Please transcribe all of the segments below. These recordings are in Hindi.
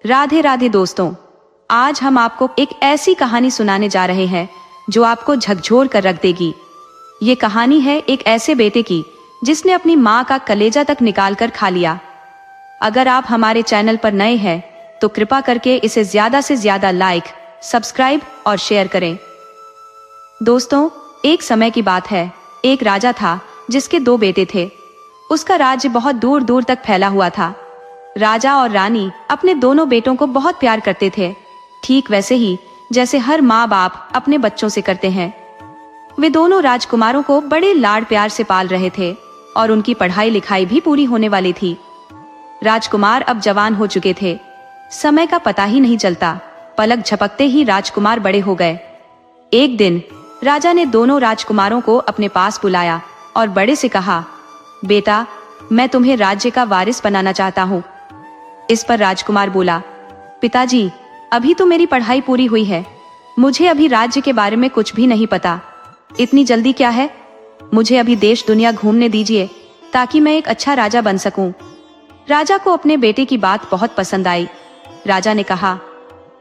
राधे राधे दोस्तों, आज हम आपको एक ऐसी कहानी सुनाने जा रहे हैं जो आपको झकझोर कर रख देगी। ये कहानी है एक ऐसे बेटे की जिसने अपनी माँ का कलेजा तक निकाल कर खा लिया। अगर आप हमारे चैनल पर नए हैं तो कृपा करके इसे ज्यादा से ज्यादा लाइक, सब्सक्राइब और शेयर करें। दोस्तों, एक समय की बात है। एक राजा था जिसके 2 बेटे थे। उसका राज्य बहुत दूर दूर तक फैला हुआ था। राजा और रानी अपने दोनों बेटों को बहुत प्यार करते थे, ठीक वैसे ही जैसे हर माँ बाप अपने बच्चों से करते हैं। वे दोनों राजकुमारों को बड़े लाड प्यार से पाल रहे थे और उनकी पढ़ाई लिखाई भी पूरी होने वाली थी। राजकुमार अब जवान हो चुके थे। समय का पता ही नहीं चलता, पलक झपकते ही राजकुमार बड़े हो गए। एक दिन राजा ने दोनों राजकुमारों को अपने पास बुलाया और बड़े से कहा, बेटा, मैं तुम्हें राज्य का वारिस बनाना चाहता हूँ। इस पर राजकुमार बोला, पिताजी, अभी तो मेरी पढ़ाई पूरी हुई है, मुझे अभी राज्य के बारे में कुछ भी नहीं पता। इतनी जल्दी क्या है? मुझे अभी देश दुनिया घूमने दीजिए ताकि मैं एक अच्छा राजा बन सकूं। राजा को अपने बेटे की बात बहुत पसंद आई। राजा ने कहा,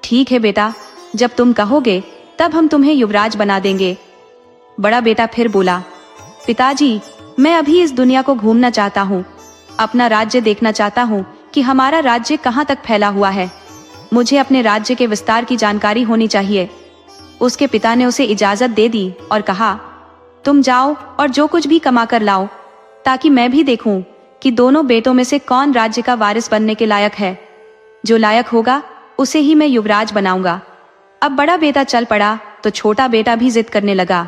ठीक है बेटा, जब तुम कहोगे तब हम तुम्हें युवराज बना देंगे। बड़ा बेटा फिर बोला, पिताजी, मैं अभी इस दुनिया को घूमना चाहता हूँ, अपना राज्य देखना चाहता हूँ कि हमारा राज्य कहाँ तक फैला हुआ है। मुझे अपने राज्य के विस्तार की जानकारी होनी चाहिए। उसके पिता ने उसे इजाजत दे दी और कहा, तुम जाओ और जो कुछ भी कमा कर लाओ ताकि मैं भी देखूं कि दोनों बेटों में से कौन राज्य का वारिस बनने के लायक है। जो लायक होगा उसे ही मैं युवराज बनाऊंगा। अब बड़ा बेटा चल पड़ा तो छोटा बेटा भी जिद करने लगा,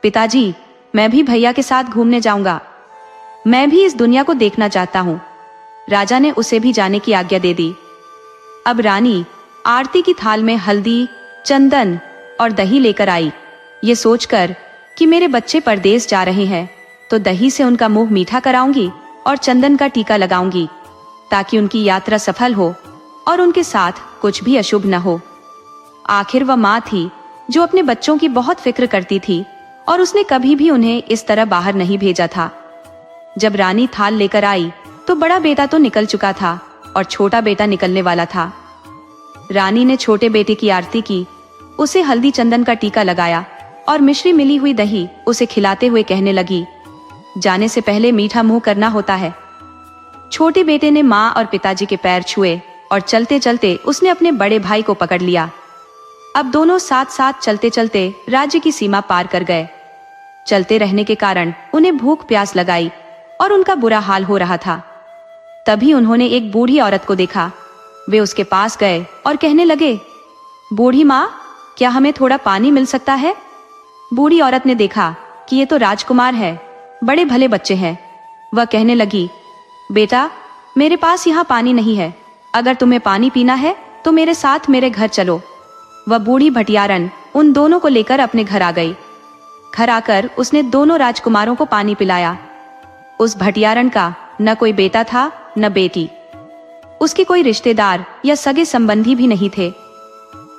पिताजी, मैं भी भैया के साथ घूमने जाऊंगा, मैं भी इस दुनिया को देखना चाहता हूँ। राजा ने उसे भी जाने की आज्ञा दे दी। अब रानी आरती की थाल में हल्दी, चंदन और दही लेकर आई। ये सोचकर कि मेरे बच्चे परदेश जा रहे हैं तो दही से उनका मुंह मीठा कराऊंगी और चंदन का टीका लगाऊंगी ताकि उनकी यात्रा सफल हो और उनके साथ कुछ भी अशुभ न हो। आखिर वह माँ थी जो अपने बच्चों की बहुत फिक्र करती थी और उसने कभी भी उन्हें इस तरह बाहर नहीं भेजा था। जब रानी थाल लेकर आई तो बड़ा बेटा तो निकल चुका था और छोटा बेटा निकलने वाला था। रानी ने छोटे बेटे की आरती की, उसे हल्दी चंदन का टीका लगाया और मिश्री मिली हुई दही उसे खिलाते हुए कहने लगी, जाने से पहले मीठा मुंह करना होता है। छोटे बेटे ने माँ और पिताजी के पैर छुए और चलते चलते उसने अपने बड़े भाई को पकड़ लिया। अब दोनों साथ साथ चलते चलते राज्य की सीमा पार कर गए। चलते रहने के कारण उन्हें भूख प्यास लगाई और उनका बुरा हाल हो रहा था। तभी उन्होंने एक बूढ़ी औरत को देखा। वे उसके पास गए और कहने लगे, बूढ़ी माँ, क्या हमें थोड़ा पानी मिल सकता है? बूढ़ी औरत ने देखा कि ये तो राजकुमार है, बड़े भले बच्चे हैं। वह कहने लगी, बेटा, मेरे पास यहाँ पानी नहीं है, अगर तुम्हें पानी पीना है तो मेरे साथ मेरे घर चलो। वह बूढ़ी भटियारन उन दोनों को लेकर अपने घर आ गई। घर आकर उसने दोनों राजकुमारों को पानी पिलाया। उस भटियारन का न कोई बेटा था न बेटी, उसके कोई रिश्तेदार या सगे संबंधी भी नहीं थे।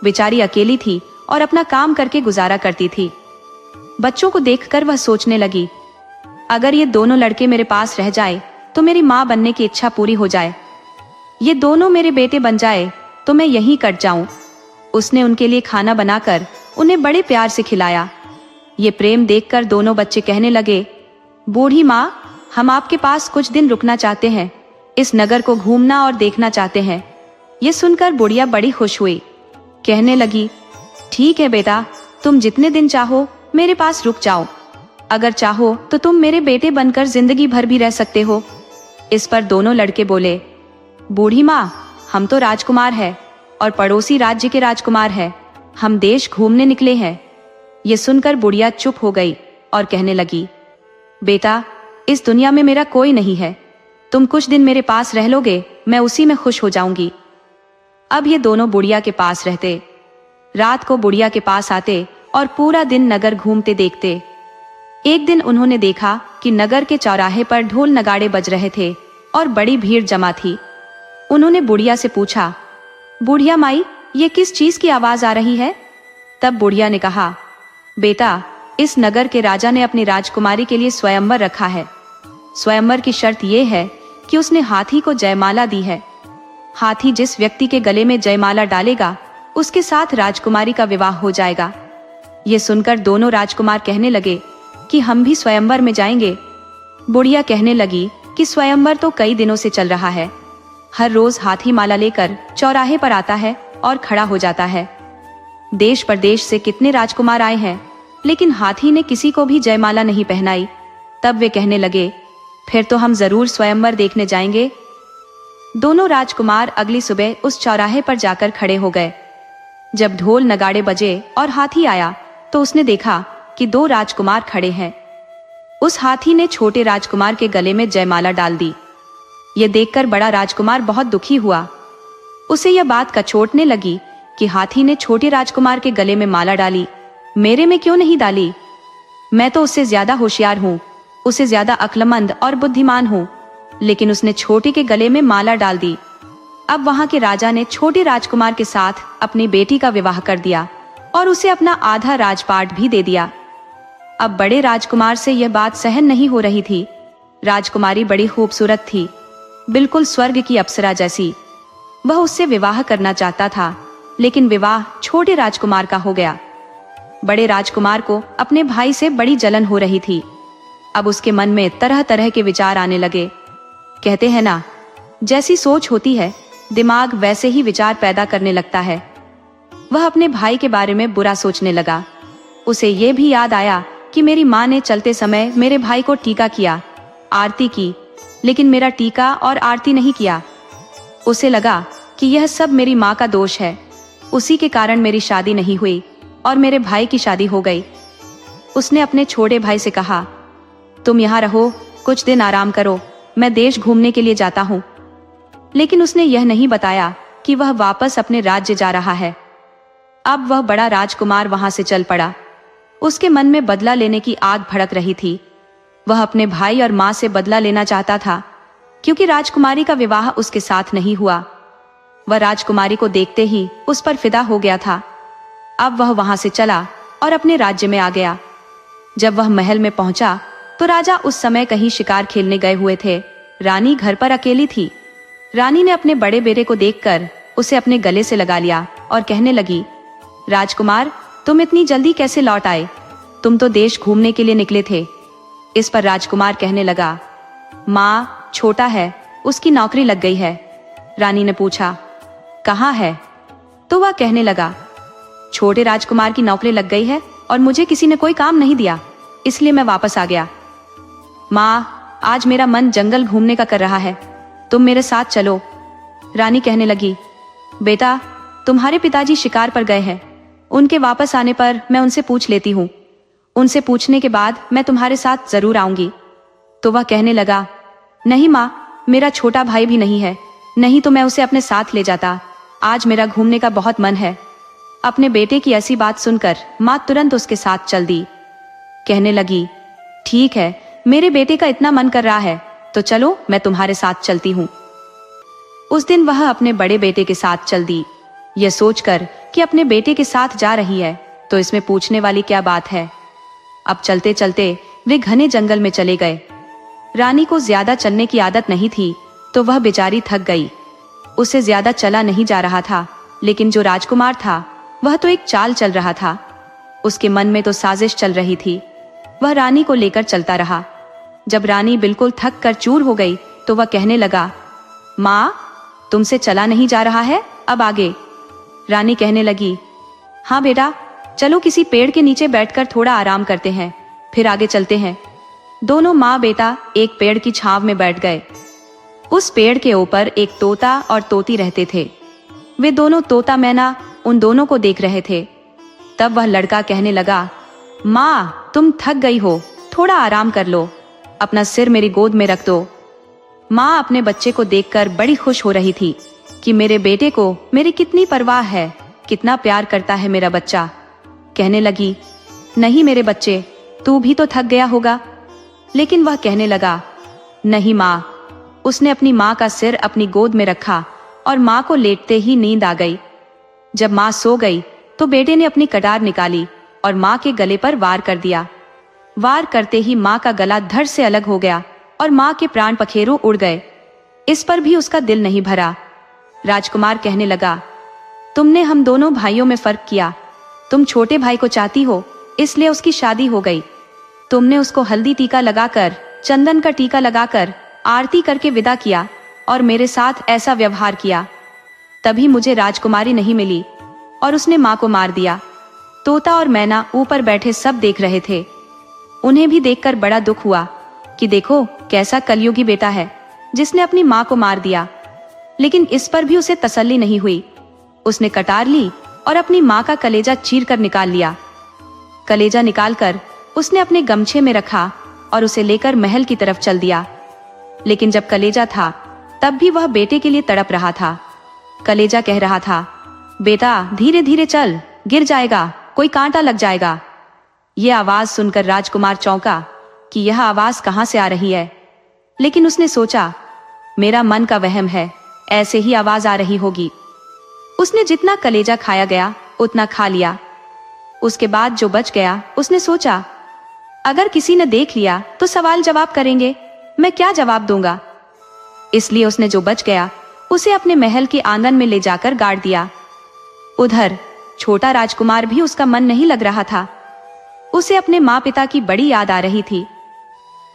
बेचारी अकेली थी और अपना काम करके गुजारा करती थी। बच्चों को देखकर वह सोचने लगी, अगर ये दोनों लड़के मेरे पास रह जाए तो मेरी माँ बनने की इच्छा पूरी हो जाए। ये दोनों मेरे बेटे बन जाए तो मैं यहीं कट जाऊं। उसने उनके लिए खाना बनाकर उन्हें बड़े प्यार से खिलाया। ये प्रेम देखकर दोनों बच्चे कहने लगे, बूढ़ी माँ, हम आपके पास कुछ दिन रुकना चाहते हैं, इस नगर को घूमना और देखना चाहते हैं। ये सुनकर बुढ़िया बड़ी खुश हुई, कहने लगी, ठीक है बेटा, तुम जितने दिन चाहो मेरे पास रुक जाओ, अगर चाहो तो तुम मेरे बेटे बनकर जिंदगी भर भी रह सकते हो। इस पर दोनों लड़के बोले, बूढ़ी माँ, हम तो राजकुमार हैं और पड़ोसी राज्य के राजकुमार हैं, हम देश घूमने निकले हैं। ये सुनकर बुढ़िया चुप हो गई और कहने लगी, बेटा, इस दुनिया में मेरा कोई नहीं है, तुम कुछ दिन मेरे पास रह लोगे, मैं उसी में खुश हो जाऊंगी। अब ये दोनों बुढ़िया के पास रहते। रात को बुढ़िया के पास आते और पूरा दिन नगर घूमते देखते। एक दिन उन्होंने देखा कि नगर के चौराहे पर ढोल नगाड़े बज रहे थे और बड़ी भीड़ जमा थी। उन्होंने बुढ़िया से पूछा, बुढ़िया माई, ये किस चीज की आवाज आ रही है? तब बुढ़िया ने कहा, बेटा, इस नगर के राजा ने अपनी राजकुमारी के लिए स्वयंवर रखा है। स्वयंवर की शर्त यह है कि उसने हाथी को जयमाला दी है। हाथी जिस व्यक्ति के गले में जयमाला डालेगा उसके साथ राजकुमारी का विवाह हो जाएगा। ये सुनकर दोनों राजकुमार कहने लगे कि हम भी स्वयंवर में जाएंगे। बुढ़िया कहने लगी कि स्वयंवर तो कई दिनों से चल रहा है, हर रोज हाथी माला लेकर चौराहे पर आता है और खड़ा हो जाता है। देश परदेश से कितने राजकुमार आए हैं, लेकिन हाथी ने किसी को भी जयमाला नहीं पहनाई। तब वे कहने लगे, फिर तो हम जरूर स्वयंवर देखने जाएंगे। दोनों राजकुमार अगली सुबह उस चौराहे पर जाकर खड़े हो गए। जब ढोल नगाड़े बजे और हाथी आया तो उसने देखा कि दो राजकुमार खड़े हैं। उस हाथी ने छोटे राजकुमार के गले में जयमाला डाल दी। ये देखकर बड़ा राजकुमार बहुत दुखी हुआ। उसे यह बात कचोटने लगी कि हाथी ने छोटे राजकुमार के गले में माला डाली, मेरे में क्यों नहीं डाली? मैं तो उससे ज्यादा होशियार हूँ, उसे ज्यादा अक्लमंद और बुद्धिमान हूँ, लेकिन उसने छोटे के गले में माला डाल दी। अब वहां के राजा ने छोटे राजकुमार के साथ अपनी बेटी का विवाह कर दिया और उसे अपना आधा राजपाट भी दे दिया। अब बड़े राजकुमार से यह बात सहन नहीं हो रही थी। राजकुमारी बड़ी खूबसूरत थी, बिल्कुल स्वर्ग की अप्सरा जैसी। वह उससे विवाह करना चाहता था, लेकिन विवाह छोटे राजकुमार का हो गया। बड़े राजकुमार को अपने भाई से बड़ी जलन हो रही थी। अब उसके मन में तरह तरह के विचार आने लगे। कहते हैं ना, जैसी सोच होती है दिमाग वैसे ही विचार पैदा करने लगता है। वह अपने भाई के बारे में बुरा सोचने लगा। उसे यह भी याद आया कि मेरी माँ ने चलते समय मेरे भाई को टीका किया, आरती की, लेकिन मेरा टीका और आरती नहीं किया। उसे लगा कि यह सब मेरी माँ का दोष है, उसी के कारण मेरी शादी नहीं हुई और मेरे भाई की शादी हो गई। उसने अपने छोटे भाई से कहा, तुम यहाँ रहो, कुछ दिन आराम करो, मैं देश घूमने के लिए जाता हूँ। लेकिन उसने यह नहीं बताया कि वह वापस अपने राज्य जा रहा है। अब वह बड़ा राजकुमार वहां से चल पड़ा। उसके मन में बदला लेने की आग भड़क रही थी। वह अपने भाई और माँ से बदला लेना चाहता था, क्योंकि राजकुमारी का विवाह उसके साथ नहीं हुआ। वह राजकुमारी को देखते ही उस पर फिदा हो गया था। अब वह वहां से चला और अपने राज्य में आ गया। जब वह महल में पहुंचा तो राजा उस समय कहीं शिकार खेलने गए हुए थे। रानी घर पर अकेली थी। रानी ने अपने बड़े बेटे को देखकर उसे अपने गले से लगा लिया और कहने लगी, राजकुमार, तुम इतनी जल्दी कैसे लौट आए? तुम तो देश घूमने के लिए निकले थे। इस पर राजकुमार कहने लगा, माँ, छोटा है, उसकी नौकरी लग गई है। रानी ने पूछा, कहाँ है? तो वह कहने लगा, छोटे राजकुमार की नौकरी लग गई है और मुझे किसी ने कोई काम नहीं दिया, इसलिए मैं वापस आ गया। माँ, आज मेरा मन जंगल घूमने का कर रहा है, तुम मेरे साथ चलो। रानी कहने लगी, बेटा, तुम्हारे पिताजी शिकार पर गए हैं, उनके वापस आने पर मैं उनसे पूछ लेती हूँ। उनसे पूछने के बाद मैं तुम्हारे साथ जरूर आऊंगी। तो वह कहने लगा, नहीं माँ, मेरा छोटा भाई भी नहीं है, नहीं तो मैं उसे अपने साथ ले जाता। आज मेरा घूमने का बहुत मन है। अपने बेटे की ऐसी बात सुनकर माँ तुरंत उसके साथ चल दी। कहने लगी, ठीक है, मेरे बेटे का इतना मन कर रहा है तो चलो, मैं तुम्हारे साथ चलती हूँ। उस दिन वह अपने बड़े बेटे के साथ चल दी, यह सोचकर कि अपने बेटे के साथ जा रही है तो इसमें पूछने वाली क्या बात है। अब चलते चलते वे घने जंगल में चले गए। रानी को ज्यादा चलने की आदत नहीं थी तो वह बेचारी थक गई। उसे ज्यादा चला नहीं जा रहा था, लेकिन जो राजकुमार था वह तो एक चाल चल रहा था। उसके मन में तो साजिश चल रही थी। वह रानी को लेकर चलता रहा। जब रानी बिल्कुल थक कर चूर हो गई तो वह कहने लगा, माँ, तुमसे चला नहीं जा रहा है, अब आगे। रानी कहने लगी, हाँ बेटा, चलो किसी पेड़ के नीचे बैठकर थोड़ा आराम करते हैं, फिर आगे चलते हैं। दोनों माँ बेटा एक पेड़ की छांव में बैठ गए। उस पेड़ के ऊपर एक तोता और तोती रहते थे। वे दोनों तोता मैना उन दोनों को देख रहे थे। तब वह लड़का कहने लगा, माँ, तुम थक गई हो, थोड़ा आराम कर लो, अपना सिर मेरी गोद में रख दो। माँ अपने बच्चे को देखकर बड़ी खुश हो रही थी कि मेरे बेटे को मेरी कितनी परवाह है, कितना प्यार करता है मेरा बच्चा। कहने लगी, नहीं मेरे बच्चे, तू भी तो थक गया होगा। लेकिन वह कहने लगा, नहीं माँ। उसने अपनी माँ का सिर अपनी गोद में रखा और माँ को लेटते ही नींद आ गई। जब माँ सो गई तो बेटे ने अपनी कटार निकाली और माँ के गले पर वार कर दिया। वार करते ही माँ का गला धड़ से अलग हो गया और माँ के प्राण पखेरु उड़ गए। इस पर भी उसका दिल नहीं भरा। राजकुमार कहने लगा, तुमने हम दोनों भाइयों में फर्क किया। तुम छोटे भाई को चाहती हो, इसलिए उसकी शादी हो गई। तुमने उसको हल्दी टीका लगाकर, चंदन का टीका लगाकर, आरती करके विदा किया और मेरे साथ ऐसा व्यवहार किया। तभी मुझे राजकुमारी नहीं मिली और उसने माँ को मार दिया। तोता और मैना ऊपर बैठे सब देख रहे थे। उन्हें भी देखकर बड़ा दुख हुआ कि देखो कैसा कलयुगी बेटा है जिसने अपनी माँ को मार दिया। लेकिन इस पर भी उसे तसल्ली नहीं हुई। उसने कटार ली और अपनी माँ का कलेजा चीर कर निकाल लिया। कलेजा निकालकर उसने अपने गमछे में रखा और उसे लेकर महल की तरफ चल दिया। लेकिन जब कलेजा था तब भी वह बेटे के लिए तड़प रहा था। कलेजा कह रहा था, बेटा धीरे धीरे चल, गिर जाएगा, कोई कांटा लग जाएगा। ये आवाज सुनकर राजकुमार चौंका कि यह आवाज कहां से आ रही है। लेकिन उसने सोचा, मेरा मन का वहम है, ऐसे ही आवाज आ रही होगी। उसने जितना कलेजा खाया गया उतना खा लिया। उसके बाद जो बच गया उसने सोचा, अगर किसी ने देख लिया तो सवाल जवाब करेंगे, मैं क्या जवाब दूंगा। इसलिए उसने जो बच गया उसे अपने महल के आंगन में ले जाकर गाड़ दिया। उधर छोटा राजकुमार भी उसका मन नहीं लग रहा था। उसे अपने माँ पिता की बड़ी याद आ रही थी।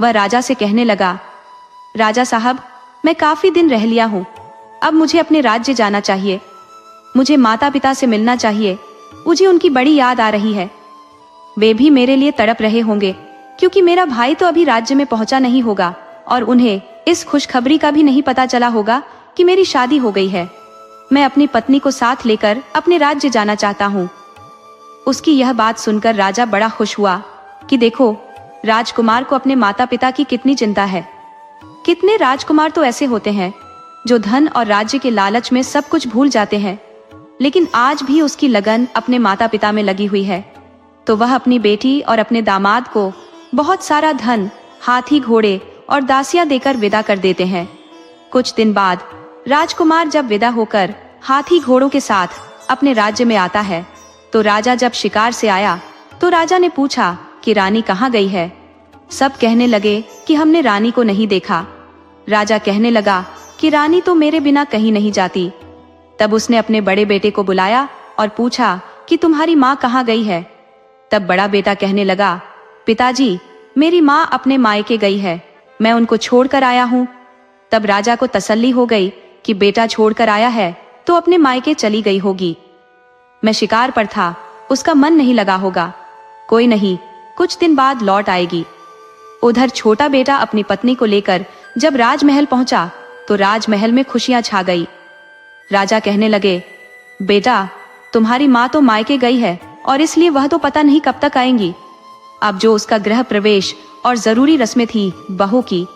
वह राजा से कहने लगा, राजा साहब, मैं काफी दिन रह लिया हूँ, अब मुझे अपने राज्य जाना चाहिए। मुझे माता पिता से मिलना चाहिए, मुझे उनकी बड़ी याद आ रही है। वे भी मेरे लिए तड़प रहे होंगे, क्योंकि मेरा भाई तो अभी राज्य में पहुंचा नहीं होगा और उन्हें इस खुशखबरी का भी नहीं पता चला होगा कि मेरी शादी हो गई है। मैं अपनी पत्नी को साथ लेकर अपने राज्य जाना चाहता हूँ। उसकी यह बात सुनकर राजा बड़ा खुश हुआ कि देखो राजकुमार को अपने माता पिता की कितनी चिंता है। कितने राजकुमार तो ऐसे होते हैं जो धन और राज्य के लालच में सब कुछ भूल जाते हैं, लेकिन आज भी उसकी लगन अपने माता पिता में लगी हुई है। तो वह अपनी बेटी और अपने दामाद को बहुत सारा धन, हाथी घोड़े और दासियां देकर विदा कर देते हैं। कुछ दिन बाद राजकुमार जब विदा होकर हाथी घोड़ों के साथ अपने राज्य में आता है, तो राजा जब शिकार से आया तो राजा ने पूछा कि रानी कहाँ गई है। सब कहने लगे कि हमने रानी को नहीं देखा। राजा कहने लगा कि रानी तो मेरे बिना कहीं नहीं जाती। तब उसने अपने बड़े बेटे को बुलाया और पूछा कि तुम्हारी माँ कहाँ गई है। तब बड़ा बेटा कहने लगा, पिताजी, मेरी माँ अपने मायके गई है, मैं उनको छोड़कर आया हूँ। तब राजा को तसल्ली हो गई कि बेटा छोड़कर आया है तो अपने मायके चली गई होगी। मैं शिकार पर था, उसका मन नहीं लगा होगा, कोई नहीं, कुछ दिन बाद लौट आएगी। उधर छोटा बेटा अपनी पत्नी को लेकर जब राजमहल पहुंचा तो राजमहल में खुशियां छा गई। राजा कहने लगे, बेटा तुम्हारी माँ तो मायके गई है और इसलिए वह तो पता नहीं कब तक आएंगी। अब जो उसका गृह प्रवेश और जरूरी रस्में थी बहू की,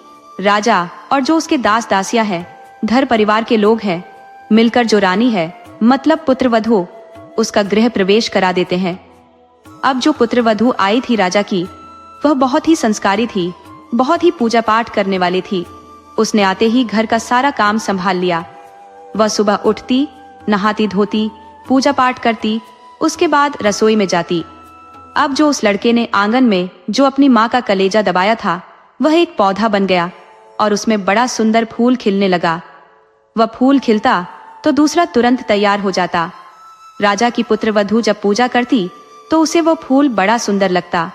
राजा और जो उसके दास दासियां हैं, घर परिवार के लोग हैं, मिलकर जो रानी है मतलब पुत्रवधू, उसका गृह प्रवेश करा देते हैं। अब जो पुत्रवधू आई थी राजा की, वह बहुत ही संस्कारी थी, बहुत ही पूजा पाठ करने वाली थी। उसने आते ही घर का सारा काम संभाल लिया। वह सुबह उठती, नहाती धोती, पूजा पाठ करती, उसके बाद रसोई में जाती। अब जो उस लड़के ने आंगन में जो अपनी माँ का कलेजा दबाया था, वह एक पौधा बन गया और उसमें बड़ा सुंदर फूल खिलने लगा। वह फूल खिलता तो दूसरा तुरंत तैयार हो जाता। राजा की पुत्रवधू जब पूजा करती तो उसे वो फूल बड़ा सुंदर लगता।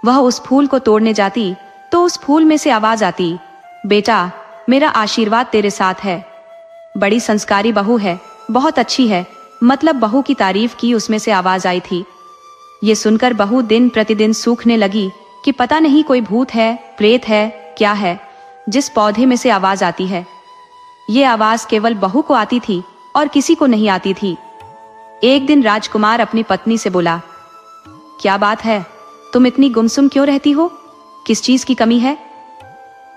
वह उस फूल को तोड़ने जाती तो उस फूल में से आवाज आती, बेटा मेरा आशीर्वाद तेरे साथ है। बड़ी संस्कारी बहू है, बहुत अच्छी है, मतलब बहू की तारीफ की उसमें से आवाज आई थी। ये सुनकर बहू दिन प्रतिदिन सूखने लगी कि पता नहीं कोई भूत है, प्रेत है, क्या है, जिस पौधे में से आवाज आती है। ये आवाज केवल बहू को आती थी और किसी को नहीं आती थी। एक दिन राजकुमार अपनी पत्नी से बोला, क्या बात है, तुम इतनी गुमसुम क्यों रहती हो, किस चीज की कमी है।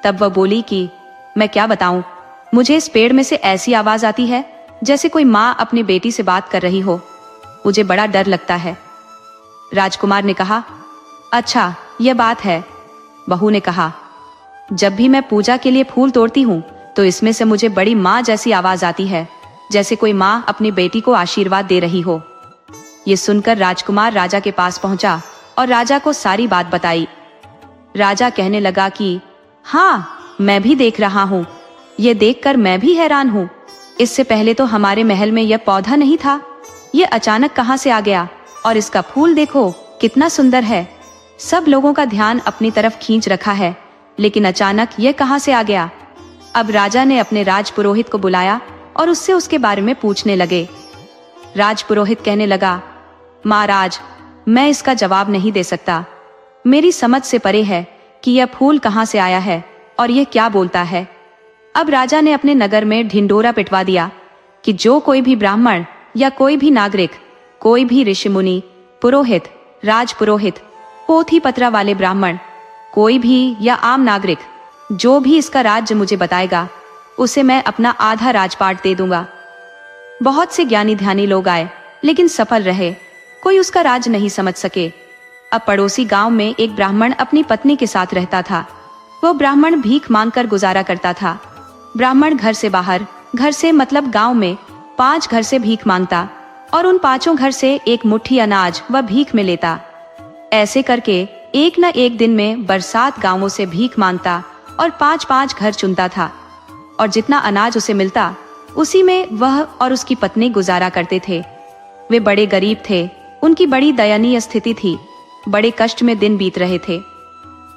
तब वह बोली कि मैं क्या बताऊं, मुझे इस पेड़ में से ऐसी आवाज आती है जैसे कोई माँ अपनी बेटी से बात कर रही हो, मुझे बड़ा डर लगता है। राजकुमार ने कहा, अच्छा यह बात है। बहू ने कहा, जब भी मैं पूजा के लिए फूल तोड़ती हूँ तो इसमें से मुझे बड़ी माँ जैसी आवाज आती है, जैसे कोई माँ अपनी बेटी को आशीर्वाद दे रही हो। ये सुनकर राजकुमार राजा के पास पहुंचा और राजा को सारी बात बताई। राजा कहने लगा कि हाँ, मैं भी देख रहा हूँ, ये देखकर मैं भी हैरान हूँ। इससे पहले तो हमारे महल में यह पौधा नहीं था, ये अचानक कहाँ से आ गया? और इसका फूल देखो कितना सुंदर है। सब लोगों का ध्यान अपनी तरफ खींच रखा है, लेकिन अचानक यह कहाँ से आ गया? अब राजा ने अपने राजपुरोहित को बुलाया और उससे उसके बारे में पूछने लगे। राजपुरोहित कहने लगा, महाराज, मैं इसका जवाब नहीं दे सकता। मेरी समझ से परे है कि यह फूल कहाँ से आया है और यह क्या बोलता है। अब राजा ने अपने नगर में ढिंडोरा पिटवा दिया कि जो कोई भी ब्राह्मण या कोई भी नागरिक, कोई भी ऋषि मुनि, पुरोहित, राजपुरोहित, पोथी पत्रा वाले ब्राह्मण, कोई भी या आम नागरिक जो भी इसका राज्य मुझे बताएगा, उसे मैं अपना आधा राजपाट दे दूंगा। बहुत से ज्ञानी ध्यानी लोग आए, लेकिन सफल रहे, कोई उसका राज नहीं समझ सके। अब पड़ोसी गांव में एक ब्राह्मण अपनी पत्नी के साथ रहता था। वह ब्राह्मण भीख मांगकर गुजारा करता था। ब्राह्मण घर से बाहर, घर से मतलब गांव में 5 घर से भीख मांगता और उन 5 घर से एक मुट्ठी अनाज वह भीख में लेता। ऐसे करके एक न एक दिन में बरसात गांवों से भीख मांगता और 5-5 घर चुनता था, और जितना अनाज उसे मिलता उसी में वह और उसकी पत्नी गुजारा करते थे। वे बड़े गरीब थे, उनकी बड़ी दयनीय स्थिति थी, बड़े कष्ट में दिन बीत रहे थे।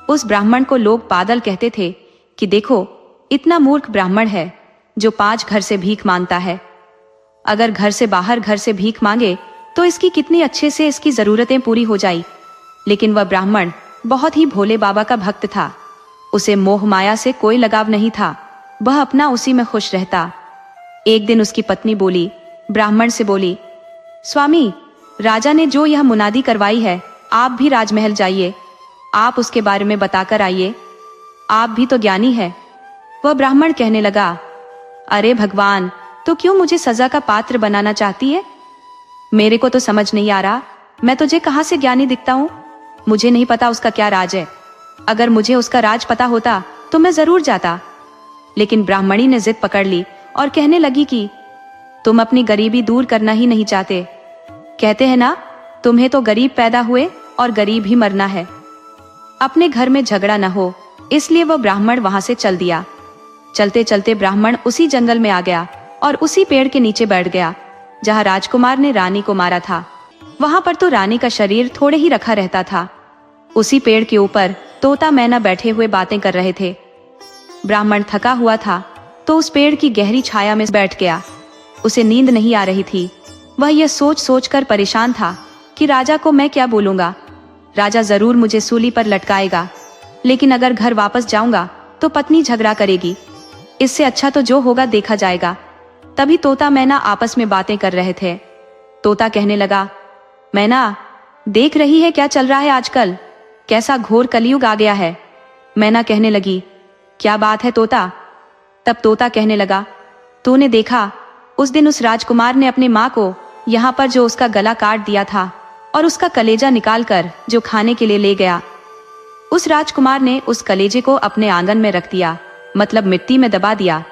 उस ब्राह्मण को लोग पागल कहते थे कि देखो, इतना मूर्ख ब्राह्मण है जो 5 घर से भीख मांगता है। अगर घर से बाहर घर से भीख मांगे तो इसकी कितनी अच्छे से इसकी जरूरतें पूरी हो जाई। लेकिन वह ब्राह्मण बहुत ही भोले बाबा का भक्त था। उसे मोह माया से कोई लगाव नहीं था, वह अपना उसी में खुश रहता। एक दिन उसकी पत्नी बोली, ब्राह्मण से बोली, स्वामी, राजा ने जो यह मुनादी करवाई है, आप भी राजमहल जाइए, आप उसके बारे में बताकर आइए, आप भी तो ज्ञानी है। वह ब्राह्मण कहने लगा, अरे भगवान, तो क्यों मुझे सजा का पात्र बनाना चाहती है? मेरे को तो समझ नहीं आ रहा, मैं तुझे कहाँ से ज्ञानी दिखता हूँ? मुझे नहीं पता उसका क्या राज है। अगर मुझे उसका राज पता होता तो मैं जरूर जाता। लेकिन ब्राह्मणी ने जिद पकड़ ली और कहने लगी कि तुम अपनी गरीबी दूर करना ही नहीं चाहते। कहते हैं ना, तुम्हें तो गरीब पैदा हुए और गरीब ही मरना है। अपने घर में झगड़ा न हो, इसलिए वह ब्राह्मण वहां से चल दिया। चलते चलते ब्राह्मण उसी जंगल में आ गया और उसी पेड़ के नीचे बैठ गया जहाँ राजकुमार ने रानी को मारा था। वहां पर तो रानी का शरीर थोड़े ही रखा रहता था। उसी पेड़ के ऊपर तोता मैना बैठे हुए बातें कर रहे थे। ब्राह्मण थका हुआ था तो उस पेड़ की गहरी छाया में बैठ गया। उसे नींद नहीं आ रही थी। वह यह सोच सोच कर परेशान था कि राजा को मैं क्या बोलूंगा। राजा जरूर मुझे सूली पर लटकाएगा, लेकिन अगर घर वापस जाऊंगा तो पत्नी झगड़ा करेगी। इससे अच्छा तो जो होगा देखा जाएगा। तभी तोता मैना आपस में बातें कर रहे थे। तोता कहने लगा, मैना, देख रही है क्या चल रहा है आजकल? कैसा घोर कलयुग आ गया है। मैना कहने लगी, क्या बात है तोता? तब तोता कहने लगा, तूने देखा, उस दिन उस राजकुमार ने अपनी माँ को यहाँ पर जो उसका गला काट दिया था और उसका कलेजा निकाल कर जो खाने के लिए ले गया। उस राजकुमार ने उस कलेजे को अपने आंगन में रख दिया, मतलब मिट्टी में दबा दिया।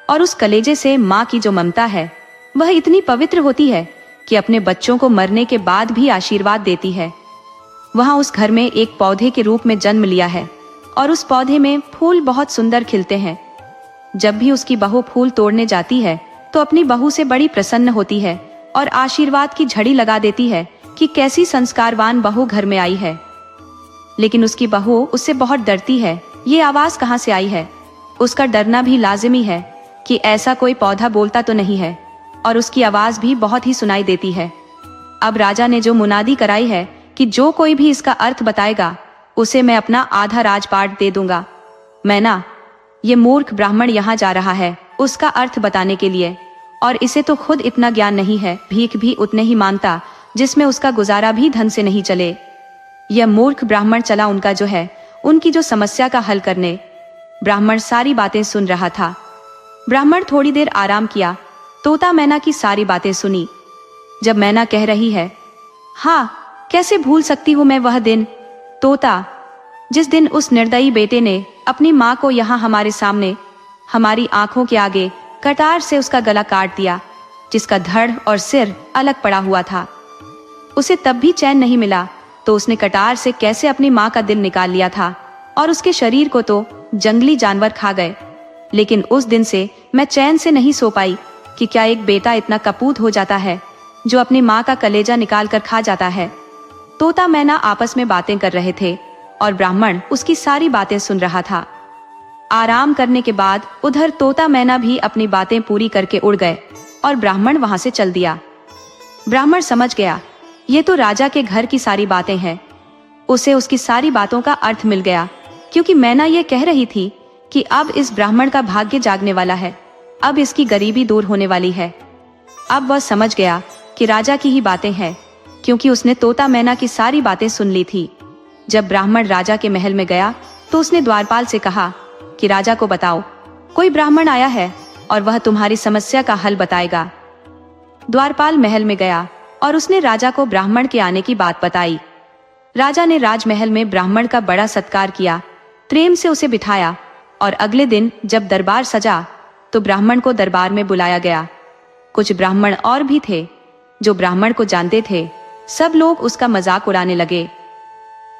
और उस कलेजे से माँ की जो ममता है वह इतनी पवित्र होती है कि अपने बच्चों को मरने के बाद भी आशीर्वाद देती है। वहाँ उस घर में एक पौधे के रूप में जन्म लिया है और उस पौधे में फूल बहुत सुंदर खिलते हैं। जब भी उसकी बहू फूल तोड़ने जाती है तो अपनी बहू से बड़ी प्रसन्न होती है और आशीर्वाद की झड़ी लगा देती है कि कैसी संस्कारवान बहू घर में आई है। लेकिन उसकी बहू उससे बहुत डरती है। ये आवाज कहाँ से आई है? उसका डरना भी लाजिमी है कि ऐसा कोई पौधा बोलता तो नहीं है, और उसकी आवाज भी बहुत ही सुनाई देती है। अब राजा ने जो मुनादी कराई है कि जो कोई भी इसका अर्थ बताएगा उसे मैं अपना आधा राजपाट दे दूंगा। मैना, ये मूर्ख ब्राह्मण यहाँ जा रहा है उसका अर्थ बताने के लिए, और इसे तो खुद इतना ज्ञान नहीं है, भीख भी उतने ही मांगता जिसमें उसका गुजारा भी धन से नहीं चले। यह मूर्ख ब्राह्मण चला उनका जो है उनकी जो समस्या का हल करने। ब्राह्मण सारी बातें सुन रहा था। ब्राह्मण थोड़ी देर आराम किया। तोता मैना की सारी बातें सुनी। जब मैना कह रही है, हाँ, कैसे भूल सकती हूँ मैं वह दिन, तोता, जिस दिन उस निर्दयी बेटे ने अपनी माँ को यहाँ हमारे सामने, हमारी आंखों के आगे कटार से उसका गला काट दिया, जिसका धड़ और सिर अलग पड़ा हुआ था। उसे तब भी चैन नहीं मिला तो उसने कटार से कैसे अपनी माँ का दिल निकाल लिया था, और उसके शरीर को तो जंगली जानवर खा गए। लेकिन उस दिन से मैं चैन से नहीं सो पाई कि क्या एक बेटा इतना कपूत हो जाता है जो अपनी माँ का कलेजा निकाल कर खा जाता है। तोता मैना आपस में बातें कर रहे थे और ब्राह्मण उसकी सारी बातें सुन रहा था। आराम करने के बाद उधर तोता मैना भी अपनी बातें पूरी करके उड़ गए और ब्राह्मण वहां से चल दिया। ब्राह्मण समझ गया ये तो राजा के घर की सारी बातें हैं। उसे उसकी सारी बातों का अर्थ मिल गया, क्योंकि मैना ये कह रही थी कि अब इस ब्राह्मण का भाग्य जागने वाला है, अब इसकी गरीबी दूर होने वाली है। अब वह समझ गया कि राजा की ही बातें हैं, क्योंकि उसने तोता मैना की सारी बातें सुन ली थी। जब ब्राह्मण राजा के महल में गया तो उसने द्वारपाल से कहा कि राजा को बताओ, कोई ब्राह्मण आया है और वह तुम्हारी समस्या का हल बताएगा। द्वारपाल महल में गया और उसने राजा को ब्राह्मण के आने की बात बताई। राजा ने राजमहल में ब्राह्मण का बड़ा सत्कार किया, प्रेम से उसे बिठाया और अगले दिन जब दरबार सजा तो ब्राह्मण को दरबार में बुलाया गया। कुछ ब्राह्मण और भी थे जो ब्राह्मण को जानते थे। सब लोग उसका मजाक उड़ाने लगे।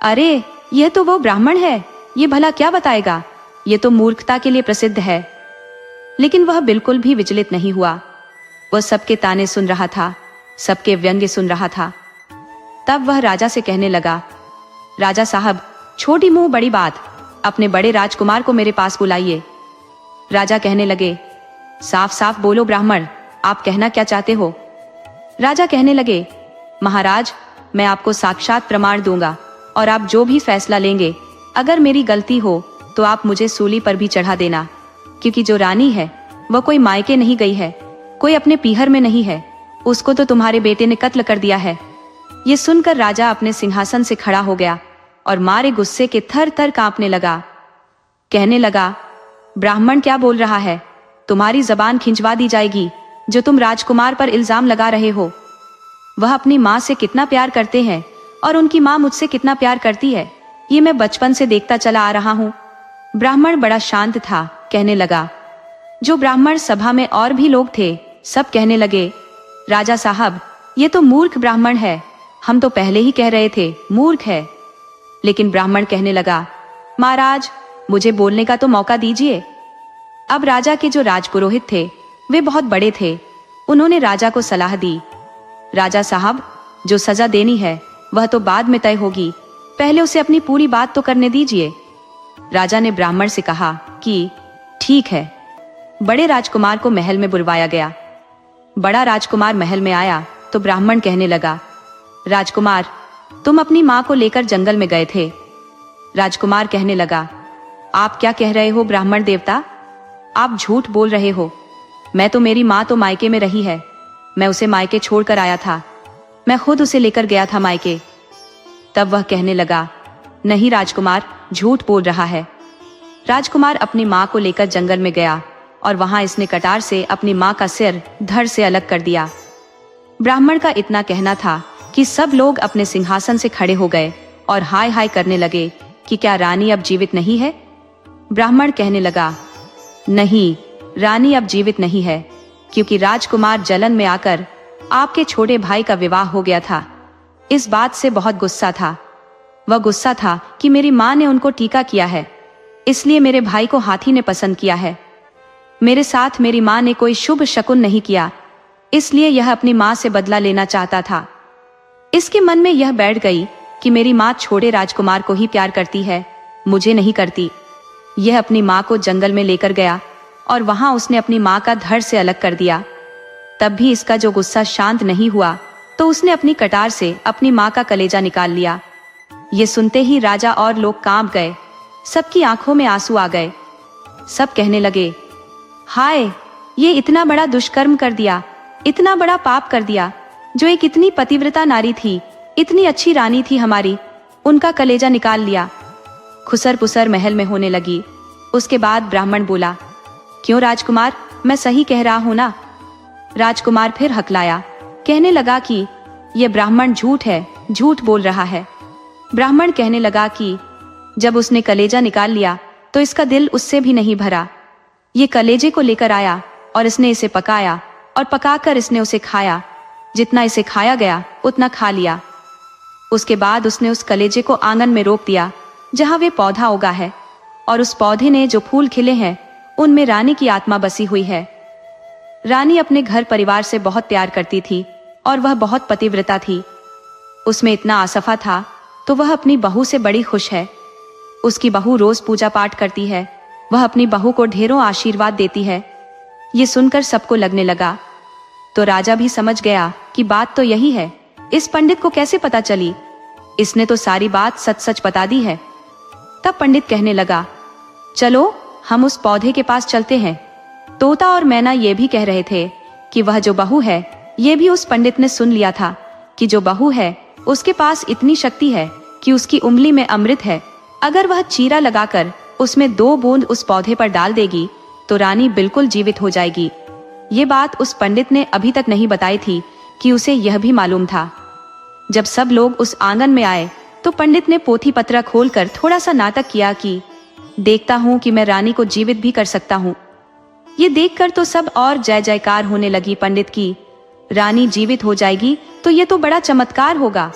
अरे यह तो वो ब्राह्मण है, ये भला क्या बताएगा, ये तो मूर्खता के लिए प्रसिद्ध है। लेकिन वह बिल्कुल भी विचलित नहीं हुआ। वह सबके ताने सुन रहा था, सबके व्यंग्य सुन रहा था। तब वह राजा से कहने लगा, राजा साहब, छोटी मुंह बड़ी बात, अपने बड़े राजकुमार को मेरे पास बुलाइए। राजा कहने लगे, साफ साफ बोलो ब्राह्मण, आप कहना क्या चाहते हो। राजा कहने लगे, महाराज, मैं आपको साक्षात प्रमाण दूंगा और आप जो भी फैसला लेंगे, अगर मेरी गलती हो तो आप मुझे सूली पर भी चढ़ा देना, क्योंकि जो रानी है वह कोई मायके नहीं गई है, कोई अपने पीहर में नहीं है, उसको तो तुम्हारे बेटे ने कत्ल कर दिया है। ये सुनकर राजा अपने सिंहासन से खड़ा हो गया और मारे गुस्से के थर थर कांपने लगा। कहने लगा, ब्राह्मण क्या बोल रहा है, तुम्हारी जबान खिंचवा दी जाएगी जो तुम राजकुमार पर इल्जाम लगा रहे हो। वह अपनी माँ से कितना प्यार करते हैं और उनकी माँ मुझसे कितना प्यार करती है, ये मैं बचपन से देखता चला आ रहा हूँ। ब्राह्मण बड़ा शांत था, कहने लगा। जो ब्राह्मण सभा में और भी लोग थे सब कहने लगे, राजा साहब, ये तो मूर्ख ब्राह्मण है, हम तो पहले ही कह रहे थे मूर्ख है। लेकिन ब्राह्मण कहने लगा, महाराज, मुझे बोलने का तो मौका दीजिए। अब राजा के जो राजपुरोहित थे वे बहुत बड़े थे। उन्होंने राजा को सलाह दी, राजा साहब, जो सजा देनी है वह तो बाद में तय होगी, पहले उसे अपनी पूरी बात तो करने दीजिए। राजा ने ब्राह्मण से कहा कि ठीक है। बड़े राजकुमार को महल में बुलवाया गया। बड़ा राजकुमार महल में आया तो ब्राह्मण कहने लगा, राजकुमार, तुम अपनी माँ को लेकर जंगल में गए थे। राजकुमार कहने लगा, आप क्या कह रहे हो ब्राह्मण देवता, आप झूठ बोल रहे हो। मैं तो, मेरी माँ तो मायके में रही है, मैं उसे मायके छोड़कर आया था, मैं खुद उसे लेकर गया था मायके। तब वह कहने लगा, नहीं राजकुमार, झूठ बोल रहा है। राजकुमार अपनी माँ को लेकर जंगल में गया और वहां इसने कटार से अपनी माँ का सिर धड़ से अलग कर दिया। ब्राह्मण का इतना कहना था कि सब लोग अपने सिंहासन से खड़े हो गए और हाय हाय करने लगे कि क्या रानी अब जीवित नहीं है। ब्राह्मण कहने लगा, नहीं, रानी अब जीवित नहीं है, क्योंकि राजकुमार जलन में आकर आपके छोटे भाई का विवाह हो गया था। इस बात से बहुत गुस्सा था। वह गुस्सा था कि मेरी माँ ने उनको टीका किया है, इसलिए मेरे भाई को हाथी ने पसंद किया है। मेरे साथ मेरी माँ ने कोई शुभ शकुन नहीं किया, इसलिए यह अपनी माँ से बदला लेना चाहता था। इसके मन में यह बैठ गई कि मेरी माँ छोटे राजकुमार को ही प्यार करती है, मुझे नहीं करती। यह अपनी माँ को जंगल में लेकर गया और वहां उसने अपनी माँ का धड़ से अलग कर दिया। तब भी इसका जो गुस्सा शांत नहीं हुआ तो उसने अपनी कटार से अपनी माँ का कलेजा निकाल लिया। ये सुनते ही राजा और लोग कांप गए, सबकी आंखों में आंसू आ गए। सब कहने लगे, हाय, ये इतना बड़ा दुष्कर्म कर दिया, इतना बड़ा पाप कर दिया। जो एक इतनी पतिव्रता नारी थी, इतनी अच्छी रानी थी हमारी, उनका कलेजा निकाल लिया। खुसर पुसर महल में होने लगी। उसके बाद ब्राह्मण बोला, क्यों राजकुमार, मैं सही कह रहा हूं ना। राजकुमार फिर हकलाया, कहने लगा कि यह ब्राह्मण झूठ है, झूठ बोल रहा है। ब्राह्मण कहने लगा कि जब उसने कलेजा निकाल लिया तो इसका दिल उससे भी नहीं भरा। ये कलेजे को लेकर आया और इसने इसे पकाया और पकाकर इसने उसे खाया। जितना इसे खाया गया उतना खा लिया। उसके बाद उसने उस कलेजे को आंगन में रोप दिया जहां वे पौधा उगा है, और उस पौधे ने जो फूल खिले हैं उनमें रानी की आत्मा बसी हुई है। रानी अपने घर परिवार से बहुत प्यार करती थी और वह बहुत पतिव्रता थी। उसमें इतना आसफा था तो वह अपनी बहू से बड़ी खुश है। उसकी बहू रोज पूजा पाठ करती है। वह अपनी बहू को ढेरों आशीर्वाद देती है। ये सुनकर सबको लगने लगा। तो राजा भी समझ गया कि बात तो यही है। इस पंडित को कैसे पता चली? इसने तो सारी बात सच सच बता दी है। तब पंडित कहने लगा, चलो हम उस पौधे के पास चलते हैं। तोता और मैना ये भी कह रहे थे कि वह जो बहू है, ये भी उस पंडित ने सुन लिया था कि जो बहू है उसके पास इतनी शक्ति है कि उसकी उंगली में अमृत है। अगर वह चीरा लगाकर उसमें 2 बूंद उस पौधे पर डाल देगी तो रानी बिल्कुल जीवित हो जाएगी। ये बात उस पंडित ने अभी तक नहीं बताई थी कि उसे यह भी मालूम था। जब सब लोग उस आंगन में आए तो पंडित ने पोथी पत्रा खोलकर थोड़ा सा नाटक किया कि देखता हूँ कि मैं रानी को जीवित भी कर सकता हूँ। ये देखकर तो सब और जय जयकार होने लगी पंडित की। रानी जीवित हो जाएगी तो ये तो बड़ा चमत्कार होगा।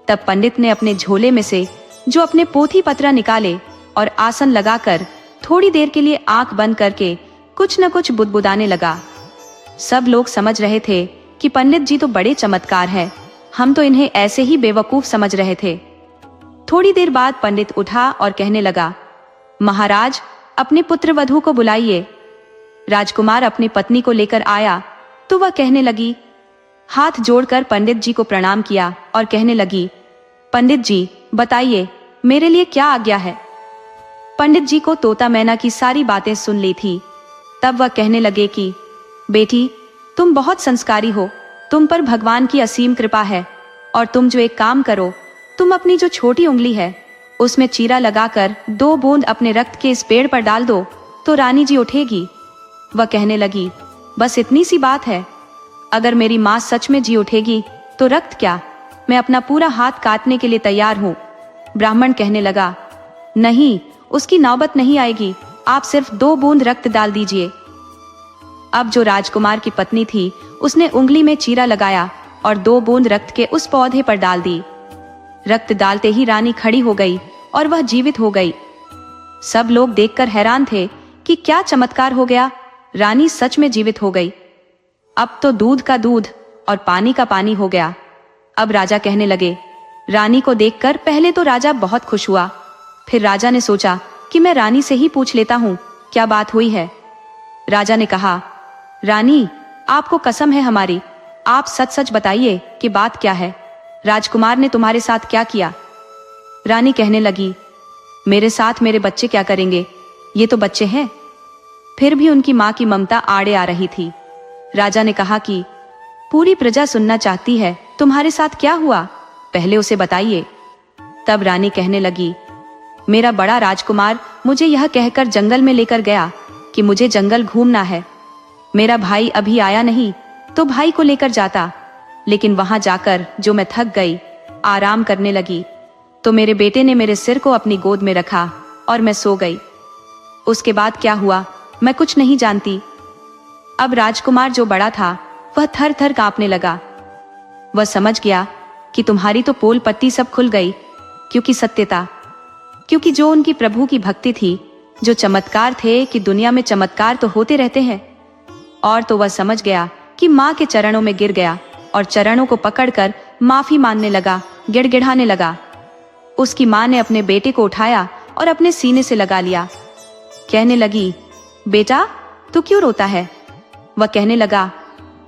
तब पंडित ने अपने झोले में से जो अपने पोथी पत्रा निकाले और आसन लगाकर थोड़ी देर के लिए आंख बंद करके कुछ न कुछ बुदबुदाने लगा। सब लोग समझ रहे थे कि पंडित जी तो बड़े चमत्कार हैं। हम तो इन्हें ऐसे ही बेवकूफ समझ रहे थे। थोड़ी देर बाद पंडित उठा और कहने लगा, महाराज अपने पुत्र वधू को बुलाइए। राजकुमार अपनी पत्नी को लेकर आया तो वह कहने लगी, हाथ जोड़कर पंडित जी को प्रणाम किया और कहने लगी, पंडित जी बताइए मेरे लिए क्या आज्ञा है। पंडित जी को तोता मैना की सारी बातें सुन ली थी। तब वह कहने लगे कि बेटी तुम बहुत संस्कारी हो, तुम पर भगवान की असीम कृपा है और तुम जो एक काम करो, तुम अपनी जो छोटी उंगली है उसमें चीरा लगाकर 2 बूंद अपने रक्त के इस पेड़ पर डाल दो तो रानी जी उठेगी। वह कहने लगी, बस इतनी सी बात है। अगर मेरी माँ सच में जी उठेगी तो रक्त क्या, मैं अपना पूरा हाथ काटने के लिए तैयार हूँ। ब्राह्मण कहने लगा, नहीं उसकी नौबत नहीं आएगी, आप सिर्फ 2 बूंद रक्त डाल दीजिए। अब जो राजकुमार की पत्नी थी उसने उंगली में चीरा लगाया और 2 बूंद रक्त के उस पौधे पर डाल दी। रक्त डालते ही रानी खड़ी हो गई और वह जीवित हो गई। सब लोग देखकर हैरान थे कि क्या चमत्कार हो गया, रानी सच में जीवित हो गई। अब तो दूध का दूध और पानी का पानी हो गया। अब राजा कहने लगे, रानी को देखकर पहले तो राजा बहुत खुश हुआ। फिर राजा ने सोचा कि मैं रानी से ही पूछ लेता हूँ क्या बात हुई है। राजा ने कहा, रानी आपको कसम है हमारी, आप सच सच बताइए कि बात क्या है। राजकुमार ने तुम्हारे साथ क्या किया? रानी कहने लगी, मेरे साथ मेरे बच्चे क्या करेंगे, ये तो बच्चे हैं। फिर भी उनकी माँ की ममता आड़े आ रही थी। राजा ने कहा कि पूरी प्रजा सुनना चाहती है, तुम्हारे साथ क्या हुआ, पहले उसे बताइए। तब रानी कहने लगी, मेरा बड़ा राजकुमार मुझे यह कहकर जंगल में लेकर गया कि मुझे जंगल घूमना है। मेरा भाई अभी आया नहीं तो भाई को लेकर जाता, लेकिन वहां जाकर जो मैं थक गई, आराम करने लगी, तो मेरे बेटे ने मेरे सिर को अपनी गोद में रखा और मैं सो गई। उसके बाद क्या हुआ मैं कुछ नहीं जानती। अब राजकुमार जो बड़ा था वह थर थर कांपने लगा। वह समझ गया कि तुम्हारी तो पोल पत्ती सब खुल गई, क्योंकि सत्यता, क्योंकि जो उनकी प्रभु की भक्ति थी, जो चमत्कार थे कि दुनिया में चमत्कार तो होते रहते हैं। और तो वह समझ गया कि माँ के चरणों में गिर गया और चरणों को पकड़कर माफी मांगने लगा, गिड़गिड़ाने लगा। उसकी माँ ने अपने बेटे को उठाया और अपने सीने से लगा लिया। कहने लगी, बेटा तू क्यों रोता है? वह कहने लगा,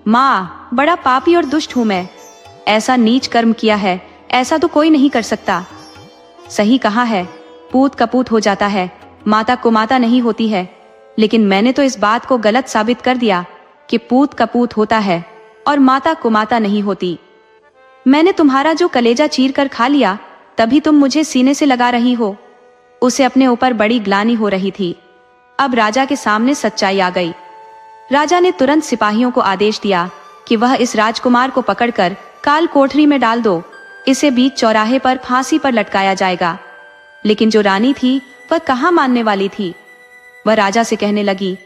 माँ बड़ा पापी और दुष्ट हूं मैं, ऐसा नीच कर्म किया है, ऐसा तो कोई नहीं कर सकता। सही कहा है, पूत कपूत हो जाता है, माता कुमाता नहीं होती है, लेकिन मैंने तो इस बात को गलत साबित कर दिया कि पूत कपूत होता है और माता कुमाता नहीं होती। मैंने तुम्हारा जो कलेजा चीर कर खा लिया, तभी तुम मुझे सीने से लगा रही हो। उसे अपने ऊपर बड़ी ग्लानि हो रही थी। अब राजा के सामने सच्चाई आ गई। राजा ने तुरंत सिपाहियों को आदेश दिया कि वह इस राजकुमार को पकड़कर काल कोठरी में डाल दो, इसे बीच चौराहे पर फांसी पर लटकाया जाएगा। लेकिन जो रानी थी वह कहाँ मानने वाली थी। वह राजा से कहने लगी,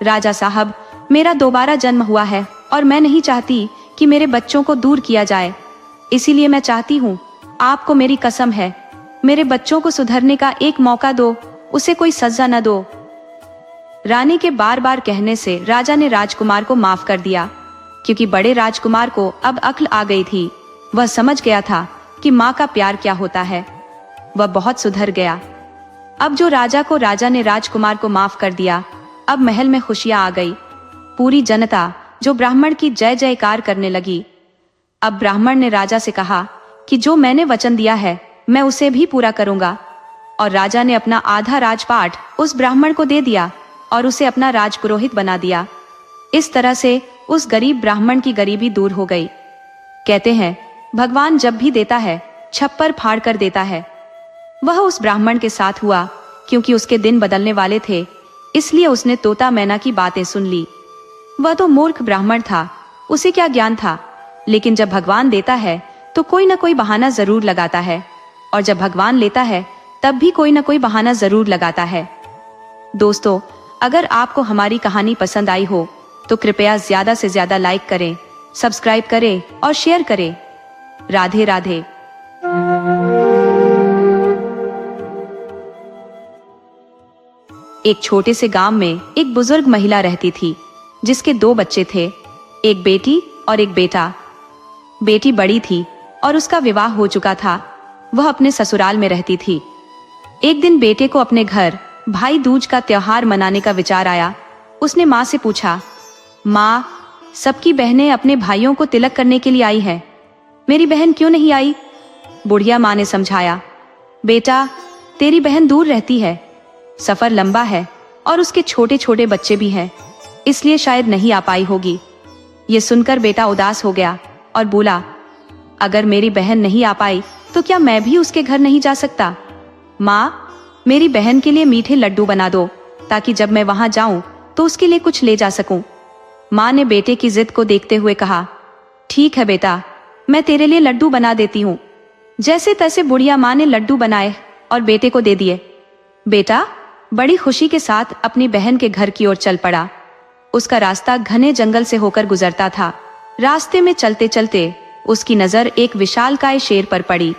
राजा साहब मेरा दोबारा जन्म हुआ है और मैं नहीं चाहती कि मेरे बच्चों को दूर किया जाए, इसीलिए मैं चाहती हूँ, आपको मेरी कसम है, मेरे बच्चों को सुधरने का एक मौका दो, उसे कोई सजा न दो। रानी के बार बार कहने से राजा ने राजकुमार को माफ कर दिया, क्योंकि बड़े राजकुमार को अब अक्ल आ गई थी। वह समझ गया था कि माँ का प्यार क्या होता है। वह बहुत सुधर गया। अब जो राजा ने राजकुमार को माफ कर दिया, अब महल में खुशियां आ गई। पूरी जनता जो ब्राह्मण की जय जयकार करने लगी। अब ब्राह्मण ने राजा से कहा कि जो मैंने वचन दिया है मैं उसे भी पूरा करूंगा। और राजा ने अपना आधा राजपाट उस ब्राह्मण को दे दिया और उसे अपना राजपुरोहित बना दिया। इस तरह से उस गरीब ब्राह्मण की गरीबी दूर हो गई। कहते हैं भगवान जब भी देता है छप्पर फाड़ कर देता है। वह उस ब्राह्मण के साथ हुआ, क्योंकि उसके दिन बदलने वाले थे, इसलिए उसने तोता मैना की बातें सुन ली। वह तो मूर्ख ब्राह्मण था, उसे क्या ज्ञान था। लेकिन जब भगवान देता है तो कोई ना कोई बहाना जरूर लगाता है, और जब भगवान लेता है तब भी कोई ना कोई बहाना जरूर लगाता है। दोस्तों, अगर आपको हमारी कहानी पसंद आई हो तो कृपया ज्यादा से ज्यादा लाइक करें, सब्सक्राइब करें और शेयर करें। राधे राधे। एक छोटे से गांव में एक बुजुर्ग महिला रहती थी, जिसके 2 बच्चे थे, एक बेटी और एक बेटा। बेटी बड़ी थी और उसका विवाह हो चुका था। वह अपने ससुराल में रहती थी। एक दिन बेटे को अपने घर भाई दूज का त्योहार मनाने का विचार आया। उसने माँ से पूछा, माँ, सबकी बहनें अपने भाइयों को तिलक करने के लिए आई हैं, मेरी बहन क्यों नहीं आई? बुढ़िया माँ ने समझाया, बेटा, तेरी बहन दूर रहती है, सफर लंबा है और उसके छोटे छोटे बच्चे भी हैं, इसलिए शायद नहीं आ पाई होगी। ये सुनकर बेटा उदास हो गया और बोला, अगर मेरी बहन नहीं आ पाई तो क्या मैं भी उसके घर नहीं जा सकता? माँ, मेरी बहन के लिए मीठे लड्डू बना दो, ताकि जब मैं वहां जाऊं तो उसके लिए कुछ ले जा सकूं। माँ ने बेटे की जिद को देखते हुए कहा, ठीक है बेटा, मैं तेरे लिए लड्डू बना देती हूँ। जैसे तैसे बुढ़िया माँ ने लड्डू बनाए और बेटे को दे दिए। बेटा बड़ी खुशी के साथ अपनी बहन के घर की ओर चल पड़ा। उसका रास्ता घने जंगल से होकर गुजरता था। रास्ते में चलते चलते उसकी नजर एक विशालकाय शेर पर पड़ी।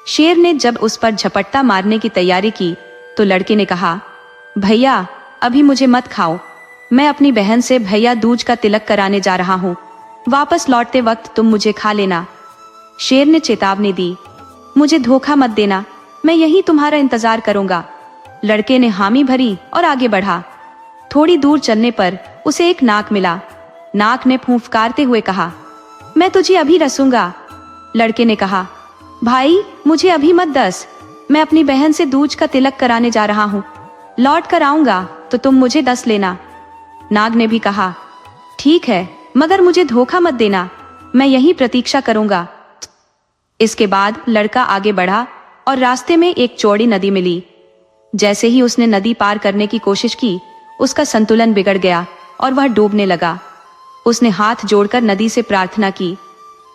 शेर ने जब उस पर झपट्टा मारने की तैयारी की तो लड़के ने कहा, भैया, अभी मुझे मत खाओ, मैं अपनी बहन से भैया दूज का तिलक कराने जा रहा हूँ, वापस लौटते वक्त तुम मुझे खा लेना। शेर ने चेतावनी दी, मुझे धोखा मत देना, मैं यहीं तुम्हारा इंतजार करूंगा। लड़के ने हामी भरी और आगे बढ़ा। थोड़ी दूर चलने पर उसे एक नाक मिला। नाक ने फूंफकारते हुए कहा, मैं तुझे अभी रसूंगा। लड़के ने कहा, भाई, मुझे अभी मत दस, मैं अपनी बहन से दूज का तिलक कराने जा रहा हूँ, लौट कर आऊंगा तो तुम मुझे दस लेना। नाग ने भी कहा, ठीक है, मगर मुझे धोखा मत देना, मैं यहीं प्रतीक्षा करूंगा। इसके बाद लड़का आगे बढ़ा और रास्ते में एक चौड़ी नदी मिली। जैसे ही उसने नदी पार करने की कोशिश की, उसका संतुलन बिगड़ गया और वह डूबने लगा। उसने हाथ जोड़कर नदी से प्रार्थना की,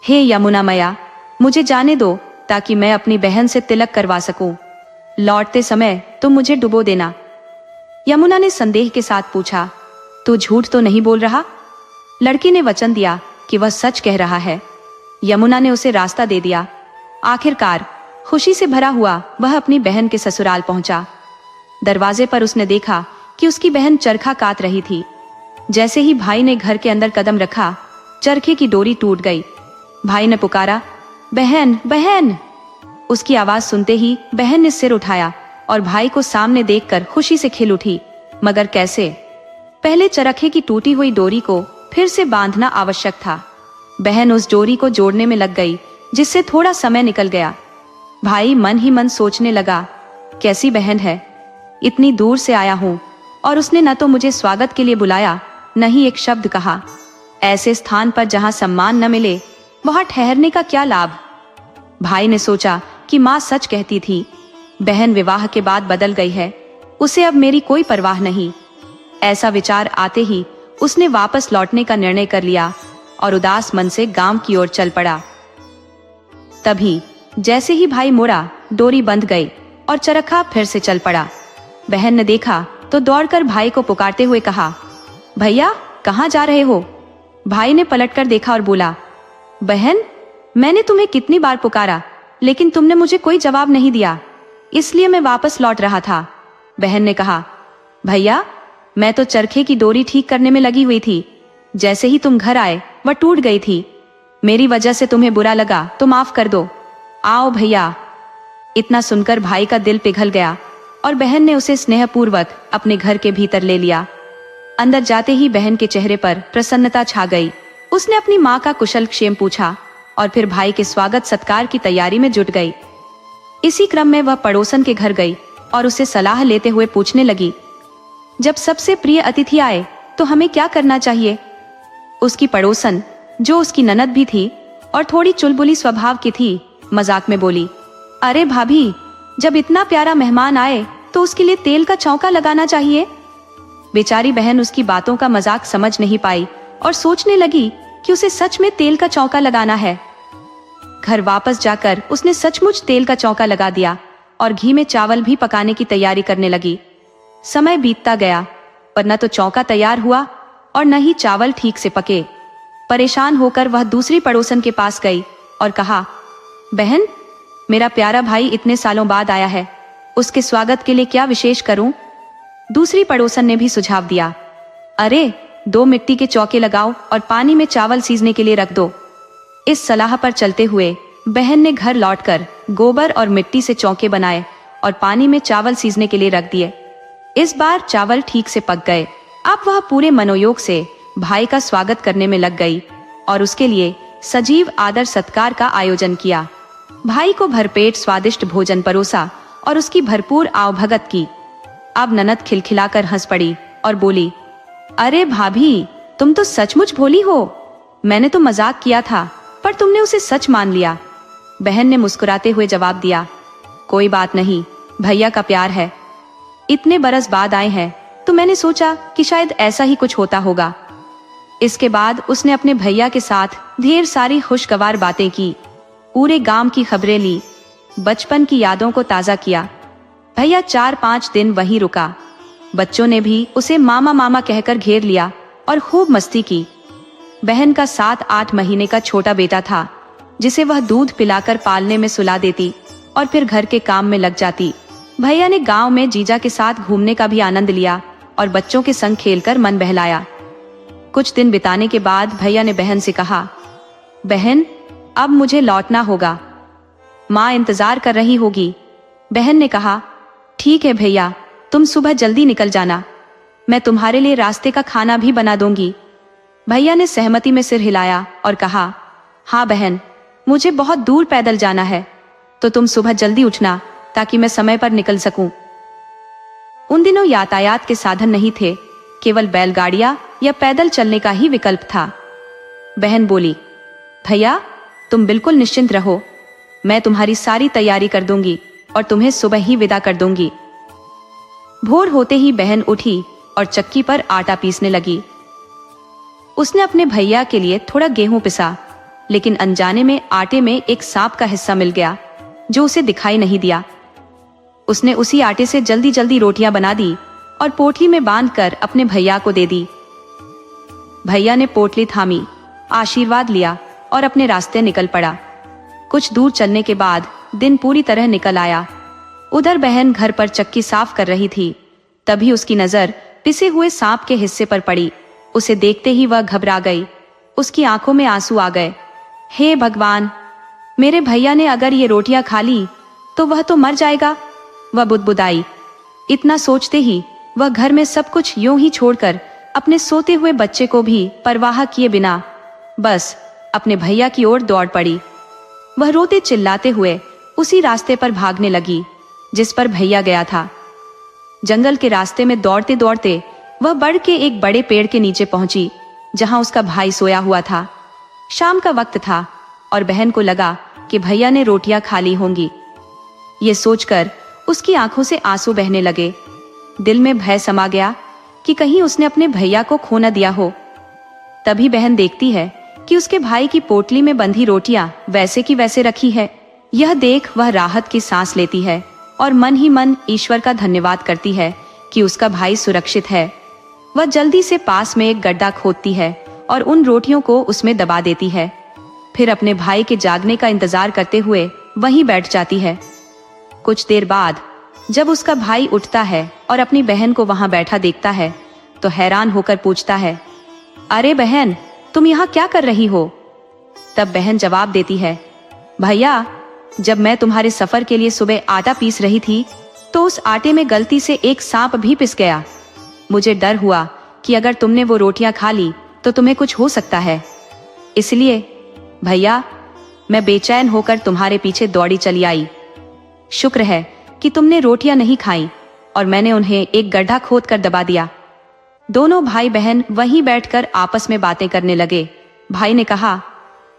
हे यमुना मैया, मुझे जाने दो ताकि मैं अपनी बहन से तिलक करवा सकूं। लौटते समय तुम मुझे डुबो देना। यमुना ने संदेह के साथ पूछा, तू झूठ तो नहीं बोल रहा? लड़की ने वचन दिया कि वह सच कह रहा है। यमुना ने उसे रास्ता दे दिया। आखिरकार खुशी से भरा हुआ वह अपनी बहन के ससुराल पहुंचा। दरवाजे पर उसने देखा कि उसकी बहन चरखा काट रही थी। जैसे ही भाई ने घर के अंदर कदम रखा, चरखे की डोरी टूट गई। भाई ने पुकारा, बहन, बहन। उसकी आवाज सुनते ही बहन ने सिर उठाया और भाई को सामने देखकर खुशी से खिल उठी। मगर कैसे? पहले चरखे की टूटी हुई डोरी को फिर से बांधना आवश्यक था। बहन उस डोरी को जोड़ने में लग गई, जिससे थोड़ा समय निकल गया। भाई मन ही मन सोचने लगा, कैसी बहन है, इतनी दूर से आया हूँ और उसने न तो मुझे स्वागत के लिए बुलाया, न ही एक शब्द कहा। ऐसे स्थान पर जहाँ सम्मान न मिले, वहाँ ठहरने का क्या लाभ? भाई ने सोचा कि माँ सच कहती थी, बहन विवाह के बाद बदल गई है, उसे अब मेरी कोई परवाह नहीं। ऐसा विचार आते ही उसने वापस लौटने का निर्णय कर लिया और उदास मन से गांव की ओर चल पड़ा। तभी जैसे ही भाई मुड़ा, डोरी बंध गई और चरखा फिर से चल पड़ा। बहन ने देखा तो दौड़कर भाई को पुकारते हुए कहा, भैया, कहाँ जा रहे हो? भाई ने पलटकर देखा और बोला, बहन, मैंने तुम्हें कितनी बार पुकारा, लेकिन तुमने मुझे कोई जवाब नहीं दिया, इसलिए मैं वापस लौट रहा था। बहन ने कहा, भैया, मैं तो चरखे की डोरी ठीक करने में लगी हुई थी। जैसे ही तुम घर आए वह टूट गई थी। मेरी वजह से तुम्हें बुरा लगा तो माफ कर दो। आओ भैया। इतना सुनकर भाई का दिल पिघल गया और बहन ने उसे स्नेहपूर्वक अपने घर के भीतर ले लिया। अंदर जाते ही बहन के चेहरे पर प्रसन्नता छा गई। उसने अपनी माँ का कुशल क्षेम पूछा और फिर भाई के स्वागत सत्कार की तैयारी में जुट गई। इसी क्रम में वह पड़ोसन के घर गई और उसे सलाह लेते हुए पूछने लगी, जब सबसे प्रिय अतिथि आए तो हमें क्या करना चाहिए? उसकी पड़ोसन, जो उसकी ननद भी थी और थोड़ी चुलबुली स्वभाव की थी, मजाक में बोली, अरे भाभी, जब इतना प्यारा मेहमान आए तो उसके लिए तेल का चौका लगाना चाहिए। बेचारी बहन उसकी बातों का मजाक समझ नहीं पाई और सोचने लगी कि उसे सच में तेल का चौका लगाना है। घर वापस जाकर उसने सचमुच तेल का चौका लगा दिया और घी में चावल भी पकाने की तैयारी करने लगी। समय बीतता गया पर न तो चौका तैयार हुआ और न ही चावल ठीक से पके। परेशान होकर वह दूसरी पड़ोसन के पास गई और कहा, बहन, मेरा प्यारा भाई इतने सालों बाद आया है, उसके स्वागत के लिए क्या विशेष करूं? दूसरी पड़ोसन ने भी सुझाव दिया, अरे 2 मिट्टी के चौके लगाओ और पानी में चावल सीजने के लिए रख दो। इस सलाह पर चलते हुए बहन ने घर लौटकर गोबर और मिट्टी से चौके बनाए और पानी में चावल सीजने के लिए रख दिए। इस बार चावल ठीक से पक गए। अब वह पूरे मनोयोग से भाई का स्वागत करने में लग गई और उसके लिए सजीव आदर सत्कार का आयोजन किया। भाई को भरपेट स्वादिष्ट भोजन परोसा और उसकी भरपूर आवभगत की। अब ननद खिलखिलाकर हंस पड़ी और बोली, अरे भाभी, तुम तो सचमुच भोली हो। मैंने तो मजाक किया था पर तुमने उसे सच मान लिया। बहन ने मुस्कुराते हुए जवाब दिया, कोई बात नहीं, भैया का प्यार है। इतने बरस बाद आए हैं तो मैंने सोचा कि शायद ऐसा ही कुछ होता होगा। इसके बाद उसने अपने भैया के साथ ढेर सारी खुशगवार बातें की, पूरे गांव की खबरें ली, बचपन की यादों को ताजा किया। भैया 4-5 दिन वहीं रुका। बच्चों ने भी उसे मामा मामा कहकर घेर लिया और खूब मस्ती की। बहन का 7-8 महीने का छोटा बेटा था, जिसे वह दूध पिलाकर पालने में सुला देती और फिर घर के काम में लग जाती। भैया ने गांव में जीजा के साथ घूमने का भी आनंद लिया और बच्चों के संग खेलकर मन बहलाया। कुछ दिन बिताने के बाद भैया ने बहन से कहा, बहन, अब मुझे लौटना होगा, माँ इंतजार कर रही होगी। बहन ने कहा, ठीक है भैया, तुम सुबह जल्दी निकल जाना, मैं तुम्हारे लिए रास्ते का खाना भी बना दूंगी। भैया ने सहमति में सिर हिलाया और कहा, हाँ बहन, मुझे बहुत दूर पैदल जाना है, तो तुम सुबह जल्दी उठना ताकि मैं समय पर निकल सकूं। उन दिनों यातायात के साधन नहीं थे, केवल बैलगाड़ियां या पैदल चलने का ही विकल्प था। बहन बोली, भैया, तुम बिल्कुल निश्चिंत रहो, मैं तुम्हारी सारी तैयारी कर दूंगी और तुम्हें सुबह ही विदा कर दूंगी। भोर होते ही बहन उठी और चक्की पर आटा पीसने लगी। उसने अपने भैया के लिए थोड़ा गेहूं पिसा, लेकिन अनजाने में आटे में एक सांप का हिस्सा मिल गया जो उसे दिखाई नहीं दिया। उसने उसी आटे से जल्दी जल्दी रोटियां बना दी और पोटली में बांधकर अपने भैया को दे दी। भैया ने पोटली थामी, आशीर्वाद लिया और अपने रास्ते निकल पड़ा। कुछ दूर चलने के बाद दिन पूरी तरह निकल आया। उधर बहन घर पर चक्की साफ कर रही थी, तभी उसकी नजर पिसे हुए सांप के हिस्से पर पड़ी। उसे देखते ही वह घबरा गई, उसकी आंखों में आंसू आ गए। हे भगवान, मेरे भैया ने अगर ये रोटियां खा ली तो वह तो मर जाएगा, वह बुदबुदाई। इतना सोचते ही वह घर में सब कुछ यूं ही छोड़कर अपने सोते हुए बच्चे को भी परवाह किए बिना बस अपने भैया की ओर दौड़ पड़ी। वह रोते चिल्लाते हुए उसी रास्ते पर भागने लगी जिस पर भैया गया था। जंगल के रास्ते में दौड़ते दौड़ते वह बढ़ के एक बड़े पेड़ के नीचे पहुंची जहां उसका भाई सोया हुआ था। शाम का वक्त था और बहन को लगा कि भैया ने रोटियां खा ली होंगी। ये सोचकर उसकी आंखों से आंसू बहने लगे। दिल में भय समा गया कि कहीं उसने अपने भैया को खो न दिया हो। तभी बहन देखती है कि उसके भाई की पोटली में बंधी रोटियां वैसे की वैसे रखी है। यह देख वह राहत की सांस लेती है और मन ही मन ईश्वर का धन्यवाद करती है कि उसका भाई सुरक्षित है। वह जल्दी से पास में एक गड्ढा खोदती है और उन रोटियों को उसमें दबा देती है। फिर अपने भाई के जागने का इंतजार करते हुए वहीं बैठ जाती है। कुछ देर बाद जब उसका भाई उठता है और अपनी बहन को वहां बैठा देखता है तो हैरान होकर पूछता है, अरे बहन, तुम यहाँ क्या कर रही हो? तब बहन जवाब देती है, भैया, जब मैं तुम्हारे सफर के लिए सुबह आटा पीस रही थी तो उस आटे में गलती से एक सांप भी पिस गया। मुझे डर हुआ कि अगर तुमने वो रोटियां खा ली तो तुम्हें कुछ हो सकता है, इसलिए भैया मैं बेचैन होकर तुम्हारे पीछे दौड़ी चली आई। शुक्र है कि तुमने रोटियां नहीं खाई और मैंने उन्हें एक गड्ढा खोद कर दबा दिया। दोनों भाई बहन वहीं बैठकर आपस में बातें करने लगे। भाई ने कहा,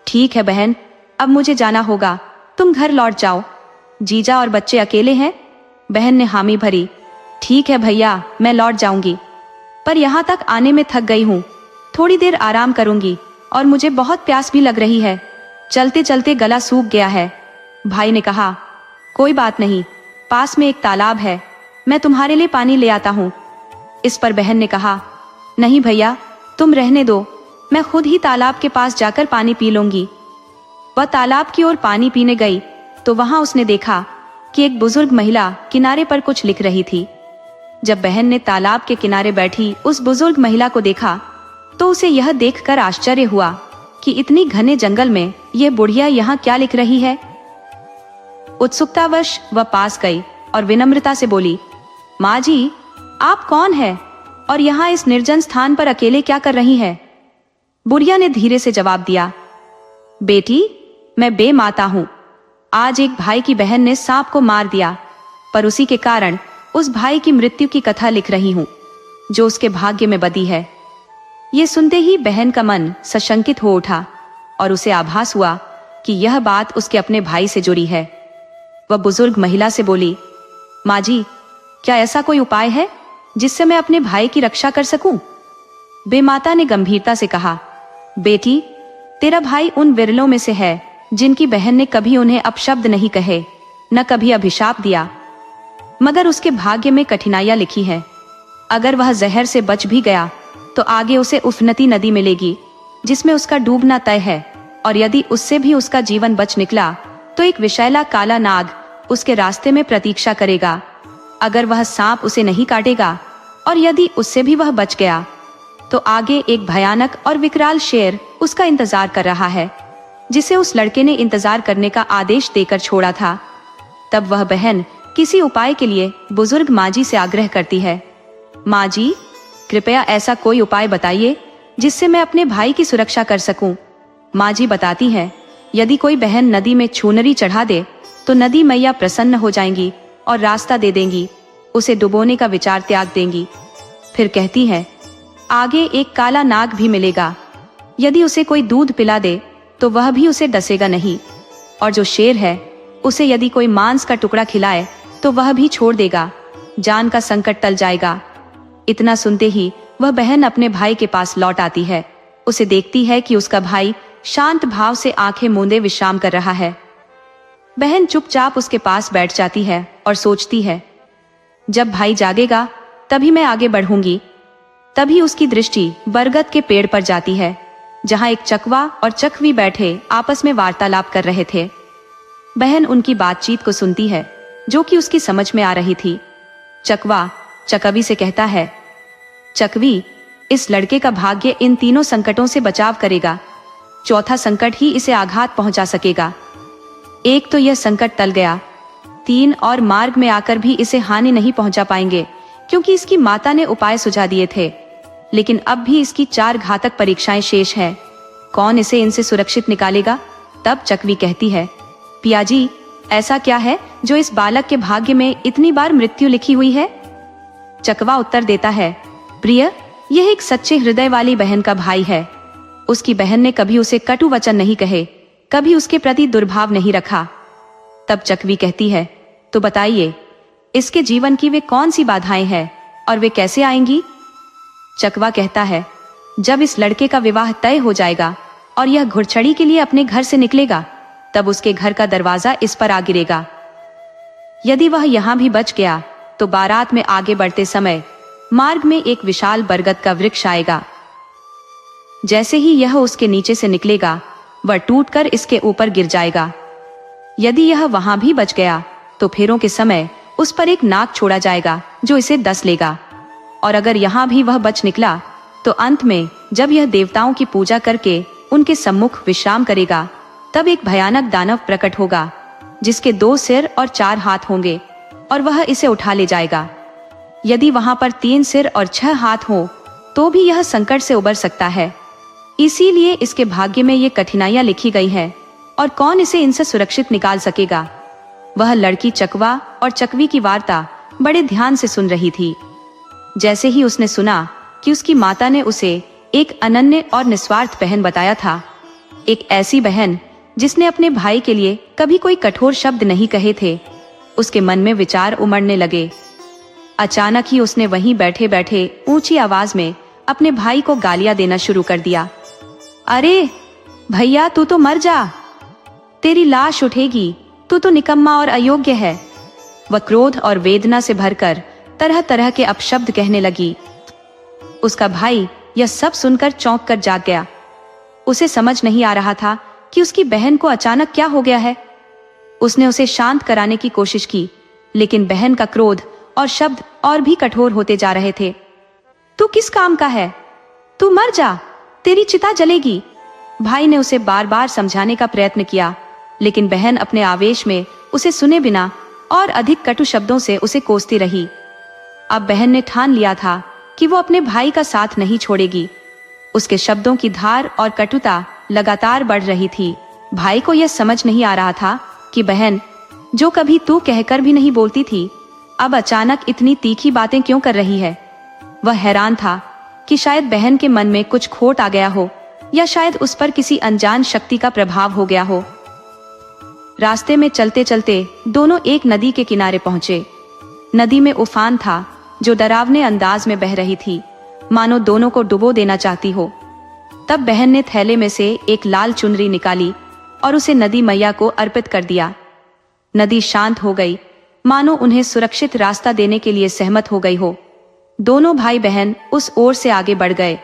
ठीक है बहन, अब मुझे जाना होगा, तुम घर लौट जाओ। जीजा और बच्चे अकेले हैं? बहन ने हामी भरी, ठीक है भैया, मैं लौट जाऊंगी, पर यहाँ तक आने में थक गई हूँ, थोड़ी देर आराम करूंगी और मुझे बहुत प्यास भी लग रही है, चलते चलते गला सूख गया है। भाई ने कहा, कोई बात नहीं, पास में एक तालाब है, मैं तुम्हारे लिए पानी ले आता हूँ। इस पर बहन ने कहा, नहीं भैया, तुम रहने दो, मैं खुद ही तालाब के पास जाकर पानी पी लूंगी। वह तालाब की ओर पानी पीने गई तो वहां उसने देखा कि एक बुजुर्ग महिला किनारे पर कुछ लिख रही थी। जब बहन ने तालाब के किनारे बैठी उस बुजुर्ग महिला को देखा तो उसे यह देखकर आश्चर्य हुआ कि इतनी घने जंगल में यह बुढ़िया यहाँ क्या लिख रही है। उत्सुकतावश वह पास गई और विनम्रता से बोली, माँ जी, आप कौन है और यहाँ इस निर्जन स्थान पर अकेले क्या कर रही है? बुढ़िया ने धीरे से जवाब दिया, बेटी, मैं बेमाता हूँ। आज एक भाई की बहन ने सांप को मार दिया, पर उसी के कारण उस भाई की मृत्यु की कथा लिख रही हूँ जो उसके भाग्य में बदी है। ये सुनते ही बहन का मन सशंकित हो उठा और उसे आभास हुआ कि यह बात उसके अपने भाई से जुड़ी है। वह बुजुर्ग महिला से बोली, माँ जी, क्या ऐसा कोई उपाय है जिससे मैं अपने भाई की रक्षा कर सकूं? बेमाता ने गंभीरता से कहा, बेटी, तेरा भाई उन विरलों में से है जिनकी बहन ने कभी उन्हें अपशब्द नहीं कहे, न कभी अभिशाप दिया, मगर उसके भाग्य में कठिनाइयां लिखी है। अगर वह जहर से बच भी गया तो आगे उसे उफनती नदी मिलेगी जिसमें उसका डूबना तय है, और यदि उससे भी उसका जीवन बच निकला तो एक विषैला काला नाग उसके रास्ते में प्रतीक्षा करेगा। अगर वह सांप उसे नहीं काटेगा और यदि उससे भी वह बच गया तो आगे एक भयानक और विकराल शेर उसका इंतजार कर रहा है जिसे उस लड़के ने इंतजार करने का आदेश देकर छोड़ा था। तब वह बहन किसी उपाय के लिए बुजुर्ग माँ जी से आग्रह करती है, माँ जी, कृपया ऐसा कोई उपाय बताइए जिससे मैं अपने भाई की सुरक्षा कर सकूं। माँ जी बताती हैं, यदि कोई बहन नदी में छूनरी चढ़ा दे तो नदी मैया प्रसन्न हो जाएंगी और रास्ता दे देंगी, उसे डुबोने का विचार त्याग देंगी। फिर कहती है, आगे एक काला नाग भी मिलेगा, यदि उसे कोई दूध पिला दे तो वह भी उसे डसेगा नहीं, और जो शेर है उसे यदि कोई मांस का टुकड़ा खिलाए तो वह भी छोड़ देगा, जान का संकट टल जाएगा। इतना सुनते ही वह बहन अपने भाई के पास लौट आती है। उसे देखती है कि उसका भाई शांत भाव से आंखें मूंदे विश्राम कर रहा है। बहन चुपचाप उसके पास बैठ जाती है और सोचती है, जब भाई जागेगा तभी मैं आगे बढ़ूंगी। तभी उसकी दृष्टि बरगद के पेड़ पर जाती है जहां एक चकवा और चकवी बैठे आपस में वार्तालाप कर रहे थे। बहन उनकी बातचीत को सुनती है जो कि उसकी समझ में आ रही थी। चकवा चकवी से कहता है, चकवी, इस लड़के का भाग्य इन तीनों संकटों से बचाव करेगा, चौथा संकट ही इसे आघात पहुंचा सकेगा। एक तो यह संकट टल गया, 3 और मार्ग में आकर भी इसे हानि नहीं पहुंचा पाएंगे क्योंकि इसकी माता ने उपाय सुझा दिए थे, लेकिन अब भी इसकी 4 घातक परीक्षाएं शेष है। कौन इसे इनसे सुरक्षित निकालेगा? तब चकवी कहती है, पियाजी, ऐसा क्या है जो इस बालक के भाग्य में इतनी बार मृत्यु लिखी हुई है? चकवा उत्तर देता है, प्रिय, यह एक सच्चे हृदय वाली बहन का भाई है। उसकी बहन ने कभी उसे कटु वचन नहीं कहे, कभी उसके प्रति दुर्भाव नहीं रखा। तब चकवी कहती है, तो बताइए, इसके जीवन की वे कौन सी बाधाएं हैं और वे कैसे आएंगी? चकवा कहता है, जब इस लड़के का विवाह तय हो जाएगा और यह घुड़छड़ी के लिए अपने घर से निकलेगा तब उसके घर का दरवाजा इस पर आ गिरेगा। यदि वह यहाँ भी बच गया तो बारात में आगे बढ़ते समय मार्ग में एक विशाल बरगद का वृक्ष आएगा। जैसे ही यह उसके नीचे से निकलेगा वह टूटकर इसके ऊपर गिर जाएगा। यदि यह वहां भी बच गया तो फेरों के समय उस पर एक नाग छोड़ा जाएगा जो इसे डस लेगा और अगर यहाँ भी वह बच निकला तो अंत में जब यह देवताओं की पूजा करके उनके सम्मुख विश्राम करेगा, तब एक भयानक दानव प्रकट होगा जिसके 2 सिर और 4 हाथ होंगे और वह इसे उठा ले जाएगा। यदि वहां पर 3 सिर और 6 हाथ हो तो भी यह संकट से उबर सकता है। इसीलिए इसके भाग्य में ये कठिनाइयां लिखी गई हैं और कौन इसे इनसे सुरक्षित निकाल सकेगा। वह लड़की चकवा और चकवी की वार्ता बड़े ध्यान से सुन रही थी। जैसे ही उसने सुना कि उसकी माता ने उसे एक अनन्य और निस्वार्थ बहन बताया था, एक ऐसी बहन जिसने अपने भाई के लिए कभी कोई कठोर शब्द नहीं कहे थे, उसके मन में विचार उमड़ने लगे। अचानक ही उसने वहीं बैठे बैठे ऊंची आवाज में अपने भाई को गालियां देना शुरू कर दिया। अरे भैया, तू तो मर जा, तेरी लाश उठेगी, तू तो निकम्मा और अयोग्य है। वह क्रोध और वेदना से भरकर तरह तरह के अपशब्द कहने लगी। उसका भाई यह सब सुनकर चौंक कर जाग गया। उसे समझ नहीं आ रहा था कि उसकी बहन को अचानक क्या हो गया है। उसने उसे शांत कराने की कोशिश की, लेकिन बहन का क्रोध और शब्द और भी कठोर होते जा रहे थे। तू किस काम का है? तू मर जा, तेरी चिता जलेगी। भाई ने उसे बार बार समझाने का प्रयत्न किया, लेकिन बहन अपने आवेश में उसे सुने बिना और अधिक कटु शब्दों से उसे कोसती रही। अब बहन ने ठान लिया था कि वो अपने भाई का साथ नहीं छोड़ेगी। उसके शब्दों की धार और कटुता लगातार बढ़ रही थी। भाई को यह समझ नहीं आ रहा था कि बहन, जो कभी तू कहकर भी नहीं बोलती थी, अब अचानक इतनी तीखी बातें क्यों कर रही है। वह हैरान था कि शायद बहन के मन में कुछ खोट आ गया हो, या शायद उस पर किसी अनजान शक्ति का प्रभाव हो गया हो। रास्ते में चलते चलते दोनों एक नदी के किनारे पहुंचे। नदी में उफान था जो डरावने अंदाज में बह रही थी, मानो दोनों को डुबो देना चाहती हो। तब बहन ने थैले में से एक लाल चुनरी निकाली और उसे नदी मैया को अर्पित कर दिया। नदी शांत हो गई, मानो उन्हें सुरक्षित रास्ता देने के लिए सहमत हो गई हो। दोनों भाई बहन उस ओर से आगे बढ़ गए,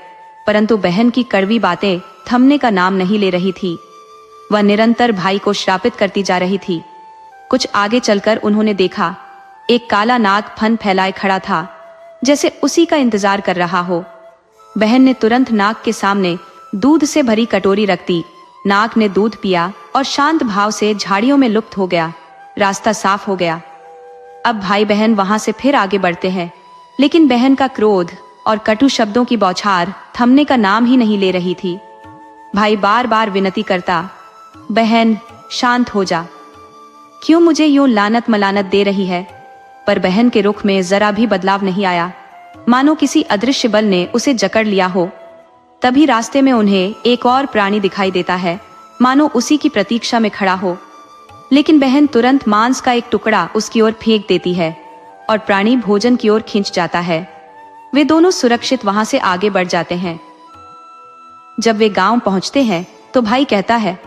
परंतु बहन की कड़वी बातें थमने का नाम नहीं ले रही थी। वह निरंतर भाई को श्रापित करती जा रही थी। कुछ आगे चलकर उन्होंने देखा, एक काला नाग फन फैलाए खड़ा था, जैसे उसी का इंतजार कर रहा हो। बहन ने तुरंत नाग के सामने दूध से भरी कटोरी रख दी। नाग ने दूध पिया और शांत भाव से झाड़ियों में लुप्त हो गया। रास्ता साफ हो गया। अब भाई बहन वहां से फिर आगे बढ़ते हैं, लेकिन बहन का क्रोध और कटु शब्दों की बौछार थमने का नाम ही नहीं ले रही थी। भाई बार बार विनती करता, बहन शांत हो जा, क्यों मुझे यूं लानत मलानत दे रही है। पर बहन के रुख में जरा भी बदलाव नहीं आया, मानो किसी अदृश्य बल ने उसे जकड़ लिया हो। तभी रास्ते में उन्हें एक और प्राणी दिखाई देता है, मानो उसी की प्रतीक्षा में खड़ा हो। लेकिन बहन तुरंत मांस का एक टुकड़ा उसकी ओर फेंक देती है और प्राणी भोजन की ओर खींच जाता है। वे दोनों सुरक्षित वहां से आगे बढ़ जाते हैं। जब वे गांव पहुंचते हैं तो भाई कहता है,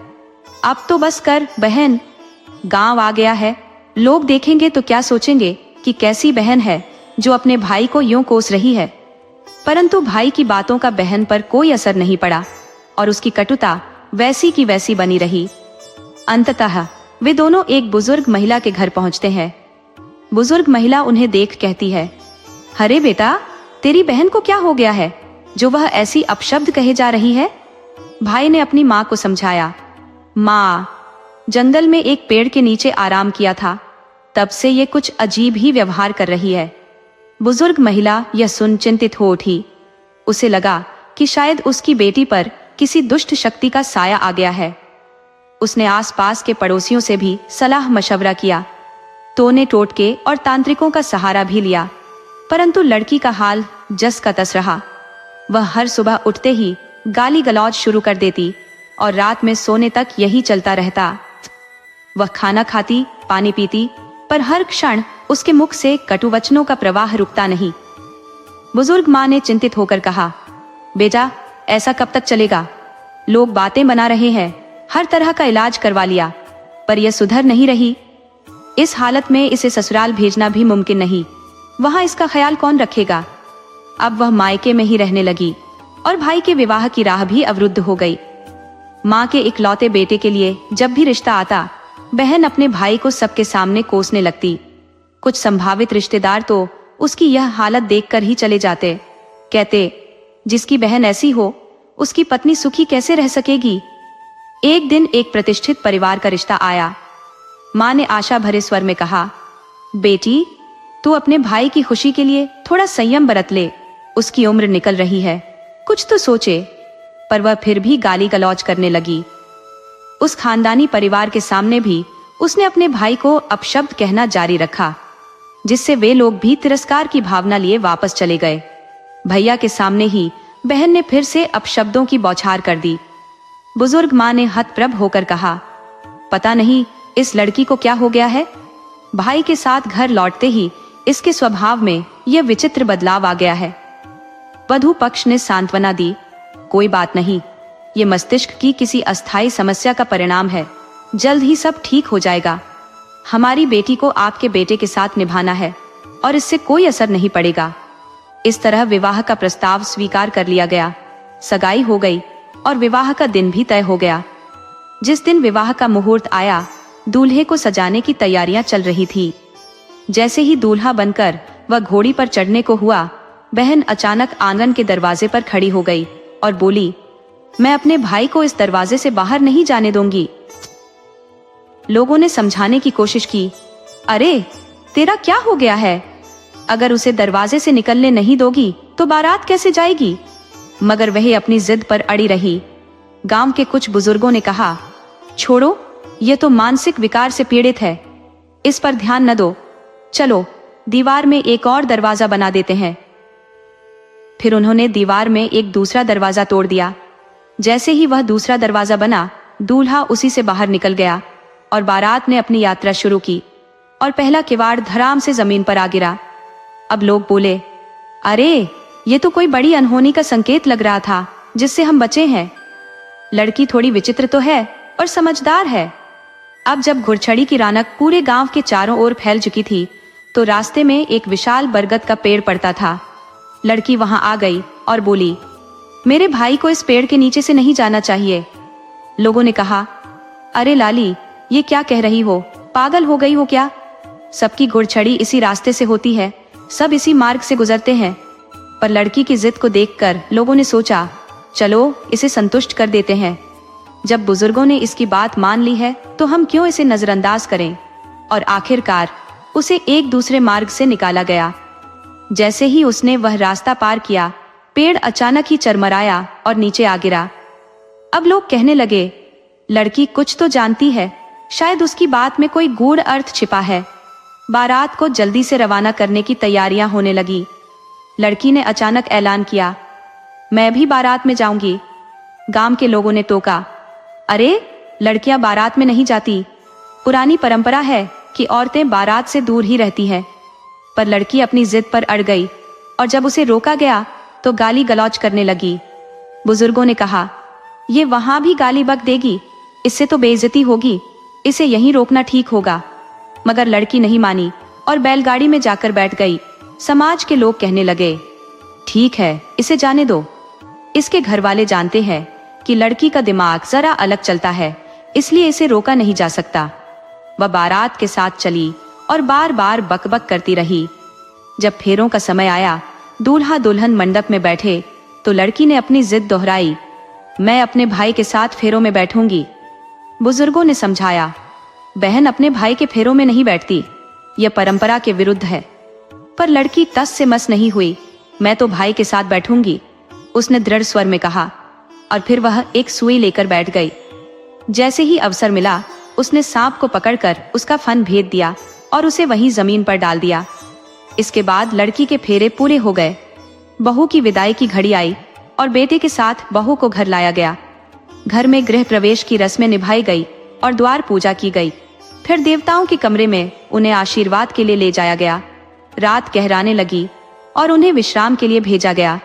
अब तो बस कर बहन, गांव आ गया है, लोग देखेंगे तो क्या सोचेंगे कि कैसी बहन है जो अपने भाई को यूं कोस रही है। परंतु भाई की बातों का बहन पर कोई असर नहीं पड़ा और उसकी कटुता वैसी की वैसी बनी रही। अंततः वे दोनों एक बुजुर्ग महिला के घर पहुंचते हैं। बुजुर्ग महिला उन्हें देख कहती है, अरे बेटा, तेरी बहन को क्या हो गया है जो वह ऐसी अपशब्द कहे जा रही है। भाई ने अपनी माँ को समझाया, माँ, जंगल में एक पेड़ के नीचे आराम किया था, तब से ये कुछ अजीब ही व्यवहार कर रही है। बुजुर्ग महिला यह सुन चिंतित हो उठी। उसे लगा कि शायद उसकी बेटी पर किसी दुष्ट शक्ति का साया आ गया है। उसने आसपास के पड़ोसियों से भी सलाह मशवरा किया, टोने टोटके और तांत्रिकों का सहारा भी लिया, परंतु लड़की का हाल जस का तस रहा। वह हर सुबह उठते ही गाली गलौज शुरू कर देती और रात में सोने तक यही चलता रहता। वह खाना खाती, पानी पीती, पर हर क्षण उसके मुख से कटु वचनों का प्रवाह रुकता नहीं। बुजुर्ग माँ ने चिंतित होकर कहा, बेटा, ऐसा कब तक चलेगा? लोग बातें बना रहे हैं, हर तरह का इलाज करवा लिया, पर यह सुधर नहीं रही। इस हालत में इसे ससुराल भेजना भी मुमकिन नहीं, वहां इसका ख्याल कौन रखेगा। अब वह मायके में ही रहने लगी और भाई के विवाह की राह भी अवरुद्ध हो गई। माँ के इकलौते बेटे के लिए जब भी रिश्ता आता, बहन अपने भाई को सबके सामने कोसने लगती। कुछ संभावित रिश्तेदार तो उसकी यह हालत देखकर ही चले जाते। कहते, जिसकी बहन ऐसी हो उसकी पत्नी सुखी कैसे रह सकेगी। एक दिन एक प्रतिष्ठित परिवार का रिश्ता आया। माँ ने आशा भरे स्वर में कहा, बेटी, तू अपने भाई की खुशी के लिए थोड़ा संयम बरत ले। उसकी उम्र निकल रही है, कुछ तो सोचे। पर वह फिर भी गाली गलौज करने लगी। उस खानदानी परिवार के सामने भी उसने अपने भाई को अपशब्द कहना जारी रखा, जिससे वे लोग भी तिरस्कार की भावना लिए वापस चले गए। भैया के सामने ही बहन ने फिर से अपशब्दों की बौछार कर दी। बुजुर्ग माँ ने हतप्रभ होकर कहा, पता नहीं इस लड़की को क्या हो गया है। भाई के साथ घर लौटते ही इसके स्वभाव में यह विचित्र बदलाव आ गया है। वधू पक्ष ने सांत्वना दी, कोई बात नहीं, ये मस्तिष्क की किसी अस्थायी समस्या का परिणाम है, जल्द ही सब ठीक हो जाएगा। हमारी बेटी को आपके बेटे के साथ निभाना है और इससे कोई असर नहीं पड़ेगा। इस तरह विवाह का प्रस्ताव स्वीकार कर लिया गया। सगाई हो गई और विवाह का दिन भी तय हो गया। जिस दिन विवाह का मुहूर्त आया, दूल्हे को सजाने की तैयारियां चल रही थी। जैसे ही दूल्हा बनकर वह घोड़ी पर चढ़ने को हुआ, बहन अचानक आंगन के दरवाजे पर खड़ी हो गई और बोली, मैं अपने भाई को इस दरवाजे से बाहर नहीं जाने दूंगी। लोगों ने समझाने की कोशिश की, अरे तेरा क्या हो गया है? अगर उसे दरवाजे से निकलने नहीं दोगी तो बारात कैसे जाएगी? मगर वह अपनी जिद पर अड़ी रही। गांव के कुछ बुजुर्गों ने कहा, छोड़ो, ये तो मानसिक विकार से पीड़ित है, इस पर ध्यान न दो। चलो दीवार में एक और दरवाजा बना देते हैं। फिर उन्होंने दीवार में एक दूसरा दरवाजा तोड़ दिया। जैसे ही वह दूसरा दरवाजा बना, दूल्हा उसी से बाहर निकल गया और बारात ने अपनी यात्रा शुरू की और पहला किवाड़ धड़ाम से जमीन पर आ गिरा। अब लोग बोले, अरे ये तो कोई बड़ी अनहोनी का संकेत लग रहा था जिससे हम बचे हैं। लड़की थोड़ी विचित्र तो है और समझदार है। अब जब घुड़छड़ी की रानक पूरे गांव के चारों ओर फैल चुकी थी, तो रास्ते में एक विशाल बरगद का पेड़ पड़ता था। लड़की वहां आ गई और बोली, मेरे भाई को इस पेड़ के नीचे से नहीं जाना चाहिए। लोगों ने कहा, अरे लाली, ये क्या कह रही हो, पागल हो गई हो क्या? सबकी घुड़छड़ी इसी रास्ते से होती है, सब इसी मार्ग से गुजरते हैं। पर लड़की की जिद को देखकर लोगों ने सोचा, चलो इसे संतुष्ट कर देते हैं। जब बुजुर्गों ने इसकी बात मान ली है तो हम क्यों इसे नजरअंदाज करें। और आखिरकार उसे एक दूसरे मार्ग से निकाला गया। जैसे ही उसने वह रास्ता पार किया, पेड़ अचानक ही चरमराया और नीचे आ गिरा। अब लोग कहने लगे, लड़की कुछ तो जानती है, शायद उसकी बात में कोई गूढ़ अर्थ छिपा है। बारात को जल्दी से रवाना करने की तैयारियां होने लगी। लड़की ने अचानक ऐलान किया, मैं भी बारात में जाऊंगी। गांव के लोगों ने टोका, अरे लड़कियां बारात में नहीं जाती, पुरानी परंपरा है कि औरतें बारात से दूर ही रहती हैं। पर लड़की अपनी जिद पर अड़ गई और जब उसे रोका गया तो गाली गलौज करने लगी। बुजुर्गों ने कहा, ये वहां भी गाली बक देगी, इससे तो बेइज्जती होगी, इसे यहीं रोकना ठीक होगा। मगर लड़की नहीं मानी और बैलगाड़ी में जाकर बैठ गई। समाज के लोग कहने लगे, ठीक है, इसे जाने दो। इसके घर वाले जानते हैं कि लड़की का दिमाग जरा अलग चलता है, इसलिए इसे रोका नहीं जा सकता। वह बारात के साथ चली और बार बार बकबक करती रही। जब फेरों का समय आया, दूल्हा दुल्हन मंडप में बैठे तो लड़की ने अपनी जिद दोहराई, मैं अपने भाई के साथ फेरों में बैठूंगी। बुजुर्गों ने समझाया, बहन अपने भाई के फेरों में नहीं बैठती, यह परंपरा के विरुद्ध है। पर लड़की तस से मस नहीं हुई। मैं तो भाई के साथ बैठूंगी, उसने दृढ़ स्वर में कहा और फिर वह एक सुई लेकर बैठ गई। जैसे ही अवसर मिला, उसने सांप को पकड़कर उसका फन भेद दिया और उसे वहीं जमीन पर डाल दिया। इसके बाद लड़की के फेरे पूरे हो गए। बहू की विदाई की घड़ी आई और बेटे के साथ बहू को घर लाया गया। घर में गृह प्रवेश की रस्में निभाई गई और द्वार पूजा की गई। फिर देवताओं के कमरे में उन्हें आशीर्वाद के लिए ले जाया गया। रात गहराने लगी और उन्हें विश्राम के लिए भेजा गया।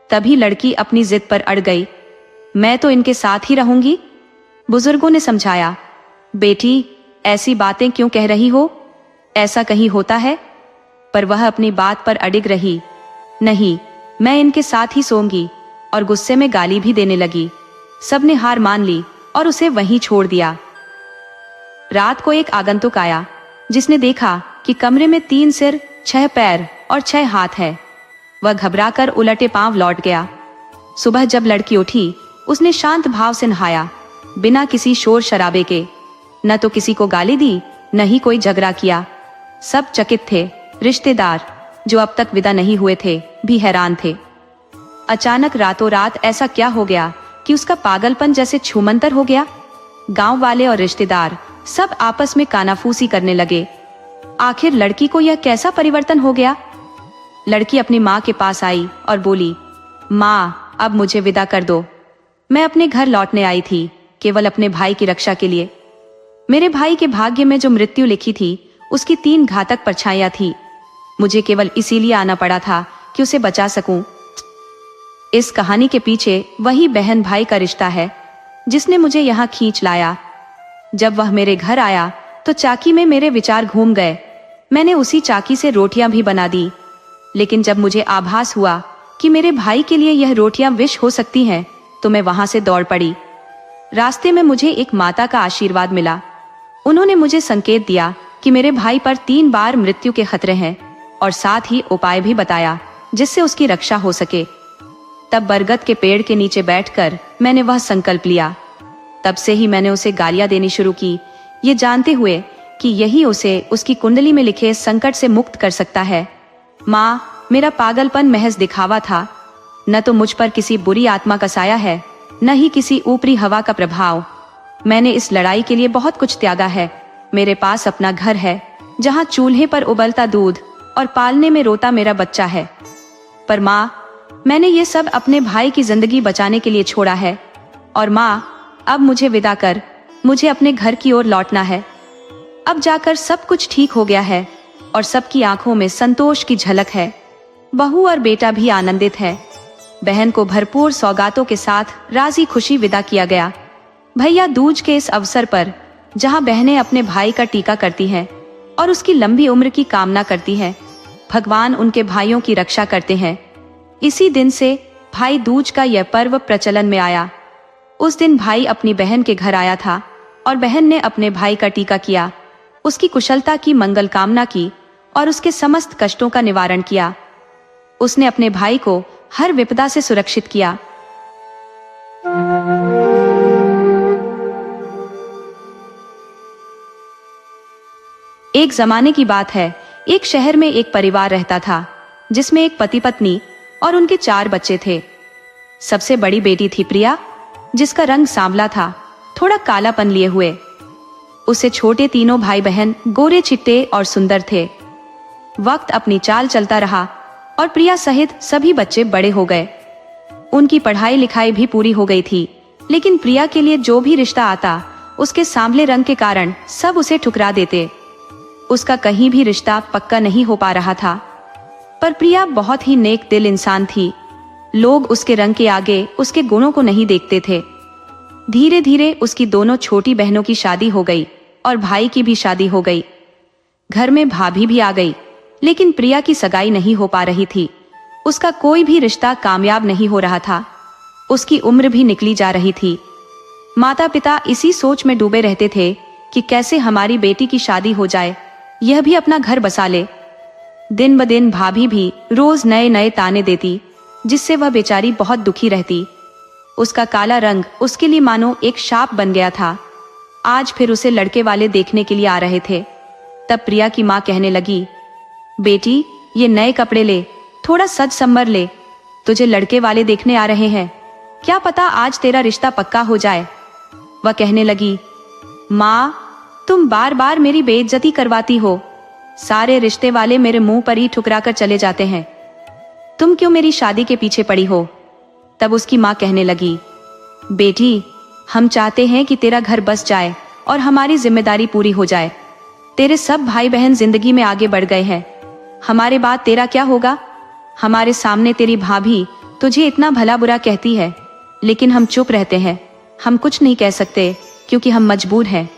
तभी लड़की अपनी जिद पर अड़ गई, मैं तो इनके साथ ही रहूंगी। बुजुर्गों ने समझाया, बेटी ऐसी बातें क्यों कह रही हो, ऐसा कहीं होता है? पर वह अपनी बात पर अडिग रही, नहीं, मैं इनके साथ ही सोऊंगी। और गुस्से में गाली भी देने लगी। सबने हार मान ली और उसे वहीं छोड़ दिया। रात को एक आगंतुक आया, जिसने देखा कि कमरे में 3 सिर 6 पैर और 6 हाथ है। वह घबराकर उलटे पांव लौट गया। सुबह जब लड़की उठी, उसने शांत भाव से नहाया, बिना किसी शोर शराबे के। न तो किसी को गाली दी, न ही कोई झगड़ा किया। सब चकित थे। रिश्तेदार जो अब तक विदा नहीं हुए थे भी हैरान थे। अचानक रातों रात ऐसा क्या हो गया कि उसका पागलपन जैसे छूमंतर हो गया। गांव वाले और रिश्तेदार सब आपस में कानाफूसी करने लगे। आखिर लड़की को यह कैसा परिवर्तन हो गया। लड़की अपनी माँ के पास आई और बोली, माँ, अब मुझे विदा कर दो। मैं अपने घर लौटने आई थी, केवल अपने भाई की रक्षा के लिए। मेरे भाई के भाग्य में जो मृत्यु लिखी थी, उसकी 3 घातक परछाइयां थी। मुझे केवल इसीलिए आना पड़ा था कि उसे बचा सकूं। इस कहानी के पीछे वही बहन भाई का रिश्ता है जिसने मुझे यहाँ खींच लाया। जब वह मेरे घर आया तो चाकी में मेरे विचार घूम गए। मैंने उसी चाकी से रोटियां भी बना दी, लेकिन जब मुझे आभास हुआ कि मेरे भाई के लिए यह रोटियां विष हो सकती हैं, तो मैं वहां से दौड़ पड़ी। रास्ते में मुझे एक माता का आशीर्वाद मिला। उन्होंने मुझे संकेत दिया कि मेरे भाई पर 3 बार मृत्यु के खतरे हैं और साथ ही उपाय भी बताया जिससे उसकी रक्षा हो सके। तब बरगद के पेड़ के नीचे बैठकर मैंने वह संकल्प लिया। तब से ही मैंने उसे गालियां देनी शुरू की, ये जानते हुए कि यही उसे उसकी कुंडली में लिखे संकट से मुक्त कर सकता है। माँ, मेरा पागलपन महज दिखावा था। न तो मुझ पर किसी बुरी आत्मा का साया है, न ही किसी ऊपरी हवा का प्रभाव। मैंने इस लड़ाई के लिए बहुत कुछ त्यागा है। मेरे पास अपना घर है, जहाँ चूल्हे पर उबलता दूध और पालने में रोता मेरा बच्चा है। पर माँ, मैंने ये सब अपने भाई की जिंदगी बचाने के लिए छोड़ा है। और माँ, अब मुझे विदा कर, मुझे अपने घर की ओर लौटना है। अब जाकर सब कुछ ठीक हो गया है और सबकी आंखों में संतोष की झलक है। बहू और बेटा भी आनंदित है। बहन को भरपूर सौगातों के साथ राजी खुशी विदा किया गया। भैया दूज के इस अवसर पर, जहां बहनें अपने भाई का टीका करती हैं और उसकी लंबी उम्र की कामना करती हैं, भगवान उनके भाइयों की रक्षा करते हैं। इसी दिन से भाई दूज का यह पर्व प्रचलन में आया। उस दिन भाई अपनी बहन के घर आया था और बहन ने अपने भाई का टीका किया, उसकी कुशलता की मंगल कामना की और उसके समस्त कष्टों का निवारण किया। उसने अपने भाई को हर विपदा से सुरक्षित किया। एक जमाने की बात है। एक शहर में एक परिवार रहता था, जिसमें एक पति पत्नी और उनके 4 बच्चे थे। सबसे बड़ी बेटी थी प्रिया, जिसका रंग सांवला था, थोड़ा कालापन लिए हुए। उससे छोटे तीनों भाई बहन गोरे चिट्टे और सुंदर थे। वक्त अपनी चाल चलता रहा और प्रिया सहित सभी बच्चे बड़े हो गए। उनकी पढ़ाई लिखाई भी पूरी हो गई थी, लेकिन प्रिया के लिए जो भी रिश्ता आता, उसके सांवले रंग के कारण सब उसे ठुकरा देते। उसका कहीं भी रिश्ता पक्का नहीं हो पा रहा था। पर प्रिया बहुत ही नेक दिल इंसान थी। लोग उसके रंग के आगे उसके गुणों को नहीं देखते थे। धीरे धीरे उसकी दोनों छोटी बहनों की शादी हो गई और भाई की भी शादी हो गई। घर में भाभी भी आ गई, लेकिन प्रिया की सगाई नहीं हो पा रही थी। उसका कोई भी रिश्ता कामयाब नहीं हो रहा था। उसकी उम्र भी निकली जा रही थी। माता पिता इसी सोच में डूबे रहते थे कि कैसे हमारी बेटी की शादी हो जाए, यह भी अपना घर बसा ले। दिन ब दिन भाभी भी रोज नए नए ताने देती, जिससे वह बेचारी बहुत दुखी रहती। उसका काला रंग उसके लिए मानो एक शाप बन गया था। आज फिर उसे लड़के वाले देखने के लिए आ रहे थे। तब प्रिया की माँ कहने लगी, बेटी, ये नए कपड़े ले, थोड़ा सज संवर ले, तुझे लड़के वाले देखने आ रहे हैं, क्या पता आज तेरा रिश्ता पक्का हो जाए। वह कहने लगी, माँ, तुम बार बार मेरी बेइज्जती करवाती हो। सारे रिश्ते वाले मेरे मुंह पर ही ठुकरा कर चले जाते हैं। तुम क्यों मेरी शादी के पीछे पड़ी हो। तब उसकी माँ कहने लगी, बेटी, हम चाहते हैं कि तेरा घर बस जाए और हमारी जिम्मेदारी पूरी हो जाए। तेरे सब भाई बहन जिंदगी में आगे बढ़ गए हैं, हमारे बाद तेरा क्या होगा। हमारे सामने तेरी भाभी तुझे इतना भला बुरा कहती है, लेकिन हम चुप रहते हैं। हम कुछ नहीं कह सकते क्योंकि हम मजबूर हैं।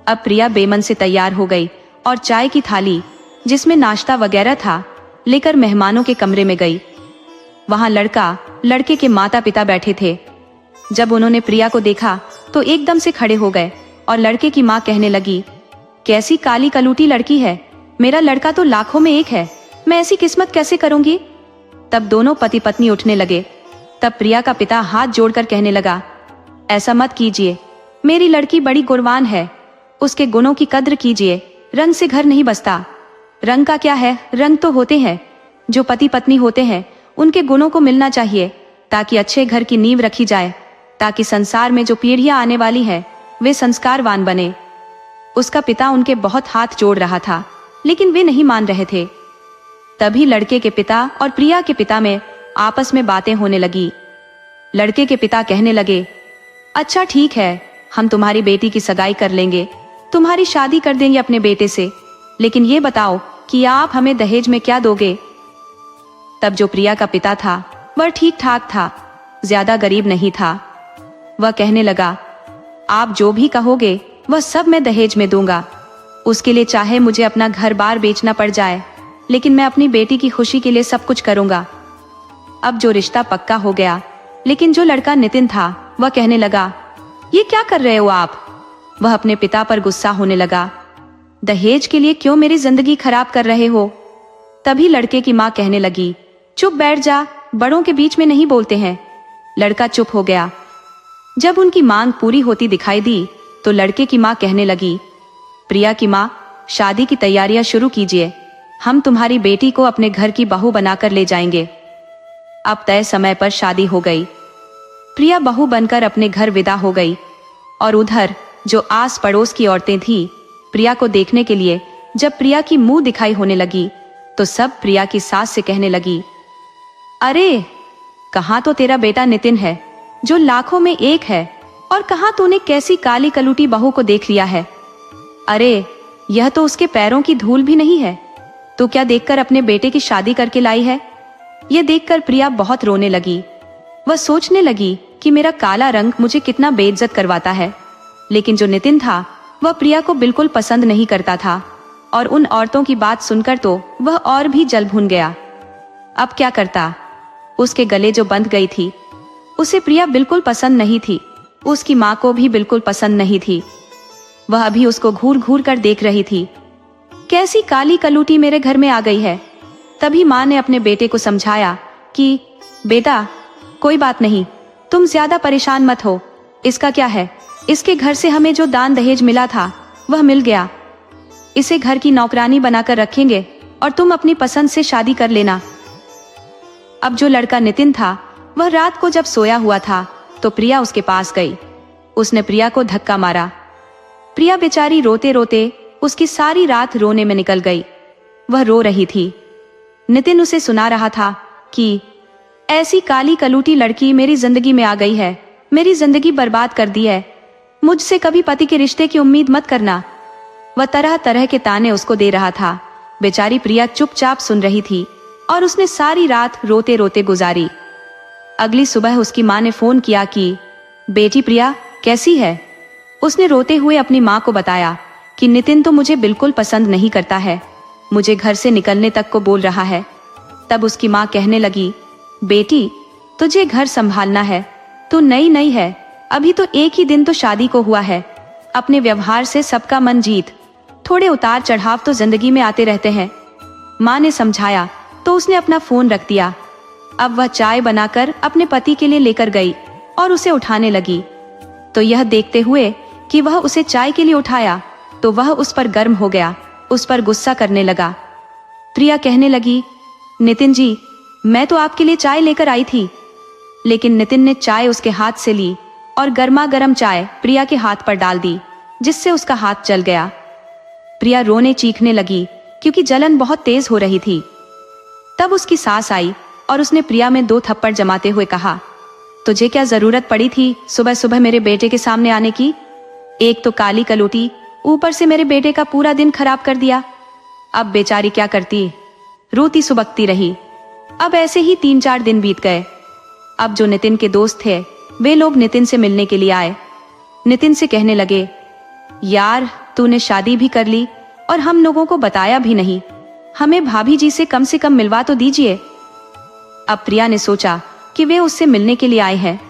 अब प्रिया बेमन से तैयार हो गई और चाय की थाली, जिसमें नाश्ता वगैरह था, लेकर मेहमानों के कमरे में गई। वहां लड़का, लड़के के माता पिता बैठे थे। जब उन्होंने प्रिया को देखा तो एकदम से खड़े हो गए और लड़के की माँ कहने लगी, कैसी काली कलूटी लड़की है, मेरा लड़का तो लाखों में एक है, मैं ऐसी किस्मत कैसे करूंगी। तब दोनों पति पत्नी उठने लगे। तब प्रिया का पिता हाथ जोड़कर कहने लगा, ऐसा मत कीजिए, मेरी लड़की बड़ी गुणवान है, उसके गुणों की कद्र कीजिए। रंग से घर नहीं बसता। रंग का क्या है, रंग तो होते हैं। जो पति पत्नी होते हैं उनके गुणों को मिलना चाहिए, ताकि अच्छे घर की नींव रखी जाए, ताकि संसार में जो पीढ़ियां आने वाली है वे संस्कारवान बने। उसका पिता उनके बहुत हाथ जोड़ रहा था, लेकिन वे नहीं मान रहे थे। तभी लड़के के पिता और प्रिया के पिता में आपस में बातें होने लगी। लड़के के पिता कहने लगे, अच्छा ठीक है, हम तुम्हारी बेटी की सगाई कर लेंगे, तुम्हारी शादी कर देंगे अपने बेटे से, लेकिन ये बताओ कि आप हमें दहेज में क्या दोगे। तब जो प्रिया का पिता था वह ठीक ठाक था, ज्यादा गरीब नहीं था। वह कहने लगा, आप जो भी कहोगे वह सब मैं दहेज में दूंगा। उसके लिए चाहे मुझे अपना घर बार बेचना पड़ जाए, लेकिन मैं अपनी बेटी की खुशी के लिए सब कुछ करूंगा। अब जो रिश्ता पक्का हो गया, लेकिन जो लड़का नितिन था वह कहने लगा, ये क्या कर रहे हो आप। वह अपने पिता पर गुस्सा होने लगा, दहेज के लिए क्यों मेरी जिंदगी खराब कर रहे हो। तभी लड़के की माँ कहने लगी, चुप बैठ जा, बड़ों के बीच में नहीं बोलते हैं। लड़का चुप हो गया। जब उनकी मांग पूरी होती दिखाई दी तो लड़के की माँ कहने लगी, प्रिया की माँ, शादी की तैयारियां शुरू कीजिए, हम तुम्हारी बेटी को अपने घर की बहू बनाकर ले जाएंगे। अब तय समय पर शादी हो गई। प्रिया बहू बनकर अपने घर विदा हो गई, और उधर जो आस पड़ोस की औरतें थीं, प्रिया को देखने के लिए जब प्रिया की मुंह दिखाई होने लगी तो सब प्रिया की सास से कहने लगी, अरे कहाँ तो तेरा बेटा नितिन है जो लाखों में एक है, और कहाँ तूने कैसी काली कलूटी बहू को देख लिया है। अरे यह तो उसके पैरों की धूल भी नहीं है, तो क्या देखकर अपने बेटे की शादी करके लाई है। यह देखकर प्रिया बहुत रोने लगी। वह सोचने लगी कि मेरा काला रंग मुझे कितना बेइज्जत करवाता है। लेकिन जो नितिन था वह प्रिया को बिल्कुल पसंद नहीं करता था, और उन औरतों की बात सुनकर तो वह और भी जल भुन गया। अब क्या करता। उसके गले जो बंध गई थी उसे प्रिया बिल्कुल पसंद नहीं थी, उसकी माँ को भी बिल्कुल पसंद नहीं थी। वह अभी उसको घूर घूर कर देख रही थी, कैसी काली कलूटी मेरे घर में आ गई है। तभी माँ ने अपने बेटे को समझाया कि बेटा कोई बात नहीं, तुम ज्यादा परेशान मत हो, इसका क्या है, इसके घर से हमें जो दान दहेज मिला था वह मिल गया, इसे घर की नौकरानी बनाकर रखेंगे और तुम अपनी पसंद से शादी कर लेना। अब जो लड़का नितिन था वह रात को जब सोया हुआ था तो प्रिया उसके पास गई। उसने प्रिया को धक्का मारा। प्रिया बेचारी रोते रोते उसकी सारी रात रोने में निकल गई। वह रो रही थी। नितिन उसे सुना रहा था कि ऐसी काली कलूटी लड़की मेरी जिंदगी में आ गई है, मेरी जिंदगी बर्बाद कर दी है, मुझसे कभी पति के रिश्ते की उम्मीद मत करना। वह तरह तरह के ताने उसको दे रहा था। बेचारी प्रिया चुपचाप सुन रही थी और उसने सारी रात रोते रोते गुजारी। अगली सुबह उसकी माँ ने फोन किया कि बेटी प्रिया कैसी है। उसने रोते हुए अपनी माँ को बताया कि नितिन तो मुझे बिल्कुल पसंद नहीं करता है, मुझे घर से निकलने तक को बोल रहा है। तब उसकी माँ कहने लगी, बेटी तुझे घर संभालना है, तू नई नई है, अभी तो एक ही दिन तो शादी को हुआ है, अपने व्यवहार से सबका मन जीत, थोड़े उतार चढ़ाव तो जिंदगी में आते रहते हैं। माँ ने समझाया तो उसने अपना फोन रख दिया। अब वह चाय बनाकर अपने पति के लिए लेकर गई और उसे उठाने लगी। तो यह देखते हुए कि वह उसे चाय के लिए उठाया तो वह उस पर गर्म हो गया, उस पर गुस्सा करने लगा। प्रिया कहने लगी, नितिन जी मैं तो आपके लिए चाय लेकर आई थी। लेकिन नितिन ने चाय उसके हाथ से ली और गर्मा गर्म चाय प्रिया के हाथ पर डाल दी, जिससे उसका हाथ जल गया। प्रिया रोने चीखने लगी क्योंकि जलन बहुत तेज हो रही थी। तब उसकी सास आई और उसने प्रिया में 2 थप्पड़ जमाते हुए कहा, तुझे क्या जरूरत पड़ी थी सुबह सुबह मेरे बेटे के सामने आने की। एक तो काली कलूटी, ऊपर से मेरे बेटे का पूरा दिन खराब कर दिया। अब बेचारी क्या करती, रोती सुबकती रही। अब ऐसे ही 3-4 दिन बीत गए। अब जो नितिन के दोस्त थे वे लोग नितिन से मिलने के लिए आए। नितिन से कहने लगे, यार तूने शादी भी कर ली और हम लोगों को बताया भी नहीं, हमें भाभी जी से कम मिलवा तो दीजिए। अब प्रिया ने सोचा कि वे उससे मिलने के लिए आए हैं,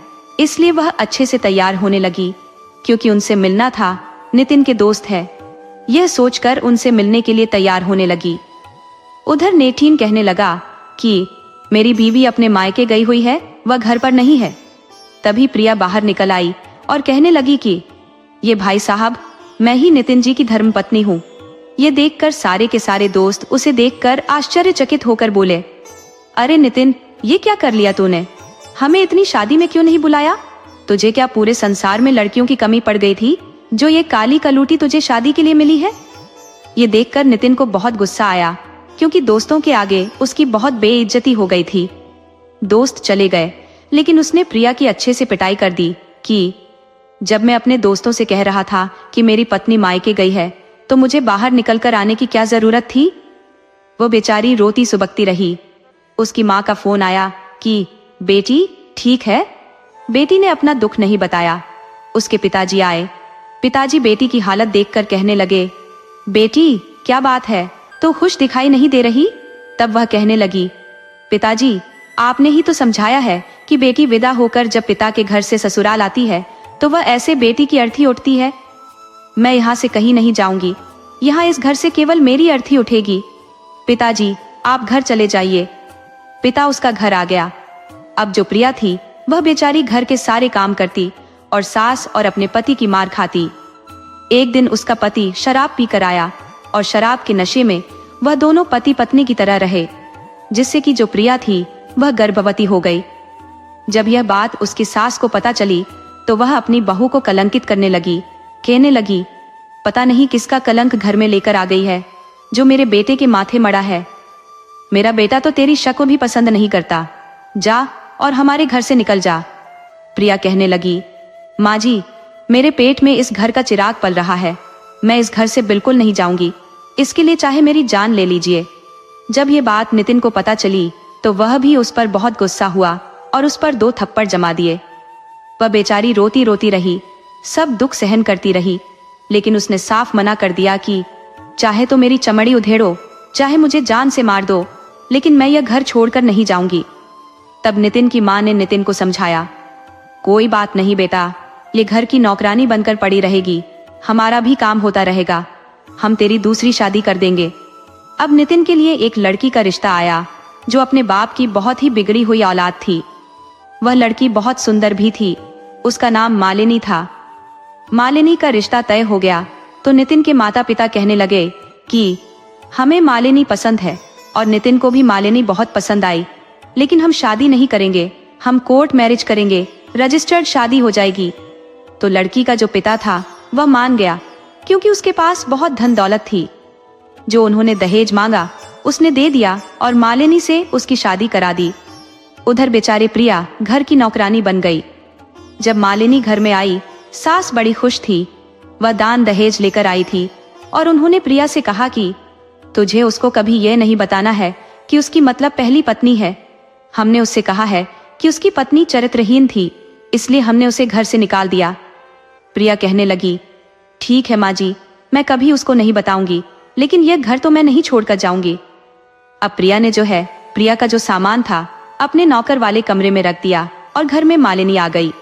इसलिए वह अच्छे से तैयार होने लगी, क्योंकि उनसे मिलना था, नितिन के दोस्त है। यह सोचकर उनसे मिलने के लिए तैयार होने लगी। उधर नेठीन कहने लगा कि मेरी बीवी अपने मायके गई हुई है, वह घर पर नहीं है। तभी प्रिया बाहर निकल आई और कहने लगी कि ये भाई साहब, मैं ही नितिन जी की धर्मपत्नी हूँ। ये देखकर सारे के सारे दोस्त उसे देखकर आश्चर्यचकित होकर बोले, अरे नितिन, ये क्या कर लिया तूने? हमें इतनी शादी में क्यों नहीं बुलाया? तुझे क्या पूरे संसार में लड़कियों की कमी पड़ गई थी जो ये काली कलूटी तुझे शादी के लिए मिली है? ये देखकर नितिन को बहुत गुस्सा आया, क्योंकि दोस्तों के आगे उसकी बहुत बेइज्जती हो गई थी। दोस्त चले गए, लेकिन उसने प्रिया की अच्छे से पिटाई कर दी कि जब मैं अपने दोस्तों से कह रहा था कि मेरी पत्नी मायके गई है, तो मुझे बाहर निकलकर आने की क्या जरूरत थी? वो बेचारी रोती सुबकती रही। उसकी माँ का फोन आया कि बेटी ठीक है। बेटी ने अपना दुख नहीं बताया। उसके पिताजी आए। पिताजी बेटी की हालत देखकर कहने लगे, बेटी क्या बात है, तो खुश दिखाई नहीं दे रही? तब वह कहने लगी, पिताजी आपने ही तो समझाया है कि बेटी विदा होकर जब पिता के घर से ससुराल आती है तो वह ऐसे बेटी की अर्थी उठती है। मैं यहाँ से कहीं नहीं जाऊंगी, यहाँ इस घर से केवल मेरी अर्थी उठेगी। पिताजी आप घर चले जाइए। पिता उसका घर आ गया। अब जो प्रिया थी वह बेचारी घर के सारे काम करती और सास और अपने पति की मार खाती। एक दिन उसका पति शराब पीकर आया और शराब के नशे में वह दोनों पति पत्नी की तरह रहे, जिससे कि जो प्रिया थी वह गर्भवती हो गई। जब यह बात उसकी सास को पता चली तो वह अपनी बहू को कलंकित करने लगी। कहने लगी, पता नहीं किसका कलंक घर में लेकर आ गई है जो मेरे बेटे के माथे मड़ा है। मेरा बेटा तो तेरी शक्ल भी पसंद नहीं करता। जा और हमारे घर से निकल जा। प्रिया कहने लगी, माँ जी मेरे पेट में इस घर का चिराग पल रहा है, मैं इस घर से बिल्कुल नहीं जाऊंगी, इसके लिए चाहे मेरी जान ले लीजिए। जब ये बात नितिन को पता चली तो वह भी उस पर बहुत गुस्सा हुआ और उस पर 2 थप्पड़ जमा दिए। वह बेचारी रोती रोती रही, सब दुख सहन करती रही, लेकिन उसने साफ मना कर दिया कि चाहे तो मेरी चमड़ी उधेड़ो, चाहे मुझे जान से मार दो, लेकिन मैं यह घर छोड़कर नहीं जाऊंगी। तब नितिन की माँ ने नितिन को समझाया, कोई बात नहीं बेटा, ये घर की नौकरानी बनकर पड़ी रहेगी, हमारा भी काम होता रहेगा, हम तेरी दूसरी शादी कर देंगे। अब नितिन के लिए एक लड़की का रिश्ता आया जो अपने बाप की बहुत ही बिगड़ी हुई औलाद थी। वह लड़की बहुत सुंदर भी थी। उसका नाम मालिनी था। मालिनी का रिश्ता तय हो गया तो नितिन के माता पिता कहने लगे कि हमें मालिनी पसंद है और नितिन को भी मालिनी बहुत पसंद आई, लेकिन हम शादी नहीं करेंगे, हम कोर्ट मैरिज करेंगे, रजिस्टर्ड शादी हो जाएगी। तो लड़की का जो पिता था वह मान गया, क्योंकि उसके पास बहुत धन दौलत थी। जो उन्होंने दहेज मांगा उसने दे दिया और मालिनी से उसकी शादी करा दी। उधर बेचारी प्रिया घर की नौकरानी बन गई। जब मालिनी घर में आई, सास बड़ी खुश थी। वह दान दहेज लेकर आई थी और उन्होंने प्रिया से कहा कि तुझे उसको कभी यह नहीं बताना है कि उसकी मतलब पहली पत्नी है। हमने उससे कहा है कि उसकी पत्नी चरित्रहीन थी, इसलिए हमने उसे घर से निकाल दिया। प्रिया कहने लगी, ठीक है माँ जी, मैं कभी उसको नहीं बताऊंगी, लेकिन यह घर तो मैं नहीं छोड़कर जाऊंगी। अब प्रिया ने जो है, प्रिया का जो सामान था अपने नौकर वाले कमरे में रख दिया और घर में मालिनी आ गई।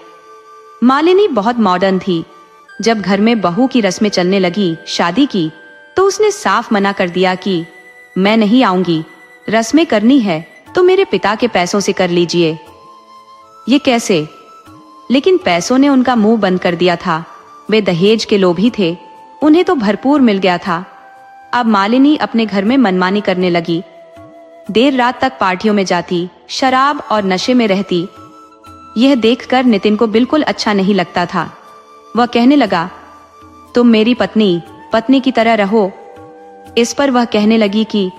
मालिनी बहुत मॉडर्न थी। जब घर में बहू की रस्में चलने लगी शादी की, तो उसने साफ मना कर दिया कि मैं नहीं आऊंगी, रस्में करनी है तो मेरे पिता के पैसों से कर लीजिए। ये कैसे? लेकिन पैसों ने उनका मुंह बंद कर दिया था। वे दहेज के लोभी थे, उन्हें तो भरपूर मिल गया था। अब मालिनी अपने घर में मनमानी करने लगी। देर रात तक पार्टियों में जाती, शराब और नशे में रहती। यह देखकर नितिन को बिल्कुल अच्छा नहीं लगता था। वह कहने लगा, तुम मेरी पत्नी की तरह रहो। इस पर वह कहने लगी कि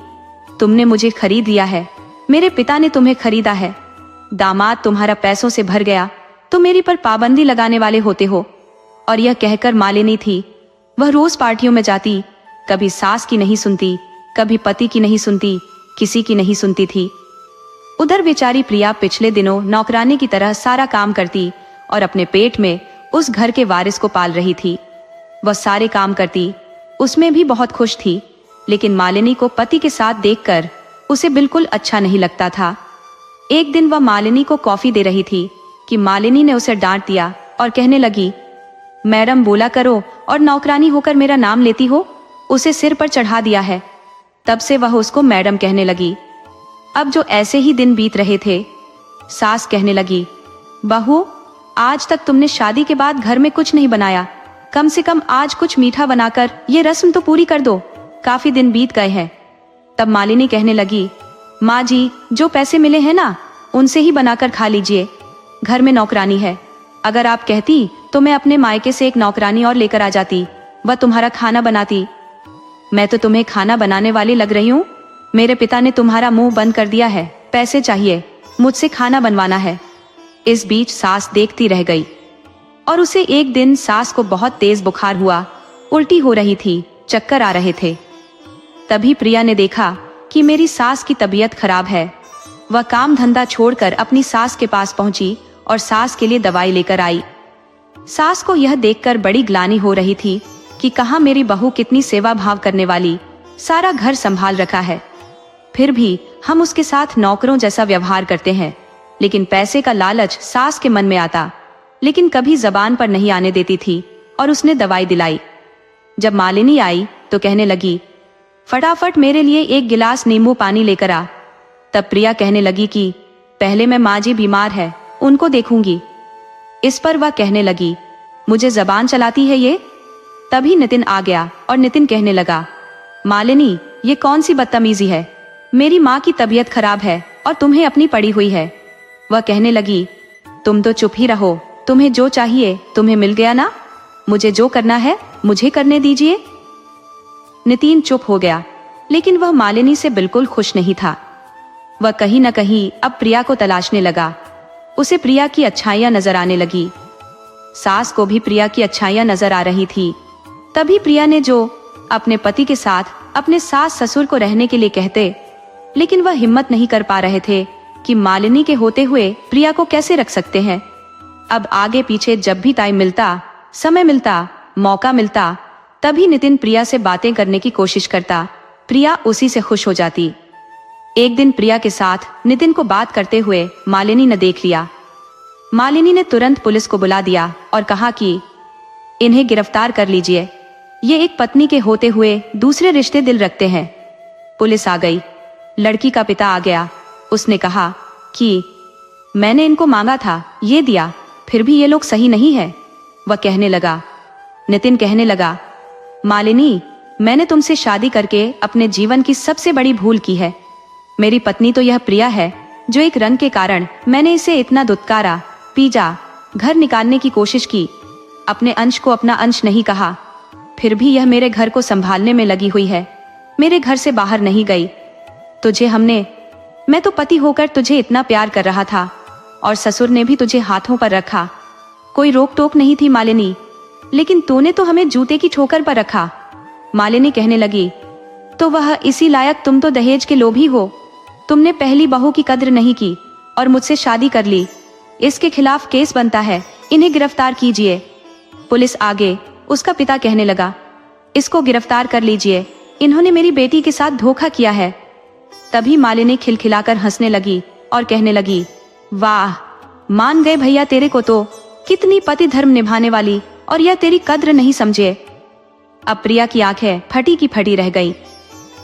तुमने मुझे खरीद लिया है, मेरे पिता ने तुम्हें खरीदा है। दामाद तुम्हारा पैसों से भर गया तो मेरी पर पाबंदी लगाने वाले होते हो। और यह कहकर मालिनी थी, वह रोज पार्टियों में जाती, कभी सास की नहीं सुनती, कभी पति की नहीं सुनती, किसी की नहीं सुनती थी। उधर बेचारी प्रिया पिछले दिनों नौकरानी की तरह सारा काम करती और अपने पेट में उस घर के वारिस को पाल रही थी। वह सारे काम करती, उसमें भी बहुत खुश थी, लेकिन मालिनी को पति के साथ देखकर उसे बिल्कुल अच्छा नहीं लगता था। एक दिन वह मालिनी को कॉफी दे रही थी कि मालिनी ने उसे डांट दिया और कहने लगी, मैडम बोला करो और नौकरानी होकर मेरा नाम लेती हो, उसे सिर पर चढ़ा दिया है। तब से वह उसको मैडम कहने लगी। अब जो ऐसे ही दिन बीत रहे थे, सास कहने लगी, बहू आज तक तुमने शादी के बाद घर में कुछ नहीं बनाया, कम से कम आज कुछ मीठा बनाकर ये रस्म तो पूरी कर दो, काफी दिन बीत गए हैं। तब मालिनी कहने लगी, माँ जी जो पैसे मिले हैं ना उनसे ही बनाकर खा लीजिए, घर में नौकरानी है, अगर आप कहती तो मैं अपने मायके से एक नौकरानी और लेकर आ जाती, वह तुम्हारा खाना बनाती। मैं तो तुम्हें खाना बनाने वाली लग रही हूँ? मेरे पिता ने तुम्हारा मुंह बंद कर दिया है, पैसे चाहिए, मुझसे खाना बनवाना है। इस बीच सास देखती रह गई और उसे एक दिन सास को बहुत तेज बुखार हुआ, उल्टी हो रही थी, चक्कर आ रहे थे। तभी प्रिया ने देखा कि मेरी सास की तबीयत खराब है। वह काम धंधा छोड़कर अपनी सास के पास पहुंची और सास के लिए दवाई लेकर आई। सास को यह देखकर बड़ी ग्लानि हो रही थी कि कहाँ मेरी बहू कितनी सेवा भाव करने वाली, सारा घर संभाल रखा है, फिर भी हम उसके साथ नौकरों जैसा व्यवहार करते हैं। लेकिन पैसे का लालच सास के मन में आता, लेकिन कभी जबान पर नहीं आने देती थी और उसने दवाई दिलाई। जब मालिनी आई तो कहने लगी, फटाफट मेरे लिए एक गिलास नींबू पानी लेकर आ। तब प्रिया कहने लगी कि पहले मैं माँ जी बीमार है, उनको देखूंगी। इस पर वह कहने लगी, मुझे जबान चलाती है ये। तभी नितिन आ गया और नितिन कहने लगा, मालिनी ये कौन सी बदतमीजी है, मेरी माँ की तबीयत खराब है और तुम्हें अपनी पड़ी हुई है। वह कहने लगी, तुम तो चुप ही रहो, तुम्हें जो चाहिए तुम्हें मिल गया ना, मुझे जो करना है मुझे करने दीजिए। नितिन चुप हो गया, लेकिन वह मालिनी से बिल्कुल खुश नहीं था। वह कहीं न कहीं अब प्रिया को तलाशने लगा। उसे प्रिया की अच्छाइयां नजर आने लगी, सास को भी प्रिया की अच्छाइयां नजर आ रही थी। तभी प्रिया ने जो अपने पति के साथ अपने सास ससुर को रहने के लिए कहते, लेकिन वह हिम्मत नहीं कर पा रहे थे कि मालिनी के होते हुए प्रिया को कैसे रख सकते हैं। अब आगे पीछे जब भी टाइम मिलता, समय मिलता, मौका मिलता, तभी नितिन प्रिया से बातें करने की कोशिश करता, प्रिया उसी से खुश हो जाती। एक दिन प्रिया के साथ नितिन को बात करते हुए मालिनी ने देख लिया। मालिनी ने तुरंत पुलिस को बुला दिया और कहा कि इन्हें गिरफ्तार कर लीजिए, ये एक पत्नी के होते हुए दूसरे रिश्ते दिल रखते हैं। पुलिस आ गई, लड़की का पिता आ गया, उसने कहा कि मैंने इनको मांगा था, ये दिया, फिर भी ये लोग सही नहीं है। वह कहने लगा, नितिन कहने लगा, मालिनी मैंने तुमसे शादी करके अपने जीवन की सबसे बड़ी भूल की है। मेरी पत्नी तो यह प्रिया है जो एक रंग के कारण मैंने इसे इतना दुत्कारा, पीजा, घर निकालने की कोशिश की, अपने अंश को अपना अंश नहीं कहा, फिर भी यह मेरे घर को संभालने में लगी हुई है, मेरे घर से बाहर नहीं गई। मैं तो पति होकर तुझे इतना प्यार कर रहा था और ससुर ने भी तुझे हाथों पर रखा, कोई रोक टोक नहीं थी मालिनी, लेकिन तूने तो हमें जूते की ठोकर पर रखा। मालिनी कहने लगी, तो वह इसी लायक तुम तो दहेज के लोभी हो, तुमने पहली बहू की कद्र नहीं की और मुझसे शादी कर ली, इसके खिलाफ केस बनता है, इन्हें गिरफ्तार कीजिए। पुलिस आगे, उसका पिता कहने लगा, इसको गिरफ्तार कर लीजिए, इन्होंने मेरी बेटी के साथ धोखा किया है। तभी मालिनी खिलखिलाकर हंसने लगी और कहने लगी, वाह मान गए भैया तेरे को, तो कितनी पति धर्म निभाने वाली, और यह तेरी कद्र नहीं समझे। अब प्रिया की आंखें फटी की फटी रह गई।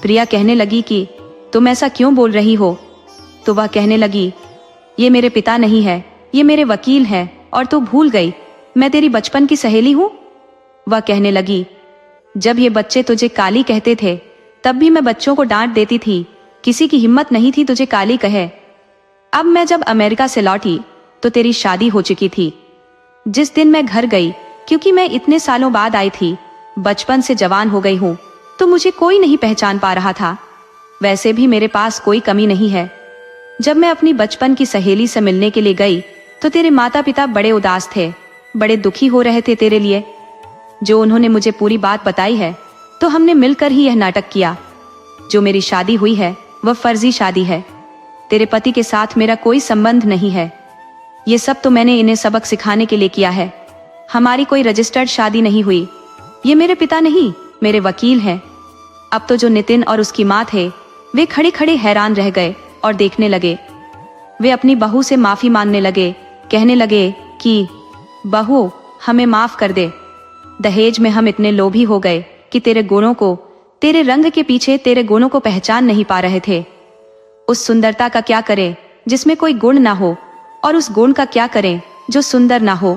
प्रिया कहने लगी कि तुम ऐसा क्यों बोल रही हो? तो वह कहने लगी, ये मेरे पिता नहीं है, ये मेरे वकील हैं, और तू भूल गई मैं तेरी बचपन की सहेली हूँ। वह कहने लगी, जब ये बच्चे तुझे काली कहते थे तब भी मैं बच्चों को डांट देती थी, किसी की हिम्मत नहीं थी तुझे काली कहे। अब मैं जब अमेरिका से लौटी तो तेरी शादी हो चुकी थी। जिस दिन मैं घर गई, क्योंकि मैं इतने सालों बाद आई थी, बचपन से जवान हो गई हूँ, तो मुझे कोई नहीं पहचान पा रहा था। वैसे भी मेरे पास कोई कमी नहीं है। जब मैं अपनी बचपन की सहेली से मिलने के लिए गई तो तेरे माता पिता बड़े उदास थे, बड़े दुखी हो रहे थे तेरे लिए। जो उन्होंने मुझे पूरी बात बताई है तो हमने मिलकर ही यह नाटक किया। जो मेरी शादी हुई है वह फर्जी शादी है, तेरे पति के साथ मेरा कोई संबंध नहीं है। ये सब तो मैंने इन्हें सबक सिखाने के लिए किया है। हमारी कोई रजिस्टर्ड शादी नहीं हुई। ये मेरे पिता नहीं, मेरे वकील हैं। अब तो जो नितिन और उसकी माँ थे वे खड़े खड़े हैरान रह गए और देखने लगे। वे अपनी बहू से माफी मांगने लगे, कहने लगे कि बहू हमें माफ कर दे, दहेज में हम इतने लोभी हो गए कि तेरे गुणों को, तेरे रंग के पीछे तेरे गुणों को पहचान नहीं पा रहे थे। उस सुंदरता का क्या करें जिसमें कोई गुण ना हो, और उस गुण का क्या करें जो सुंदर ना हो।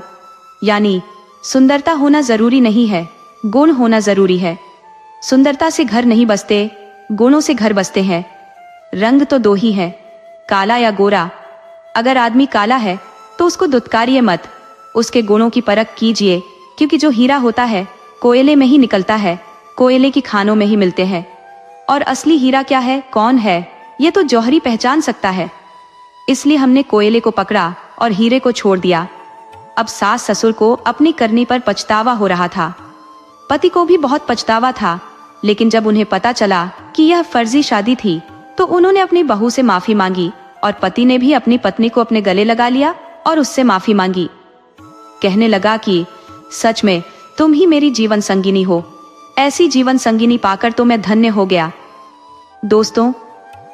यानी सुंदरता होना जरूरी नहीं है, गुण होना जरूरी है। सुंदरता से घर नहीं बसते, गुणों से घर बसते हैं। रंग तो दो ही है, काला या गोरा। अगर आदमी काला है तो उसको दुत्कारिए मत, उसके गुणों की परख कीजिए, क्योंकि जो हीरा होता है कोयले में ही निकलता है, कोयले की खानों में ही मिलते हैं। और असली हीरा क्या है, कौन है, ये तो जौहरी पहचान सकता है। इसलिए हमने कोयले को पकड़ा और हीरे को छोड़ दिया। अब सास ससुर को अपनी करनी पर पछतावा हो रहा था। पति को भी बहुत पछतावा था, लेकिन जब उन्हें पता चला कि यह फर्जी शादी थी तो उन्होंने अपनी बहू से माफी मांगी, और पति ने भी अपनी पत्नी को अपने गले लगा लिया और उससे माफी मांगी। कहने लगा कि सच में तुम ही मेरी जीवन संगिनी हो, ऐसी जीवन संगिनी पाकर तो मैं धन्य हो गया। दोस्तों,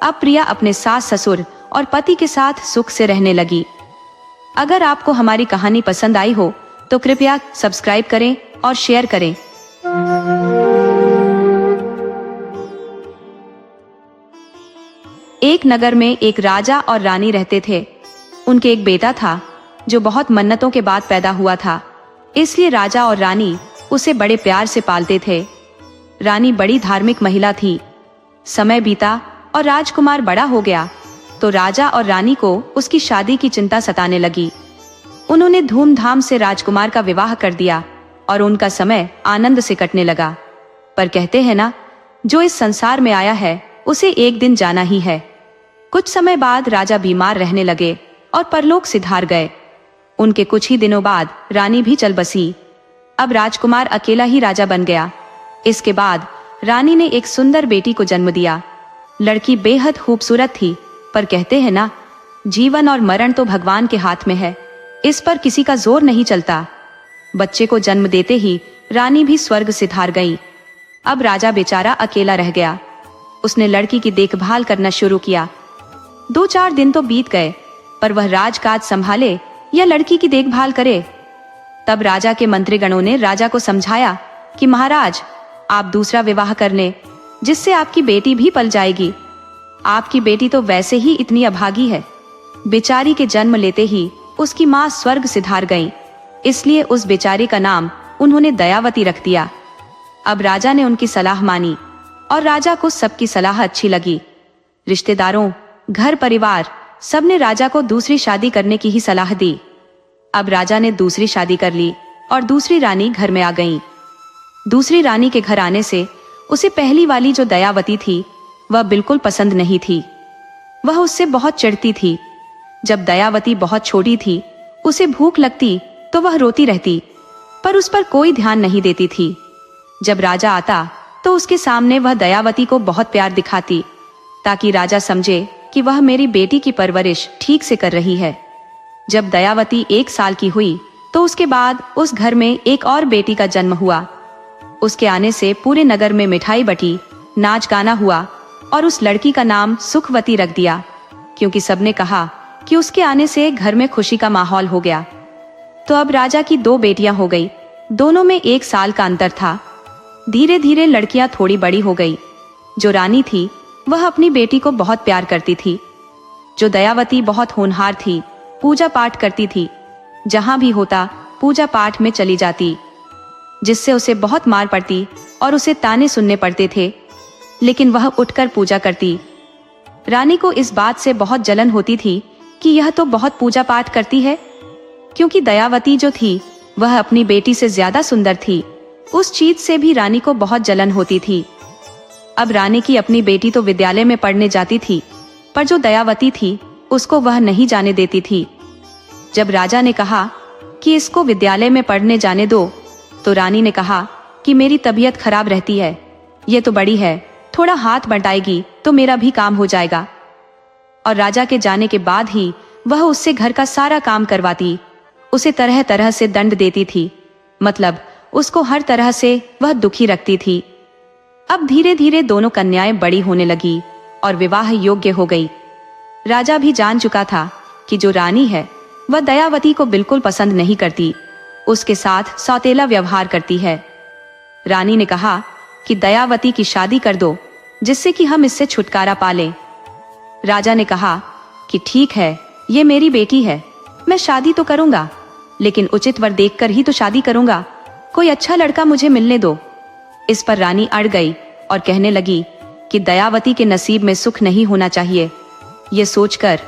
अब प्रिया अपने सास ससुर और पति के साथ सुख से रहने लगी। अगर आपको हमारी कहानी पसंद आई हो तो कृपया सब्सक्राइब करें और शेयर करें। एक नगर में एक राजा और रानी रहते थे। उनके एक बेटा था जो बहुत मन्नतों के बाद पैदा हुआ था, इसलिए राजा और रानी उसे बड़े प्यार से पालते थे। रानी बड़ी धार्मिक महिला थी। समय बीता और राजकुमार बड़ा हो गया तो राजा और रानी को उसकी शादी की चिंता सताने लगी। उन्होंने धूमधाम से राजकुमार का विवाह कर दिया और उनका समय आनंद से कटने लगा। पर कहते हैं ना, जो इस संसार में आया है उसे एक दिन जाना ही है। कुछ समय बाद राजा बीमार रहने लगे और परलोक सिधार गए। उनके कुछ ही दिनों बाद रानी भी चल बसी। अब राजकुमार अकेला ही राजा बन गया। इसके बाद रानी ने एक सुंदर बेटी को जन्म दिया। लड़की बेहद खूबसूरत थी, पर कहते हैं ना, जीवन और मरण तो भगवान के हाथ में है, इस पर किसी का जोर नहीं चलता। बच्चे को जन्म देते ही रानी भी स्वर्ग सिधार गई। अब राजा बेचारा अकेला रह गया। उसने लड़की की देखभाल करना शुरू किया। 2-4 दिन तो बीत गए, पर वह राजकाज संभाले या लड़की की देखभाल करे। तब राजा के मंत्रीगणों ने राजा को समझाया कि महाराज, आप दूसरा विवाह कर लें, जिससे आपकी बेटी भी पल जाएगी। आपकी बेटी तो वैसे ही इतनी अभागी है। बेचारी के जन्म लेते ही उसकी माँ स्वर्ग सिधार गई, इसलिए उस बेचारी का नाम उन्होंने दयावती रख दिया। अब राजा ने उनकी सलाह मानी और राजा को सबकी सलाह अच्छी लगी। रिश्तेदारों, घर परिवार सबने राजा को दूसरी शादी करने की ही सलाह दी। अब राजा ने दूसरी शादी कर ली और दूसरी रानी घर में आ गई। दूसरी रानी के घर आने से उसे पहली वाली जो दयावती थी वह बिल्कुल पसंद नहीं थी। वह उससे बहुत चिढ़ती थी। जब दयावती बहुत छोटी थी, उसे भूख लगती तो वह रोती रहती, पर उस पर कोई ध्यान नहीं देती थी। जब राजा आता तो उसके सामने वह दयावती को बहुत प्यार दिखाती, ताकि राजा समझे कि वह मेरी बेटी की परवरिश ठीक से कर रही है। जब दयावती 1 साल की हुई तो उसके बाद उस घर में एक और बेटी का जन्म हुआ। उसके आने से पूरे नगर में मिठाई बटी, नाच गाना हुआ और उस लड़की का नाम सुखवती रख दिया, क्योंकि सबने कहा कि उसके आने से घर में खुशी का माहौल हो गया। तो अब राजा की 2 बेटियां हो गई। दोनों में 1 साल का अंतर था। धीरे धीरे लड़कियां थोड़ी बड़ी हो गई। जो रानी थी वह अपनी बेटी को बहुत प्यार करती थी। जो दयावती बहुत होनहार थी, पूजा पाठ करती थी। जहां भी होता पूजा पाठ में चली जाती, जिससे उसे बहुत मार पड़ती और उसे ताने सुनने पड़ते थे, लेकिन वह उठकर पूजा करती। रानी को इस बात से बहुत जलन होती थी कि यह तो बहुत पूजा पाठ करती है, क्योंकि दयावती जो थी वह अपनी बेटी से ज्यादा सुंदर थी। उस चीज से भी रानी को बहुत जलन होती थी। अब रानी की अपनी बेटी तो विद्यालय में पढ़ने जाती थी, पर जो दयावती थी उसको वह नहीं जाने देती थी। जब राजा ने कहा कि इसको विद्यालय में पढ़ने जाने दो, तो रानी ने कहा कि मेरी तबीयत खराब रहती है, ये तो बड़ी है, थोड़ा हाथ बटाएगी तो मेरा भी काम हो जाएगा। और राजा के जाने के बाद ही वह उससे घर का सारा काम करवाती, उसे तरह तरह से दंड देती थी, मतलब उसको हर तरह से वह दुखी रखती थी। अब धीरे धीरे दोनों कन्याएं बड़ी होने लगी और विवाह योग्य हो गई। राजा भी जान चुका था कि जो रानी है वह दयावती को बिल्कुल पसंद नहीं करती, उसके साथ सौतेला व्यवहार करती है। रानी ने कहा कि दयावती की शादी कर दो, जिससे कि हम इससे छुटकारा पा लें। राजा ने कहा कि ठीक है, ये मेरी बेटी है, मैं शादी तो करूंगा, लेकिन उचित वर देखकर ही तो शादी करूंगा, कोई अच्छा लड़का मुझे मिलने दो। इस पर रानी अड़ गई और कहने लगी कि दयावती के नसीब में सुख नहीं होना चाहिए। ये सोचकर,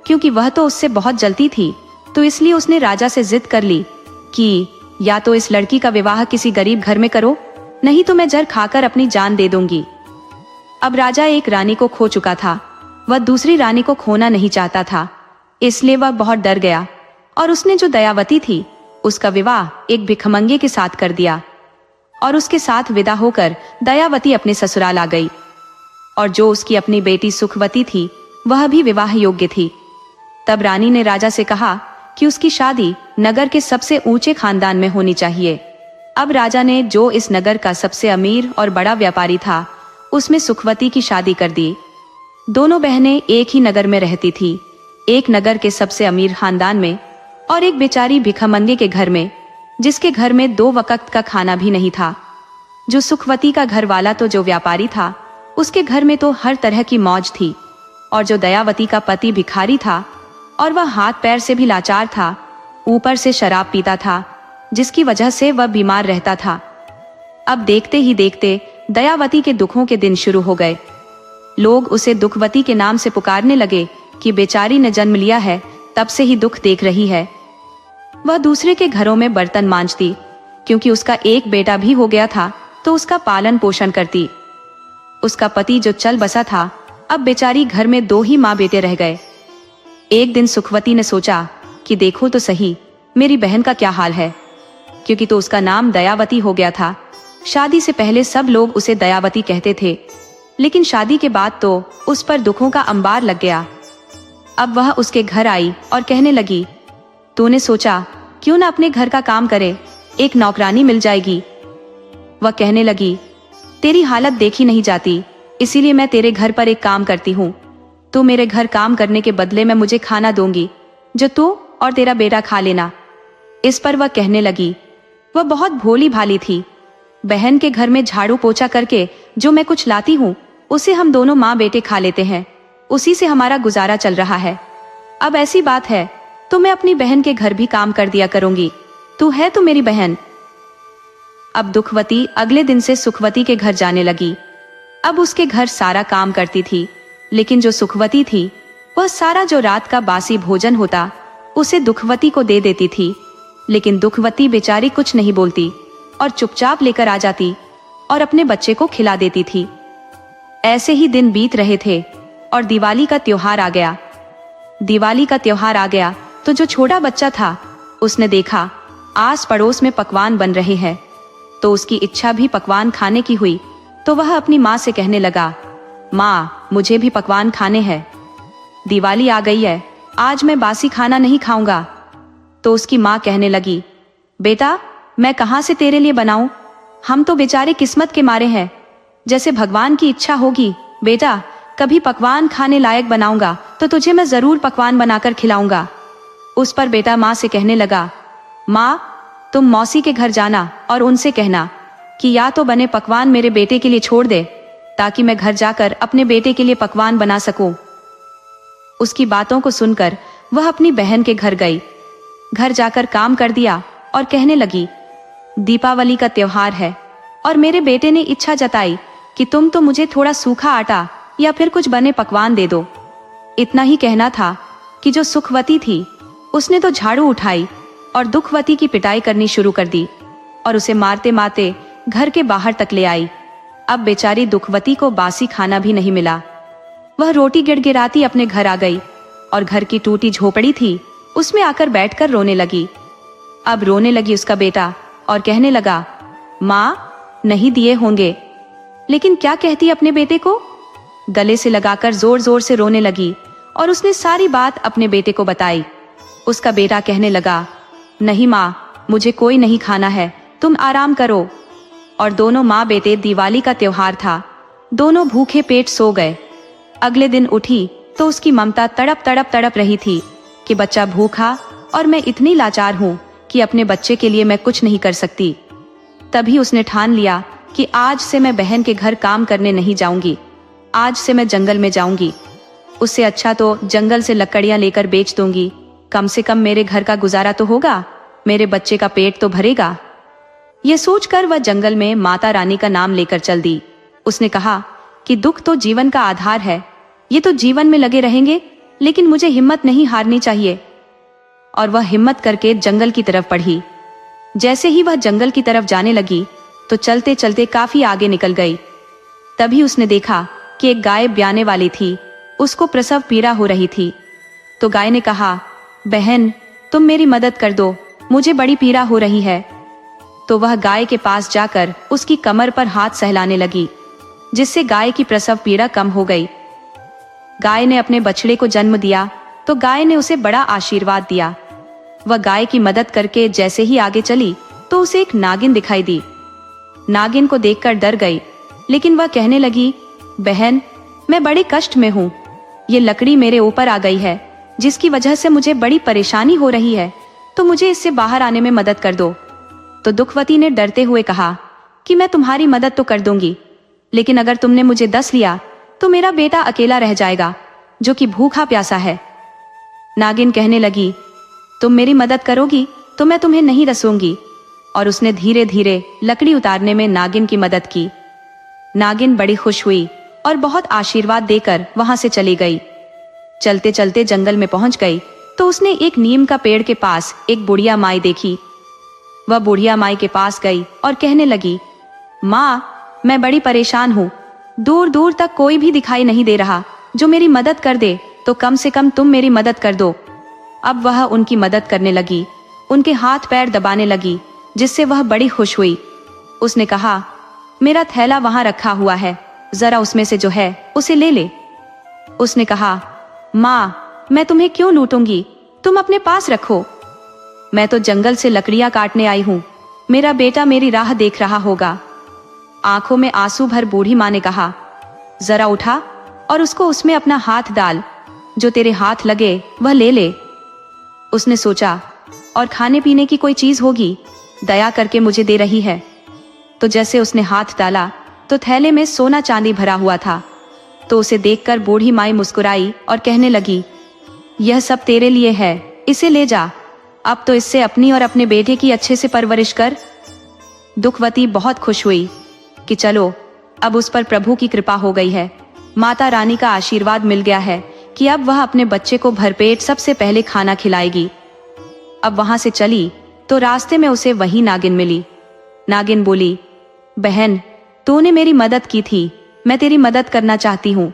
क्योंकि वह तो उससे बहुत जलती थी, तो इसलिए उसने राजा से जिद कर ली कि या तो इस लड़की का विवाह किसी गरीब घर में करो, नहीं तो मैं जहर खाकर अपनी जान दे दूंगी। अब राजा एक रानी को खो चुका था, वह दूसरी रानी को खोना नहीं चाहता था, इसलिए वह बहुत डर गया और उसने जो दयावती थी उसका विवाह एक भिखमंगे के साथ कर दिया। और उसके साथ विदा होकर दयावती अपने ससुराल आ गई। और जो उसकी अपनी बेटी सुखवती थी वह भी विवाह योग्य थी। तब रानी ने राजा से कहा कि उसकी शादी नगर के सबसे ऊंचे खानदान में होनी चाहिए। अब राजा ने जो इस नगर का सबसे अमीर और बड़ा व्यापारी था उसमें सुखवती की शादी कर दी। दोनों बहनें एक ही नगर में रहती थी, एक नगर के सबसे अमीर खानदान में और एक बेचारी भिखमंगे के घर में, जिसके घर में 2 वक्त का खाना भी नहीं था। जो सुखवती का घर वाला तो जो व्यापारी था उसके घर में तो हर तरह की मौज थी, और जो दयावती का पति भिखारी था और वह हाथ पैर से भी लाचार था, ऊपर से शराब पीता था, जिसकी वजह से वह बीमार रहता था। अब देखते ही देखते दयावती के दुखों के दिन शुरू हो गए। लोग उसे दुखवती के नाम से पुकारने लगे कि बेचारी ने जन्म लिया है, तब से ही दुख देख रही है। वह दूसरे के घरों में बर्तन मांजती, क्योंकि उसका एक बेटा भी हो गया था तो उसका पालन पोषण करती। उसका पति जो चल बसा था, अब बेचारी घर में 2 ही माँ बेटे रह गए। एक दिन सुखवती ने सोचा कि देखो तो सही मेरी बहन का क्या हाल है, क्योंकि तो उसका नाम दयावती हो गया था। शादी से पहले सब लोग उसे दयावती कहते थे, लेकिन शादी के बाद तो उस पर दुखों का अंबार लग गया। अब वह उसके घर आई और कहने लगी, तूने सोचा क्यों ना अपने घर का काम करे, एक नौकरानी मिल जाएगी। वह कहने लगी, तेरी हालत देखी नहीं जाती, इसीलिए मैं तेरे घर पर एक काम करती हूँ। तू मेरे घर काम करने के बदले में मुझे खाना दूंगी, जो तू और तेरा बेटा खा लेना। इस पर वह कहने लगी, वह बहुत भोली भाली थी, बहन के घर में झाड़ू पोछा करके जो मैं कुछ लाती हूँ उसे हम दोनों माँ बेटे खा लेते हैं, उसी से हमारा गुजारा चल रहा है। अब ऐसी बात है तो मैं अपनी बहन के घर भी काम कर दिया करूंगी, तू है तो मेरी बहन। अब दुखवती अगले दिन से सुखवती के घर जाने लगी। अब उसके घर सारा काम करती थी, लेकिन जो सुखवती थी वह सारा जो रात का बासी भोजन होता उसे दुखवती को दे देती थी। लेकिन दुखवती बेचारी कुछ नहीं बोलती और चुपचाप लेकर आ जाती और अपने बच्चे को खिला देती थी। ऐसे ही दिन बीत रहे थे और दिवाली का त्योहार आ गया। दिवाली का त्योहार आ गया तो जो छोटा बच्चा था उसने देखा आस पड़ोस में पकवान बन रहे हैं, तो उसकी इच्छा भी पकवान खाने की हुई। तो वह अपनी माँ से कहने लगा, माँ मुझे भी पकवान खाने हैं, दिवाली आ गई है, आज मैं बासी खाना नहीं खाऊंगा। तो उसकी माँ कहने लगी, बेटा मैं कहाँ से तेरे लिए बनाऊं, हम तो बेचारे किस्मत के मारे हैं, जैसे भगवान की इच्छा होगी बेटा कभी पकवान खाने लायक बनाऊंगा तो तुझे मैं जरूर पकवान बनाकर खिलाऊंगा। उस पर बेटा माँ से कहने लगा, माँ तुम मौसी के घर जाना और उनसे कहना कि या तो बने पकवान मेरे बेटे के लिए छोड़ दे, ताकि मैं घर जाकर अपने बेटे के लिए पकवान बना सकूं। उसकी बातों को सुनकर वह अपनी बहन के घर गई। घर जाकर काम कर दिया और कहने लगी, दीपावली का त्योहार है और मेरे बेटे ने इच्छा जताई कि तुम तो मुझे थोड़ा सूखा आटा या फिर कुछ बने पकवान दे दो। इतना ही कहना था कि जो सुखवती थी उसने तो झाड़ू उठाई और दुखवती की पिटाई करनी शुरू कर दी और उसे मारते मारते घर के बाहर तक ले आई। अब बेचारी दुखवती को बासी खाना भी नहीं मिला। वह रोटी गिड़गिड़ाती अपने घर आ गई और घर की टूटी झोपड़ी थी उसमें आकर बैठकर रोने लगी। अब रोने लगी उसका बेटा और कहने लगा, माँ नहीं दिए होंगे, लेकिन क्या कहती अपने बेटे को। गले से लगाकर जोर जोर से रोने लगी और उसने सारी बात अपने बेटे को बताई। उसका बेटा कहने लगा, नहीं माँ मुझे कोई नहीं खाना है, तुम आराम करो। और दोनों माँ बेटे, दिवाली का त्योहार था, दोनों भूखे पेट सो गए। अगले दिन उठी तो उसकी ममता तड़प रही थी कि बच्चा भूखा और मैं इतनी लाचार हूँ कि अपने बच्चे के लिए मैं कुछ नहीं कर सकती। तभी उसने ठान लिया कि आज से मैं बहन के घर काम करने नहीं जाऊंगी, आज से मैं जंगल में जाऊंगी। उससे अच्छा तो जंगल से लकड़ियां लेकर बेच दूंगी, कम से कम मेरे घर का गुजारा तो होगा, मेरे बच्चे का पेट तो भरेगा। ये सोचकर वह जंगल में माता रानी का नाम लेकर चल दी। उसने कहा कि दुख तो जीवन का आधार है, ये तो जीवन में लगे रहेंगे, लेकिन मुझे हिम्मत नहीं हारनी चाहिए। और वह हिम्मत करके जंगल की तरफ बढ़ी। जैसे ही वह जंगल की तरफ जाने लगी तो चलते चलते काफी आगे निकल गई। तभी उसने देखा कि एक गाय ब्याने वाली थी, उसको प्रसव पीड़ा हो रही थी। तो गाय ने कहा, बहन तुम मेरी मदद कर दो, मुझे बड़ी पीड़ा हो रही है। तो वह गाय के पास जाकर उसकी कमर पर हाथ सहलाने लगी, जिससे गाय की प्रसव पीड़ा कम हो गई। गाय ने अपने बछड़े को जन्म दिया तो गाय ने उसे बड़ा आशीर्वाद दिया। वह गाय की मदद करके जैसे ही आगे चली तो उसे एक नागिन दिखाई दी। नागिन को देखकर डर गई, लेकिन वह कहने लगी, बहन मैं बड़े कष्ट में हूँ, ये लकड़ी मेरे ऊपर आ गई है, जिसकी वजह से मुझे बड़ी परेशानी हो रही है, तो मुझे इससे बाहर आने में मदद कर दो। तो दुखवती ने डरते हुए कहा कि मैं तुम्हारी मदद तो कर दूंगी, लेकिन अगर तुमने मुझे डस लिया तो मेरा बेटा अकेला रह जाएगा, जो कि भूखा प्यासा है। नागिन कहने लगी, तुम मेरी मदद करोगी तो मैं तुम्हें नहीं डसूंगी। और उसने धीरे धीरे लकड़ी उतारने में नागिन की मदद की। नागिन बड़ी खुश हुई और बहुत आशीर्वाद देकर वहां से चली गई। चलते चलते जंगल में पहुंच गई तो उसने एक नीम का पेड़ के पास एक बुढ़िया माई देखी। वह बुढ़िया माई के पास गई और कहने लगी, माँ मैं बड़ी परेशान हूँ, दूर दूर तक कोई भी दिखाई नहीं दे रहा जो मेरी मदद कर दे, तो कम से कम तुम मेरी मदद कर दो। अब वह उनकी मदद करने लगी, उनके हाथ पैर दबाने लगी, जिससे वह बड़ी खुश हुई। उसने कहा, मेरा थैला वहां रखा हुआ है, जरा उसमें से जो है उसे ले ले। उसने कहा, माँ मैं तुम्हें क्यों लूटूंगी, तुम अपने पास रखो, मैं तो जंगल से लकड़ियां काटने आई हूँ, मेरा बेटा मेरी राह देख रहा होगा। आंखों में आंसू भर बूढ़ी माँ ने कहा, जरा उठा और उसको उसमें अपना हाथ डाल, जो तेरे हाथ लगे वह ले ले। उसने सोचा, और खाने पीने की कोई चीज होगी, दया करके मुझे दे रही है। तो जैसे उसने हाथ डाला तो थैले में सोना चांदी भरा हुआ था। तो उसे देखकर बूढ़ी माई मुस्कुराई और कहने लगी, यह सब तेरे लिए है, इसे ले जा, अब तो इससे अपनी और अपने बेटे की अच्छे से परवरिश कर। दुखवती बहुत खुश हुई कि चलो अब उस पर प्रभु की कृपा हो गई है, माता रानी का आशीर्वाद मिल गया है कि अब वह अपने बच्चे को भरपेट सबसे पहले खाना खिलाएगी। अब वहां से चली तो रास्ते में उसे वही नागिन मिली। नागिन बोली, बहन तूने मेरी मदद की थी, मैं तेरी मदद करना चाहती हूँ।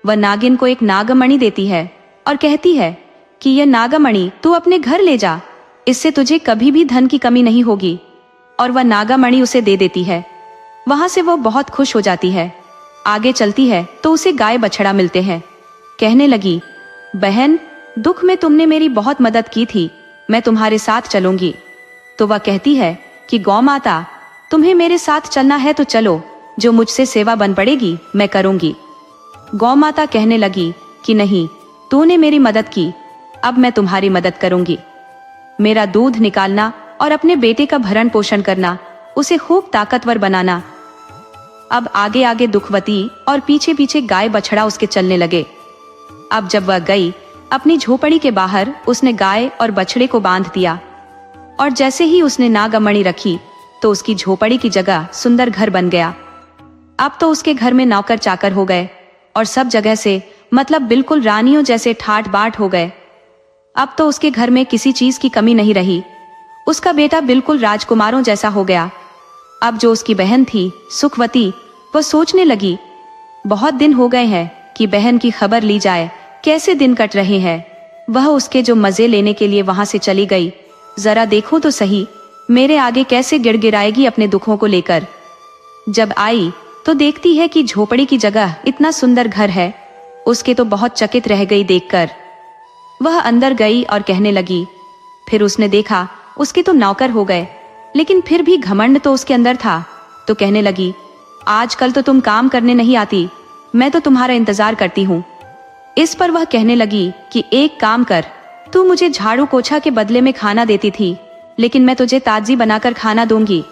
वह नागिन को एक नागमणि देती है और कहती है कि यह नागमणि तू अपने घर ले जा, इससे तुझे कभी भी धन की कमी नहीं होगी। और वह नागमणि उसे दे देती है। वहां से वो बहुत खुश हो जाती है। आगे चलती है तो उसे गाय बछड़ा मिलते हैं। कहने लगी, बहन दुख में तुमने मेरी बहुत मदद की थी, मैं तुम्हारे साथ चलूंगी। तो वह कहती है कि गौ माता तुम्हें मेरे साथ चलना है तो चलो, जो मुझसे सेवा बन पड़ेगी मैं करूंगी। गौ माता कहने लगी कि नहीं, तूने मेरी मदद की, अब मैं तुम्हारी मदद करूंगी। मेरा दूध निकालना और अपने बेटे का भरण पोषण करना, उसे खूब ताकतवर बनाना। अब आगे आगे दुखवती और पीछे पीछे गाय बछड़ा उसके चलने लगे। अब जब वह गई अपनी झोपड़ी के बाहर, उसने गाय और बछड़े को बांध दिया। और जैसे ही उसने नागमणि रखी तो उसकी झोपड़ी की जगह सुंदर घर बन गया। अब तो उसके घर में नौकर चाकर हो गए और सब जगह से मतलब बिल्कुल रानियों जैसे ठाट बाट हो गए। अब तो उसके घर में किसी चीज की कमी नहीं रही। उसका बेटा बिल्कुल राजकुमारों जैसा हो गया। अब जो उसकी बहन थी सुखवती, वह सोचने लगी, बहुत दिन हो गए हैं कि बहन की खबर ली जाए, कैसे दिन कट रहे हैं। वह उसके जो मजे लेने के लिए वहां से चली गई, जरा देखो तो सही मेरे आगे कैसे गिड़गिड़ाएगी अपने दुखों को लेकर। जब आई तो देखती है कि झोपड़ी की जगह इतना सुंदर घर है। उसके तो बहुत चकित रह गई देखकर। वह अंदर गई और कहने लगी। फिर उसने देखा उसके तो नौकर हो गए, लेकिन फिर भी घमंड तो उसके अंदर था। तो कहने लगी, आजकल तो तुम काम करने नहीं आती, मैं तो तुम्हारा इंतजार करती हूँ। इस पर वह कहने लगी कि एक काम कर, तू मुझे झाड़ू पोछा के बदले में खाना देती थी, लेकिन मैं तुझे ताजी बनाकर खाना दूंगी।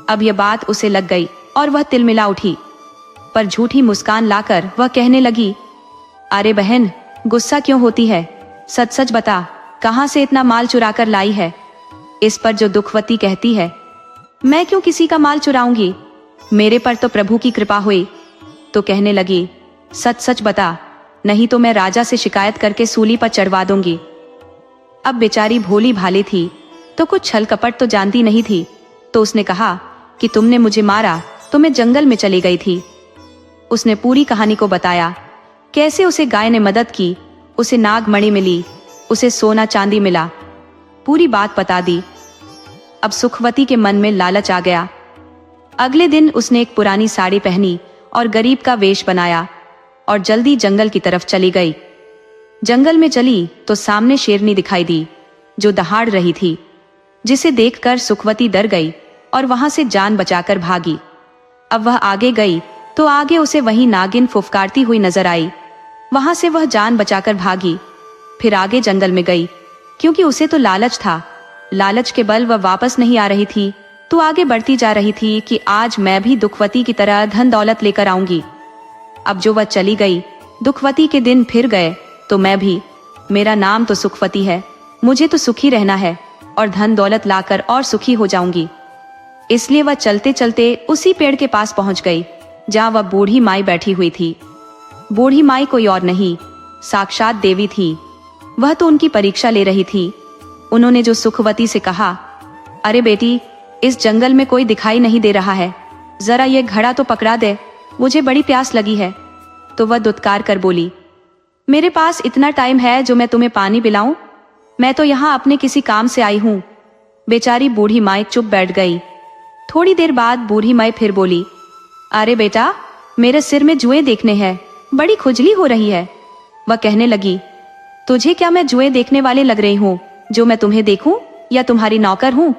अब यह बात उसे लग गई और वह तिलमिला उठी, पर झूठी मुस्कान लाकर वह कहने लगी, अरे बहन, गुस्सा क्यों होती है? सच सच बता, कहाँ से इतना माल चुरा कर लाई है? इस पर जो दुखवती कहती है, मैं क्यों किसी का माल चुराऊंगी, मेरे पर तो प्रभु की कृपा हुई। तो कहने लगी, सच सच बता, नहीं तो मैं राजा से शिकायत करके सूली पर चढ़वा दूंगी। अब बेचारी भोली भाली थी तो कुछ छल कपट तो जानती नहीं थी, तो उसने कहा कि तुमने मुझे मारा तो मैं जंगल में चली गई थी। उसने पूरी कहानी को बताया, कैसे उसे गाय ने मदद की, उसे नागमणि मिली, उसे सोना चांदी मिला, पूरी बात बता दी। अब सुखवती के मन में लालच आ गया। अगले दिन उसने एक पुरानी साड़ी पहनी और गरीब का वेश बनाया और जल्दी जंगल की तरफ चली गई। जंगल में चली तो सामने शेरनी दिखाई दी जो दहाड़ रही थी, जिसे देखकर सुखवती डर गई और वहां से जान बचाकर भागी। अब वह आगे गई तो आगे उसे वही नागिन फुफकारती हुई नजर आई। वहां से वह जान बचाकर भागी, फिर आगे जंगल में गई, क्योंकि उसे तो लालच था। लालच के बल वह वापस नहीं आ रही थी, तो आगे बढ़ती जा रही थी कि आज मैं भी दुखवती की तरह धन दौलत लेकर आऊंगी। अब जो वह चली गई, दुखवती के दिन फिर गए, तो मैं भी, मेरा नाम तो सुखवती है, मुझे तो सुखी रहना है और धन दौलत लाकर और सुखी हो जाऊंगी। इसलिए वह चलते चलते उसी पेड़ के पास पहुंच गई जहां वह बूढ़ी माई बैठी हुई थी। बूढ़ी माई कोई और नहीं, साक्षात देवी थी। वह तो उनकी परीक्षा ले रही थी। उन्होंने जो सुखवती से कहा, अरे बेटी, इस जंगल में कोई दिखाई नहीं दे रहा है, जरा ये घड़ा तो पकड़ा दे, मुझे बड़ी प्यास लगी है। तो वह दुत्कार कर बोली, मेरे पास इतना टाइम है जो मैं तुम्हें पानी पिलाऊं? मैं तो यहाँ अपने किसी काम से आई हूँ। बेचारी बूढ़ी माई चुप बैठ गई। थोड़ी देर बाद बूढ़ी माई फिर बोली, अरे बेटा, मेरे सिर में जुएं देखने हैं, बड़ी खुजली हो रही है। वह कहने लगी, तुझे क्या मैं जुएं देखने वाले लग रही हूँ जो मैं तुम्हें देखूं, या तुम्हारी नौकर हूं?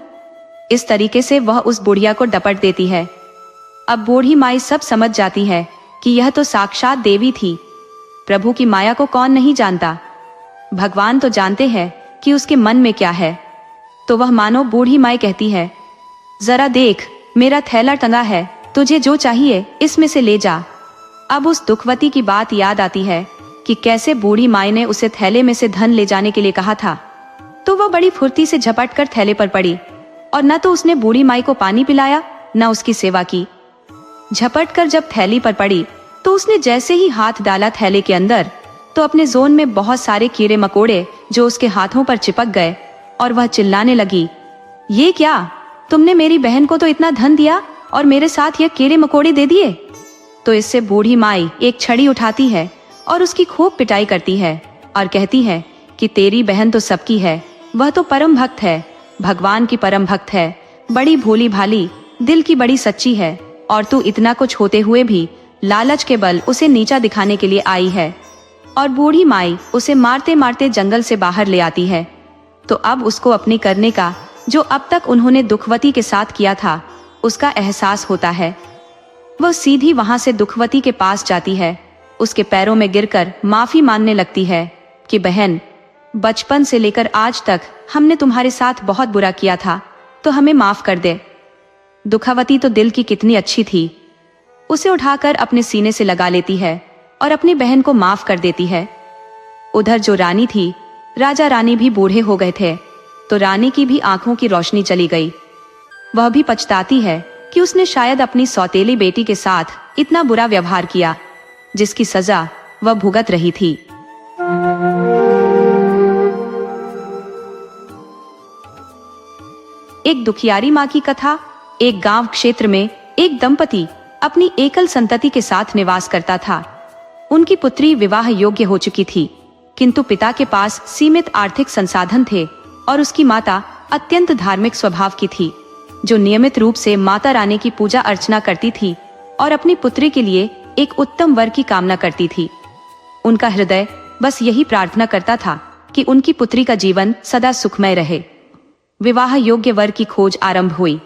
इस तरीके से वह उस बुढ़िया को डपट देती है। अब बूढ़ी माई सब समझ जाती है कि यह तो साक्षात देवी थी। प्रभु की माया को कौन नहीं जानता, भगवान तो जानते हैं कि उसके मन में क्या है। तो वह मानो बूढ़ी माई कहती है, जरा देख, मेरा थैला टंगा है, तुझे जो चाहिए इसमें से ले जा। अब उस दुखवती की बात याद आती है कि कैसे बूढ़ी माई ने उसे थैले में से धन ले जाने के लिए कहा था। तो वह बड़ी फुर्ती से झपट कर थैले पर पड़ी और न तो उसने बूढ़ी माई को पानी पिलाया, न उसकी सेवा की। झपट कर जब थैली पर पड़ी तो उसने जैसे ही हाथ डाला थैले के अंदर, तो अपने जोन में बहुत सारे कीड़े मकोड़े जो उसके हाथों पर चिपक गए और वह चिल्लाने लगी, ये क्या, तुमने मेरी बहन को तो इतना धन दिया और मेरे साथ ये कीड़े मकोड़े दे दिए। तो इससे बूढ़ी माई एक छड़ी उठाती है और उसकी खूब पिटाई करती है और कहती है कि तेरी बहन तो सबकी है, वह तो परम भक्त है, भगवान की परम भक्त है, बड़ी भोली भाली, दिल की बड़ी सच्ची है, और तू इतना कुछ होते हुए भी लालच के बल उसे नीचा दिखाने के लिए आई है। और बूढ़ी माई उसे मारते मारते जंगल से बाहर ले आती है। तो अब उसको अपने करने का, जो अब तक उन्होंने दुखवती के साथ किया था, उसका एहसास होता है। वह सीधी वहां से दुखवती के पास जाती है, उसके पैरों में गिरकर माफी मांगने लगती है कि बहन, बचपन से लेकर आज तक हमने तुम्हारे साथ बहुत बुरा किया था, तो हमें माफ कर दे। दुखवती तो दिल की कितनी अच्छी थी, उसे उठाकर अपने सीने से लगा लेती है और अपनी बहन को माफ कर देती है। उधर जो रानी थी, राजा रानी भी बूढ़े हो गए थे, तो रानी की भी आंखों की रोशनी चली गई। वह भी पछताती है कि उसने शायद अपनी सौतेली बेटी के साथ इतना बुरा व्यवहार किया, जिसकी सजा वह भुगत रही थी। एक दुखियारी माँ की कथा। एक गांव क्षेत्र में एक दंपति अपनी एकल संतति के साथ निवास करता था। उनकी पुत्री विवाह योग्य हो चुकी थी, किंतु पिता के पास सीमित आर्थिक संसाधन थे और उसकी माता अत्यंत धार्मिक स्वभाव की थी, जो नियमित रूप से माता रानी की पूजा अर्चना करती थी और अपनी पुत्री के लिए एक उत्तम वर की कामना करती थी। उनका हृदय बस यही प्रार्थना करता था कि उनकी पुत्री का जीवन सदा सुखमय रहे। विवाह योग्य वर की खोज आरंभ हुई।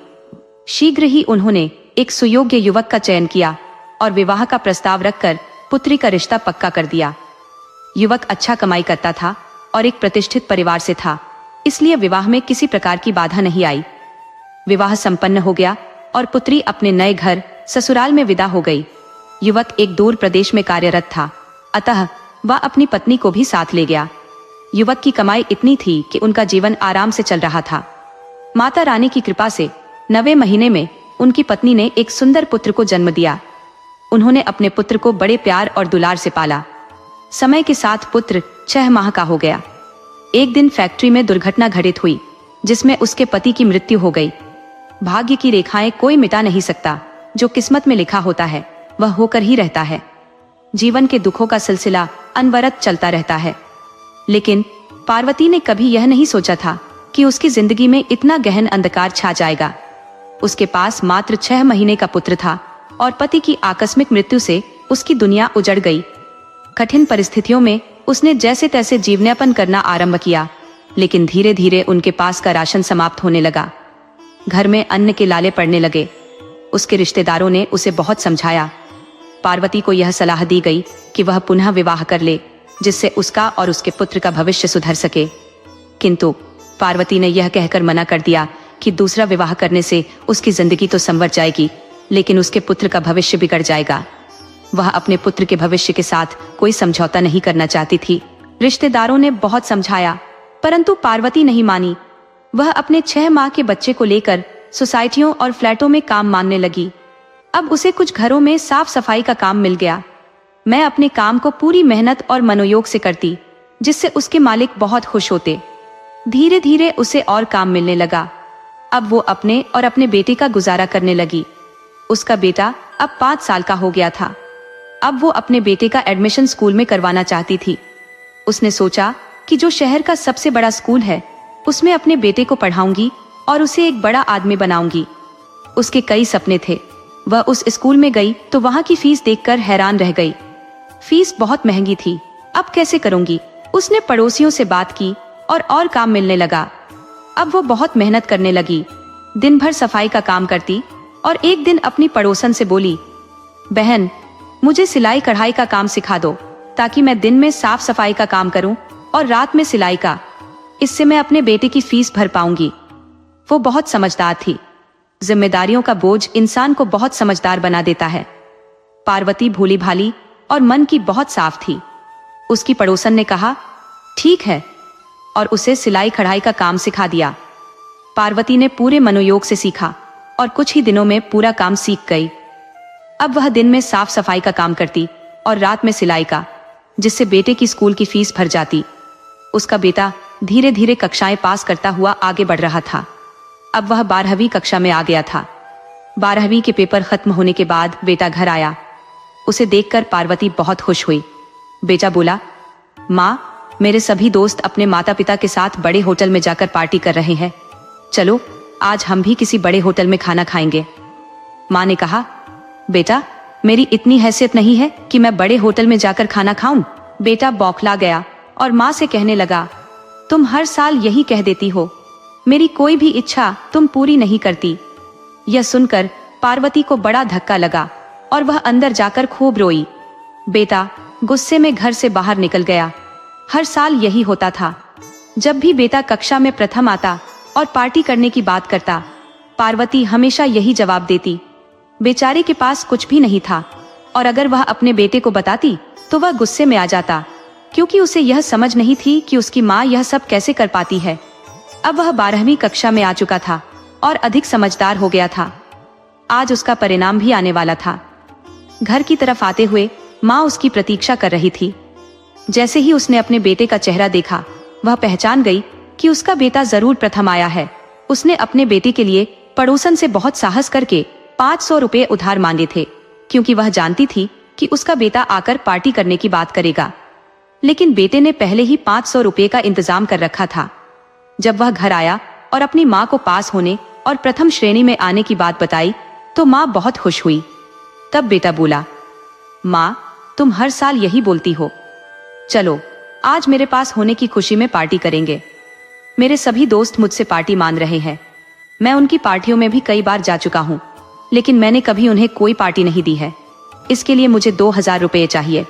शीघ्र ही उन्होंने एक सुयोग्य युवक का चयन किया और विवाह का प्रस्ताव रखकर पुत्री का रिश्ता पक्का कर दिया। युवक अच्छा कमाई करता था और एक प्रतिष्ठित परिवार से था, इसलिए विवाह में किसी प्रकार की बाधा नहीं आई। विवाह संपन्न हो गया और पुत्री अपने नए घर ससुराल में विदा हो गई। युवक एक दूर प्रदेश में कार्यरत था, अतः वह अपनी पत्नी को भी साथ ले गया। युवक की कमाई इतनी थी कि उनका जीवन आराम से चल रहा था। माता रानी की कृपा से 9वें महीने में उनकी पत्नी ने एक सुंदर पुत्र को जन्म दिया। उन्होंने अपने पुत्र को बड़े प्यार और दुलार से पाला। समय के साथ पुत्र 6 माह का हो गया। एक दिन फैक्ट्री में दुर्घटना घटित हुई, जिसमें उसके पति की मृत्यु हो गई। भाग्य की रेखाएं कोई मिटा नहीं सकता, जो किस्मत में लिखा होता है वह होकर ही रहता है। जीवन के दुखों का सिलसिला अनवरत चलता रहता है। लेकिन पार्वती ने कभी यह नहीं सोचा था कि उसकी जिंदगी में इतना गहन अंधकार छा जाएगा। उसके पास मात्र 6 महीने का पुत्र था और पति की आकस्मिक मृत्यु से उसकी दुनिया उजड़ गई। कठिन परिस्थितियों में उसने जैसे तैसे जीवनयापन करना आरंभ किया, लेकिन धीरे धीरे उनके पास का राशन समाप्त होने लगा। घर में अन्न के लाले पड़ने लगे। उसके रिश्तेदारों ने उसे बहुत समझाया। पार्वती को यह सलाह दी गई कि वह पुनः विवाह कर ले, जिससे उसका और उसके पुत्र का भविष्य सुधर सके। किंतु पार्वती ने यह कहकर मना कर दिया कि दूसरा विवाह करने से उसकी जिंदगी तो संवर जाएगी, लेकिन उसके पुत्र का भविष्य बिगड़ जाएगा। वह अपने पुत्र के भविष्य के साथ कोई समझौता नहीं करना चाहती थी। रिश्तेदारों ने बहुत समझाया, परंतु पार्वती नहीं मानी। वह अपने 6 माह के बच्चे को लेकर सोसाइटियों और फ्लैटों में काम मांगने लगी। अब उसे कुछ घरों में साफ सफाई का काम मिल गया। मैं अपने काम को पूरी मेहनत और मनोयोग से करती, जिससे उसके मालिक बहुत खुश होते। धीरे धीरे उसे और काम मिलने लगा। अब वो अपने और अपने बेटे का गुजारा करने लगी। उसका बेटा अब 5 साल का हो गया था। अब वो अपने बेटे का एडमिशन स्कूल में करवाना चाहती थी। उसने सोचा कि जो शहर का सबसे बड़ा स्कूल है, उसमें अपने बेटे को पढ़ाऊंगी और उसे एक बड़ा आदमी बनाऊंगी। उसके कई सपने थे। वह उस स्कूल में गई तो वहां की फीस देखकर हैरान रह गई। फीस बहुत महंगी थी। अब कैसे करूंगी? उसने पड़ोसियों से बात की और काम मिलने लगा। अब वो बहुत मेहनत करने लगी। दिन भर सफाई का काम करती और एक दिन अपनी पड़ोसन से बोली, बहन, मुझे सिलाई कढ़ाई का काम सिखा दो, ताकि मैं दिन में साफ सफाई का काम करूं और रात में सिलाई का। इससे मैं अपने बेटे की फीस भर पाऊंगी। वो बहुत समझदार थी। जिम्मेदारियों का बोझ इंसान को बहुत समझदार बना देता है। पार्वती भोली भाली और मन की बहुत साफ थी। उसकी पड़ोसन ने कहा, ठीक है, और उसे सिलाई कढ़ाई का काम सिखा दिया। पार्वती ने पूरे मनोयोग से सीखा और कुछ ही दिनों में पूरा काम सीख गई। अब वह दिन में साफ सफाई का काम करती और रात में सिलाई का, जिससे बेटे की स्कूल की फीस भर जाती। उसका बेटा धीरे धीरे कक्षाएं पास करता हुआ आगे बढ़ रहा था। अब वह 12वीं कक्षा में आ गया था। 12वीं के पेपर खत्म होने के बाद बेटा घर आया। उसे देखकर पार्वती बहुत खुश हुई। बेटा बोला, माँ, मेरे सभी दोस्त अपने माता पिता के साथ बड़े होटल में जाकर पार्टी कर रहे हैं। चलो, आज हम भी किसी बड़े होटल में खाना खाएंगे। माँ ने कहा, बेटा, मेरी इतनी हैसियत नहीं है कि मैं बड़े होटल में जाकर खाना खाऊं। बेटा बौखला गया और माँ से कहने लगा, तुम हर साल यही कह देती हो, मेरी कोई भी इच्छा तुम पूरी नहीं करती। यह सुनकर पार्वती को बड़ा धक्का लगा और वह अंदर जाकर खूब रोई। बेटा गुस्से में घर से बाहर निकल गया। हर साल यही होता था। जब भी बेटा कक्षा में प्रथम आता और पार्टी करने की बात करता, पार्वती हमेशा यही जवाब देती। बेचारे के पास कुछ भी नहीं था, और अगर वह अपने बेटे को बताती तो वह गुस्से में आ जाता, क्योंकि उसे यह समझ नहीं थी कि उसकी माँ यह सब कैसे कर पाती है। अब वह 12वीं कक्षा में आ चुका था और अधिक समझदार हो गया था। आज उसका परिणाम भी आने वाला था। घर की तरफ आते हुए माँ उसकी प्रतीक्षा कर रही थी। जैसे ही उसने अपने बेटे का चेहरा देखा, वह पहचान गई कि उसका बेटा जरूर प्रथम आया है। उसने अपने बेटे के लिए पड़ोसन से बहुत साहस करके 500 रुपए उधार मांगे थे, क्योंकि वह जानती थी कि उसका बेटा आकर पार्टी करने की बात करेगा। लेकिन बेटे ने पहले ही 500 रुपए का इंतजाम कर रखा था। जब वह घर आया और अपनी माँ को पास होने और प्रथम श्रेणी में आने की बात बताई, तो माँ बहुत खुश हुई। तब बेटा बोला, माँ, तुम हर साल यही बोलती हो। चलो, आज मेरे पास होने की खुशी में पार्टी करेंगे। मेरे सभी दोस्त मुझसे पार्टी मान रहे हैं। मैं उनकी पार्टियों में भी कई बार जा चुका हूँ, लेकिन मैंने कभी उन्हें कोई पार्टी नहीं दी है। इसके लिए मुझे 2000 रुपये चाहिए।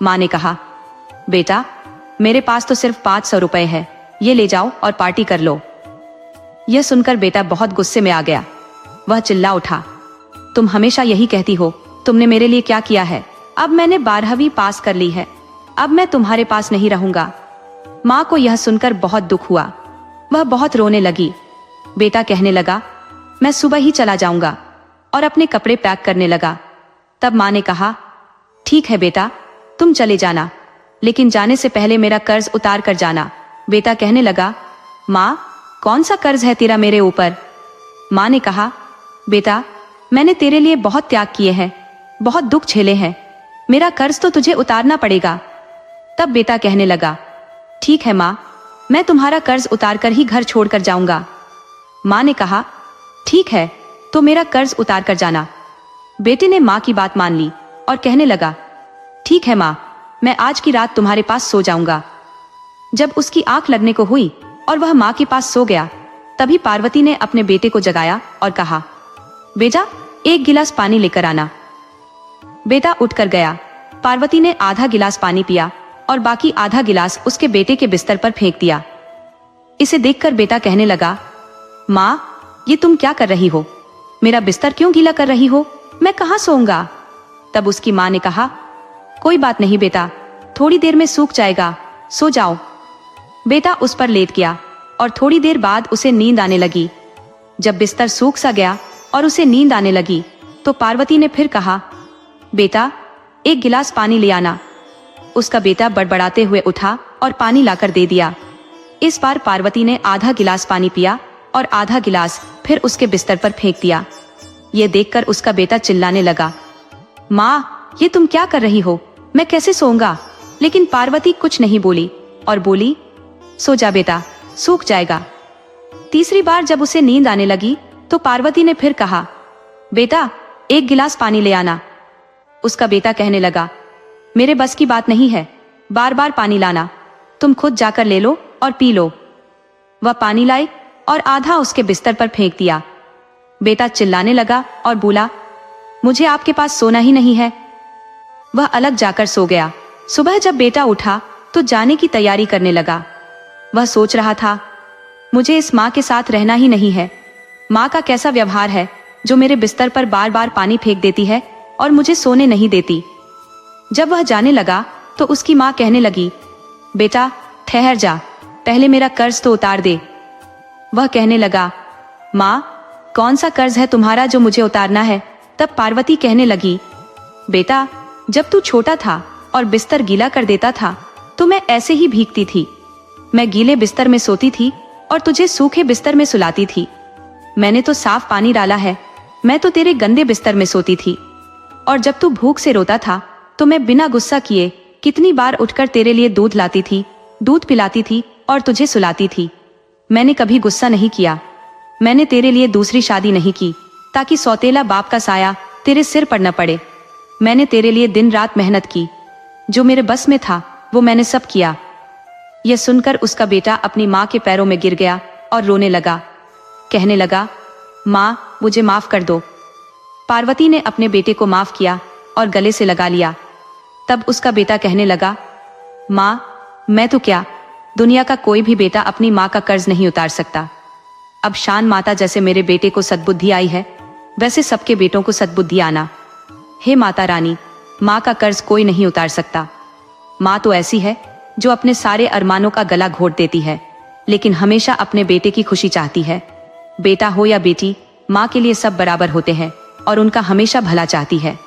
माँ ने कहा, बेटा, मेरे पास तो सिर्फ 500 रुपये है, ये ले जाओ और पार्टी कर लो। यह सुनकर बेटा बहुत गुस्से में आ गया। वह चिल्ला उठा, तुम हमेशा यही कहती हो, तुमने मेरे लिए क्या किया है? अब मैंने 12वीं पास कर ली है, अब मैं तुम्हारे पास नहीं रहूंगा। माँ को यह सुनकर बहुत दुख हुआ, वह बहुत रोने लगी। बेटा कहने लगा, मैं सुबह ही चला जाऊंगा, और अपने कपड़े पैक करने लगा। तब माँ ने कहा, ठीक है बेटा, तुम चले जाना, लेकिन जाने से पहले मेरा कर्ज उतार कर जाना। बेटा कहने लगा, माँ, कौन सा कर्ज है तेरा मेरे ऊपर? माँ ने कहा, बेटा, मैंने तेरे लिए बहुत त्याग किए हैं, बहुत दुख झेले हैं, मेरा कर्ज तो तुझे उतारना पड़ेगा। तब बेटा कहने लगा, ठीक है माँ, मैं तुम्हारा कर्ज उतार कर ही घर छोड़कर जाऊंगा। माँ ने कहा, ठीक है, तो मेरा कर्ज उतार कर जाना। बेटे ने माँ की बात मान ली और कहने लगा, ठीक है माँ, मैं आज की रात तुम्हारे पास सो जाऊंगा। जब उसकी आंख लगने को हुई और वह माँ के पास सो गया, तभी पार्वती ने अपने बेटे को जगाया और कहा, बेटा, एक गिलास पानी लेकर आना। बेटा उठकर गया। पार्वती ने आधा गिलास पानी पिया और बाकी आधा गिलास उसके बेटे के बिस्तर पर फेंक दिया। इसे देखकर बेटा कहने लगा, माँ, ये तुम क्या कर रही हो? मेरा बिस्तर क्यों गीला कर रही हो? मैं कहाँ सोऊंगा? तब उसकी माँ ने कहा, कोई बात नहीं बेटा, थोड़ी देर में सूख जाएगा, सो जाओ। बेटा उस पर लेट गया और थोड़ी देर बाद उसे नींद आने लगी। जब बिस्तर सूख सा गया और उसे नींद आने लगी, तो पार्वती ने फिर कहा, बेटा, एक गिलास पानी ले आना। उसका बेटा बड़बड़ाते हुए उठा और पानी लाकर दे दिया। इस बार पार्वती ने आधा गिलास पानी पिया और आधा गिलास फिर उसके बिस्तर पर फेंक दिया। ये देखकर उसका बेटा चिल्लाने लगा, माँ, ये तुम क्या कर रही हो? मैं कैसे सोऊंगा? लेकिन पार्वती कुछ नहीं बोली और बोली, सो जा बेटा, सूख जाएगा। तीसरी बार जब उसे नींद आने लगी, तो पार्वती ने फिर कहा, बेटा, एक गिलास पानी ले आना। उसका बेटा कहने लगा, मेरे बस की बात नहीं है, बार बार पानी लाना, तुम खुद जाकर ले लो और पी लो। वह पानी लाई और आधा उसके बिस्तर पर फेंक दिया। बेटा चिल्लाने लगा और बोला, मुझे आपके पास सोना ही नहीं है। वह अलग जाकर सो गया। सुबह जब बेटा उठा तो जाने की तैयारी करने लगा। वह सोच रहा था, मुझे इस माँ के साथ रहना ही नहीं है। माँ का कैसा व्यवहार है, जो मेरे बिस्तर पर बार बार पानी फेंक देती है और मुझे सोने नहीं देती। जब वह जाने लगा तो उसकी माँ कहने लगी, बेटा, ठहर जा, पहले मेरा कर्ज तो उतार दे। वह कहने लगा, माँ, कौन सा कर्ज है तुम्हारा जो मुझे उतारना है? तब पार्वती कहने लगी, बेटा, जब तू छोटा था और बिस्तर गीला कर देता था तो मैं ऐसे ही भीगती थी। मैं गीले बिस्तर में सोती थी और तुझे सूखे बिस्तर में सुलाती थी। मैंने तो साफ पानी डाला है, मैं तो तेरे गंदे बिस्तर में सोती थी। और जब तू भूख से रोता था तो मैं बिना गुस्सा किए कितनी बार उठकर तेरे लिए दूध लाती थी, दूध पिलाती थी और तुझे सुलाती थी। मैंने कभी गुस्सा नहीं किया। मैंने तेरे लिए दूसरी शादी नहीं की ताकि सौतेला बाप का साया तेरे सिर पर न पड़े। मैंने तेरे लिए दिन रात मेहनत की, जो मेरे बस में था वो मैंने सब किया। यह सुनकर उसका बेटा अपनी माँ के पैरों में गिर गया और रोने लगा। कहने लगा, माँ, मुझे माफ कर दो। पार्वती ने अपने बेटे को माफ किया और गले से लगा लिया। तब उसका बेटा कहने लगा, माँ, मैं तो क्या, दुनिया का कोई भी बेटा अपनी माँ का कर्ज नहीं उतार सकता। अब शान माता जैसे मेरे बेटे को सद्बुद्धि आई है, वैसे सबके बेटों को सद्बुद्धि आना। हे माता रानी, माँ का कर्ज कोई नहीं उतार सकता। माँ तो ऐसी है जो अपने सारे अरमानों का गला घोट देती है, लेकिन हमेशा अपने बेटे की खुशी चाहती है। बेटा हो या बेटी, माँ के लिए सब बराबर होते हैं और उनका हमेशा भला चाहती है।